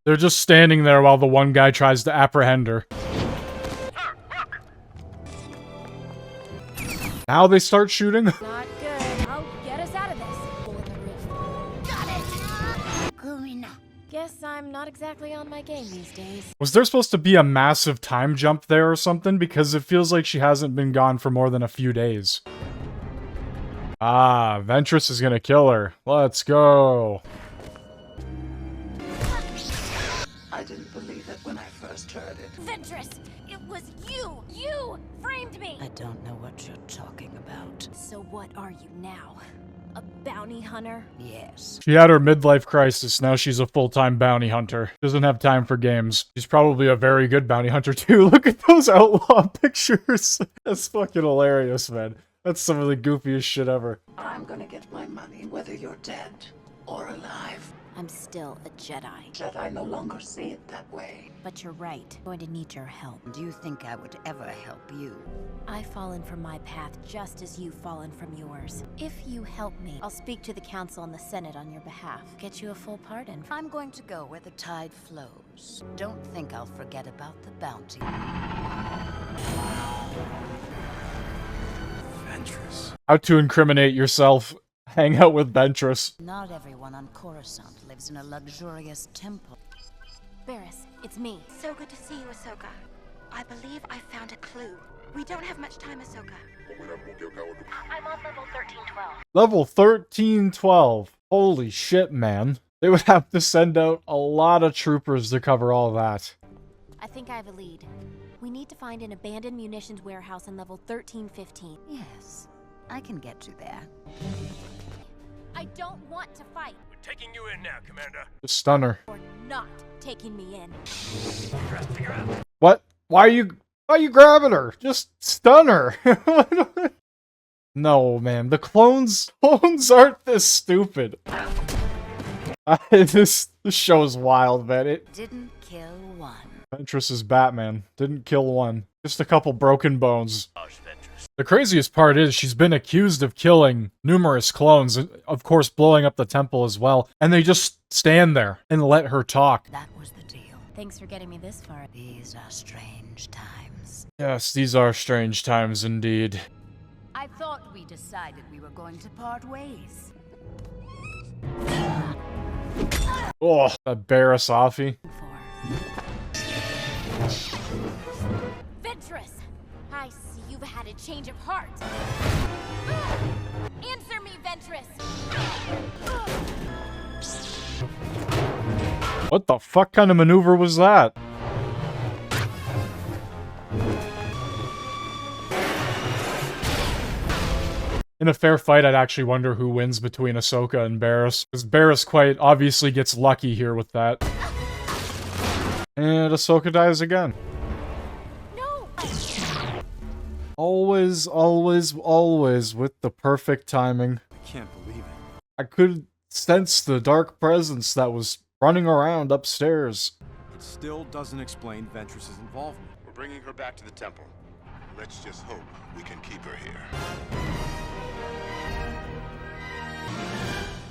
They're just standing there while the one guy tries to apprehend her. Now they start shooting? Not good. I'll get us out of this. Got it! Guess I'm not exactly on my game these days. Was there supposed to be a massive time jump there or something? Because it feels like she hasn't been gone for more than a few days. Ah, Ventress is gonna kill her. Let's go. I didn't believe it when I first heard it. Ventress! It was you! You framed me! I don't know what you're talking about. So what are you now? A bounty hunter? Yes. She had her midlife crisis, now she's a full-time bounty hunter. Doesn't have time for games. She's probably a very good bounty hunter too. Look at those outlaw pictures. That's fucking hilarious, man. That's some of the goofiest shit ever. I'm gonna get my money whether you're dead or alive. I'm still a Jedi. Jedi no longer see it that way. But you're right. I'm going to need your help. Do you think I would ever help you? I've fallen from my path just as you've fallen from yours. If you help me, I'll speak to the Council and the Senate on your behalf. Get you a full pardon. I'm going to go where the tide flows. Don't think I'll forget about the bounty. Ventress. How to incriminate yourself. Hang out with Ventress. Not everyone on Coruscant lives in a luxurious temple. Barris, it's me. So good to see you, Ahsoka. I believe I found a clue. We don't have much time, Ahsoka. I'm on level 1312. Level 1312. Holy shit, man. They would have to send out a lot of troopers to cover all that. I think I have a lead. We need to find an abandoned munitions warehouse on level 1315. Yes, I can get you there. I don't want to fight. We're taking you in now, Commander. Just stun her. Or not taking me in. What? Why are you grabbing her? Just stun her. No, man. The clones aren't this stupid. This show is wild, man. It didn't kill one. Ventress is Batman. Didn't kill one. Just a couple broken bones. The craziest part is she's been accused of killing numerous clones, of course blowing up the temple as well, and they just stand there and let her talk. That was the deal. Thanks for getting me this far. These are strange times. Yes, these are strange times indeed. I thought we decided we were going to part ways. Oh, that Barris Offie. Ventress! I see you've had a change of heart. What the fuck kind of maneuver was that? In a fair fight, I'd actually wonder who wins between Ahsoka and Barriss, because Barriss quite obviously gets lucky here with that. And Ahsoka dies again. No! Always, always, always with the perfect timing. I can't believe it. I could sense the dark presence that was running around upstairs. It still doesn't explain Ventress's involvement. We're bringing her back to the temple. Let's just hope we can keep her here.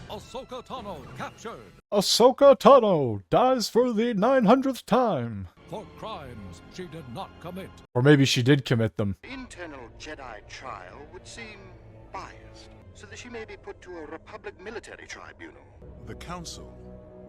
Ahsoka Tano captured. Ahsoka Tano dies for the 900th time. For crimes she did not commit. Or maybe she did commit them. Internal Jedi trial would seem biased, so that she may be put to a Republic military tribunal. The Council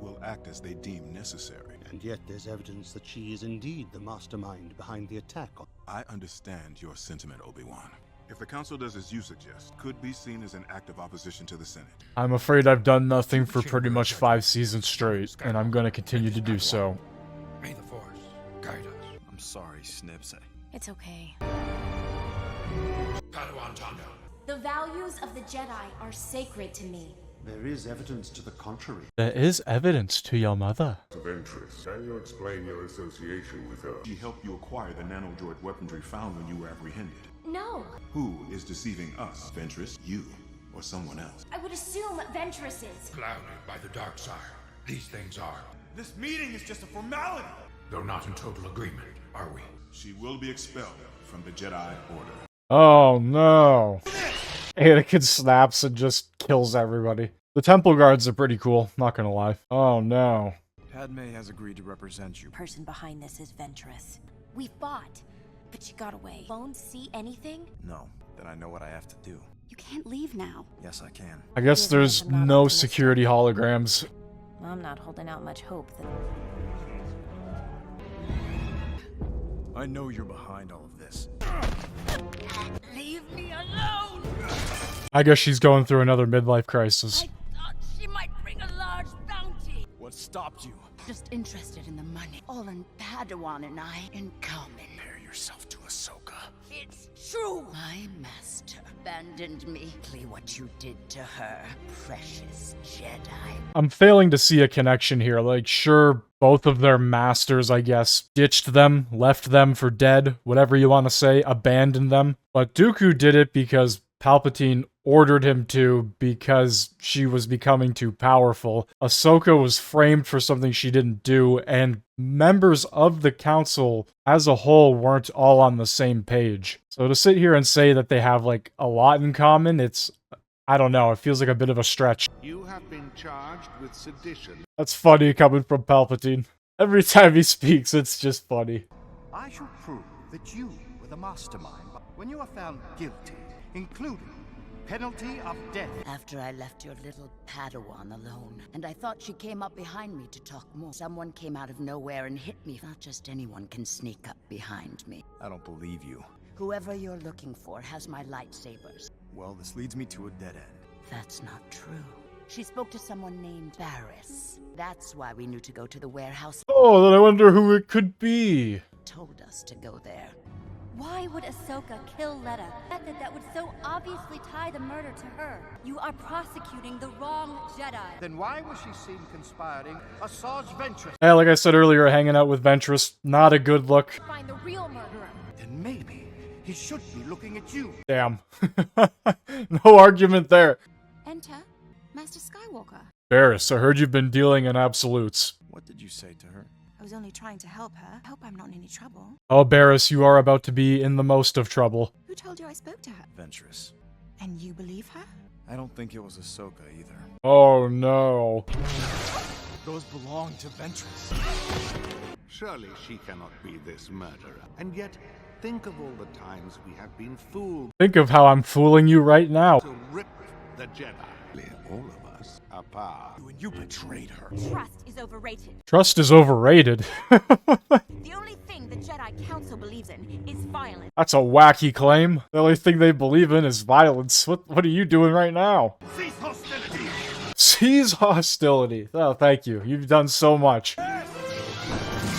will act as they deem necessary. And yet there's evidence that she is indeed the mastermind behind the attack. I understand your sentiment, Obi-Wan. If the Council does as you suggest, could be seen as an act of opposition to the Senate. I'm afraid I've done nothing for pretty much 5 seasons straight, and I'm gonna continue to do so. May the Force guide us. I'm sorry, Snips. It's okay. Padawan Hondo. The values of the Jedi are sacred to me. There is evidence to the contrary. There is evidence to your mother. Ventress, can you explain your association with her? She helped you acquire the nanodroid weaponry found when you were apprehended. No. Who is deceiving us, Ventress? You or someone else? I would assume Ventress is. Clouded by the dark side. These things are. This meeting is just a formality. Though not in total agreement, are we? She will be expelled from the Jedi Order. Oh no. Anakin snaps and just kills everybody. The temple guards are pretty cool, not gonna lie. Oh no. Padme has agreed to represent you. The person behind this is Ventress. We fought, but she got away. Won't see anything? No, then I know what I have to do. You can't leave now. Yes, I can. I guess there's no security holograms. I'm not holding out much hope that... I know you're behind all of this. Leave me alone! I guess she's going through another midlife crisis. Thought she might bring a large bounty. What stopped you? Just interested in the money. All in Padawan and I in common. Compare yourself to Ahsoka. It's true. My master abandoned me. Exactly what you did to her, precious Jedi. I'm failing to see a connection here. Like, sure, both of their masters, I guess, ditched them, left them for dead, whatever you want to say, abandoned them. But Dooku did it because Palpatine ordered him to, because she was becoming too powerful. Ahsoka was framed for something she didn't do, and members of the council as a whole weren't all on the same page. So to sit here and say that they have, like, a lot in common, it's... I don't know, it feels like a bit of a stretch. You have been charged with sedition. That's funny coming from Palpatine. Every time he speaks, it's just funny. I shall prove that you were the mastermind when you are found guilty, including penalty of death. After I left your little Padawan alone, and I thought she came up behind me to talk more. Someone came out of nowhere and hit me. Not just anyone can sneak up behind me. I don't believe you. Whoever you're looking for has my lightsabers. Well, this leads me to a dead end. That's not true. She spoke to someone named Barriss. That's why we knew to go to the warehouse. Oh, then I wonder who it could be. Told us to go there. Why would Ahsoka kill Letta? Method that would so obviously tie the murder to her. You are prosecuting the wrong Jedi. Then why was she seen conspiring Asajj Ventress? Hey, like I said earlier, hanging out with Ventress, not a good look. Find the real murderer. Then maybe he should be looking at you. Damn. No argument there. Enter Master Skywalker. Barriss, I heard you've been dealing in absolutes. What did you say to her? I was only trying to help her. Hope I'm not in any trouble. Oh, Barriss, you are about to be in the most of trouble. Who told you I spoke to her? Ventress. And you believe her? I don't think it was Ahsoka either. Oh, no. Those belong to Ventress. Surely she cannot be this murderer. And yet, think of all the times we have been fooled. Think of how I'm fooling you right now. To rip the Jedi. All of us apart. You betrayed her. Trust is overrated. Trust is overrated. The only thing the Jedi Council believes in is violence. That's a wacky claim. The only thing they believe in is violence. What are you doing right now? Cease hostility! Cease hostility. Oh, thank you. You've done so much.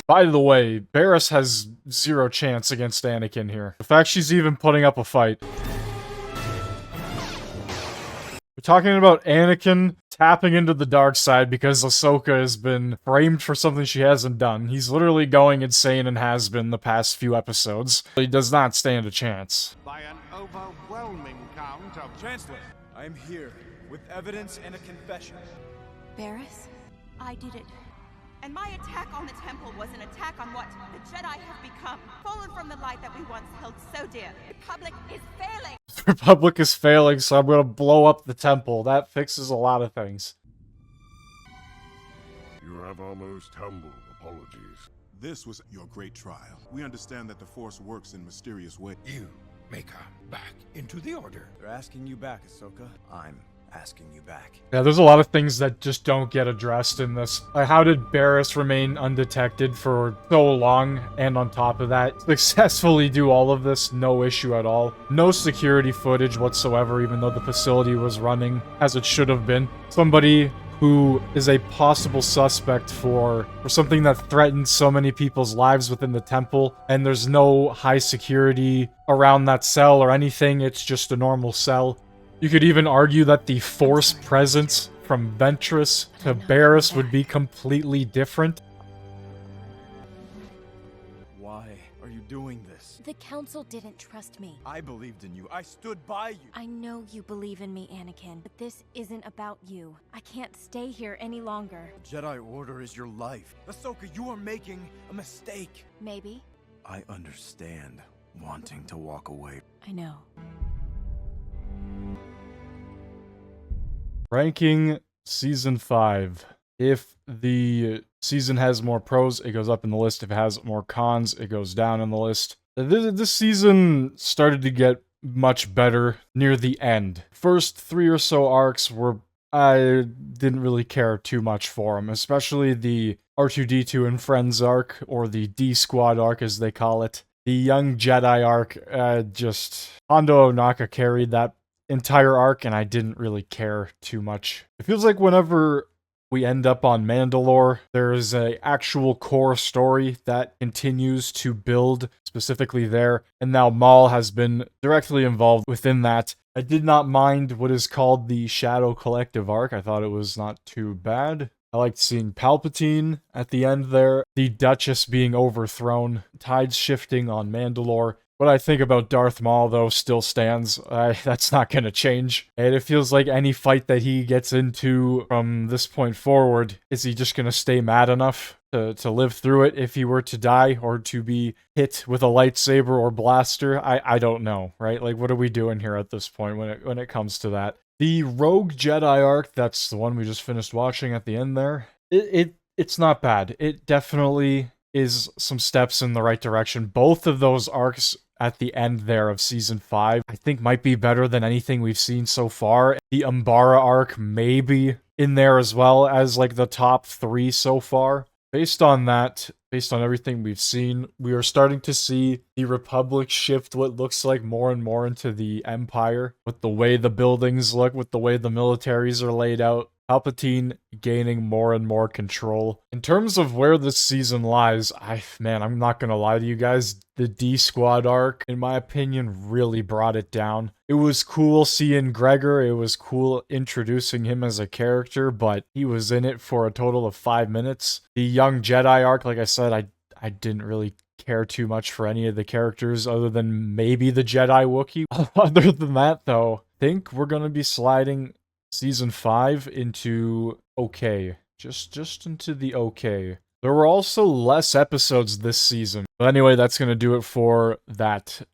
By the way, Barriss has zero chance against Anakin here. The fact she's even putting up a fight. We're talking about Anakin tapping into the dark side because Ahsoka has been framed for something she hasn't done. He's literally going insane and has been the past few episodes. He does not stand a chance. By an overwhelming count of... Chancellor, I am here with evidence and a confession. Barriss? I did it. And my attack on the temple was an attack on what the Jedi have become. Fallen from the light that we once held so dear. The Republic is failing. The Republic is failing, so I'm gonna blow up the temple. That fixes a lot of things. You have almost humble apologies. This was your great trial. We understand that the Force works in mysterious ways. You may come back into the Order. They're asking you back, Ahsoka. I'm asking you back. Yeah, there's a lot of things that just don't get addressed in this. How did Barriss remain undetected for so long, and on top of that, successfully do all of this, no issue at all. No security footage whatsoever, even though the facility was running as it should have been. Somebody who is a possible suspect for something that threatens so many people's lives within the temple, and there's no high security around that cell or anything, it's just a normal cell. You could even argue that the Force presence from Ventress to Barriss would be completely different. Why are you doing this? The Council didn't trust me. I believed in you. I stood by you. I know you believe in me, Anakin, but this isn't about you. I can't stay here any longer. The Jedi Order is your life. Ahsoka, you are making a mistake. Maybe. I understand wanting to walk away. I know. Ranking Season 5. If the season has more pros, it goes up in the list. If it has more cons, it goes down in the list. This season started to get much better near the end. First 3 or so arcs were... I didn't really care too much for them, especially the R2-D2 and Friends arc, or the D-Squad arc as they call it. The Young Jedi arc, Hondo Ohnaka carried that entire arc, and I didn't really care too much. It feels like whenever we end up on Mandalore, there's an actual core story that continues to build specifically there, and now Maul has been directly involved within that. I did not mind what is called the Shadow Collective arc. I thought it was not too bad. I liked seeing Palpatine at the end there, the Duchess being overthrown, tides shifting on Mandalore. What I think about Darth Maul, though, still stands. That's not going to change. And it feels like any fight that he gets into from this point forward, is he just going to stay mad enough to live through it if he were to die or to be hit with a lightsaber or blaster? I don't know, right? Like, what are we doing here at this point when it comes to that? The Rogue Jedi arc, that's the one we just finished watching at the end there. It's not bad. It definitely is some steps in the right direction. Both of those arcs at the end there of Season 5, I think might be better than anything we've seen so far. The Umbara arc may be in there as well as like the top 3 so far. Based on that, based on everything we've seen, we are starting to see the Republic shift what looks like more and more into the Empire, with the way the buildings look, with the way the militaries are laid out. Palpatine gaining more and more control. In terms of where this season lies, I'm not gonna lie to you guys, the D-Squad arc, in my opinion, really brought it down. It was cool seeing Gregor, it was cool introducing him as a character, but he was in it for a total of 5 minutes. The Young Jedi arc, like I said, I didn't really care too much for any of the characters other than maybe the Jedi Wookiee. Other than that, though, I think we're gonna be sliding Season 5 into okay. Just into the okay. There were also less episodes this season. But anyway, that's going to do it for that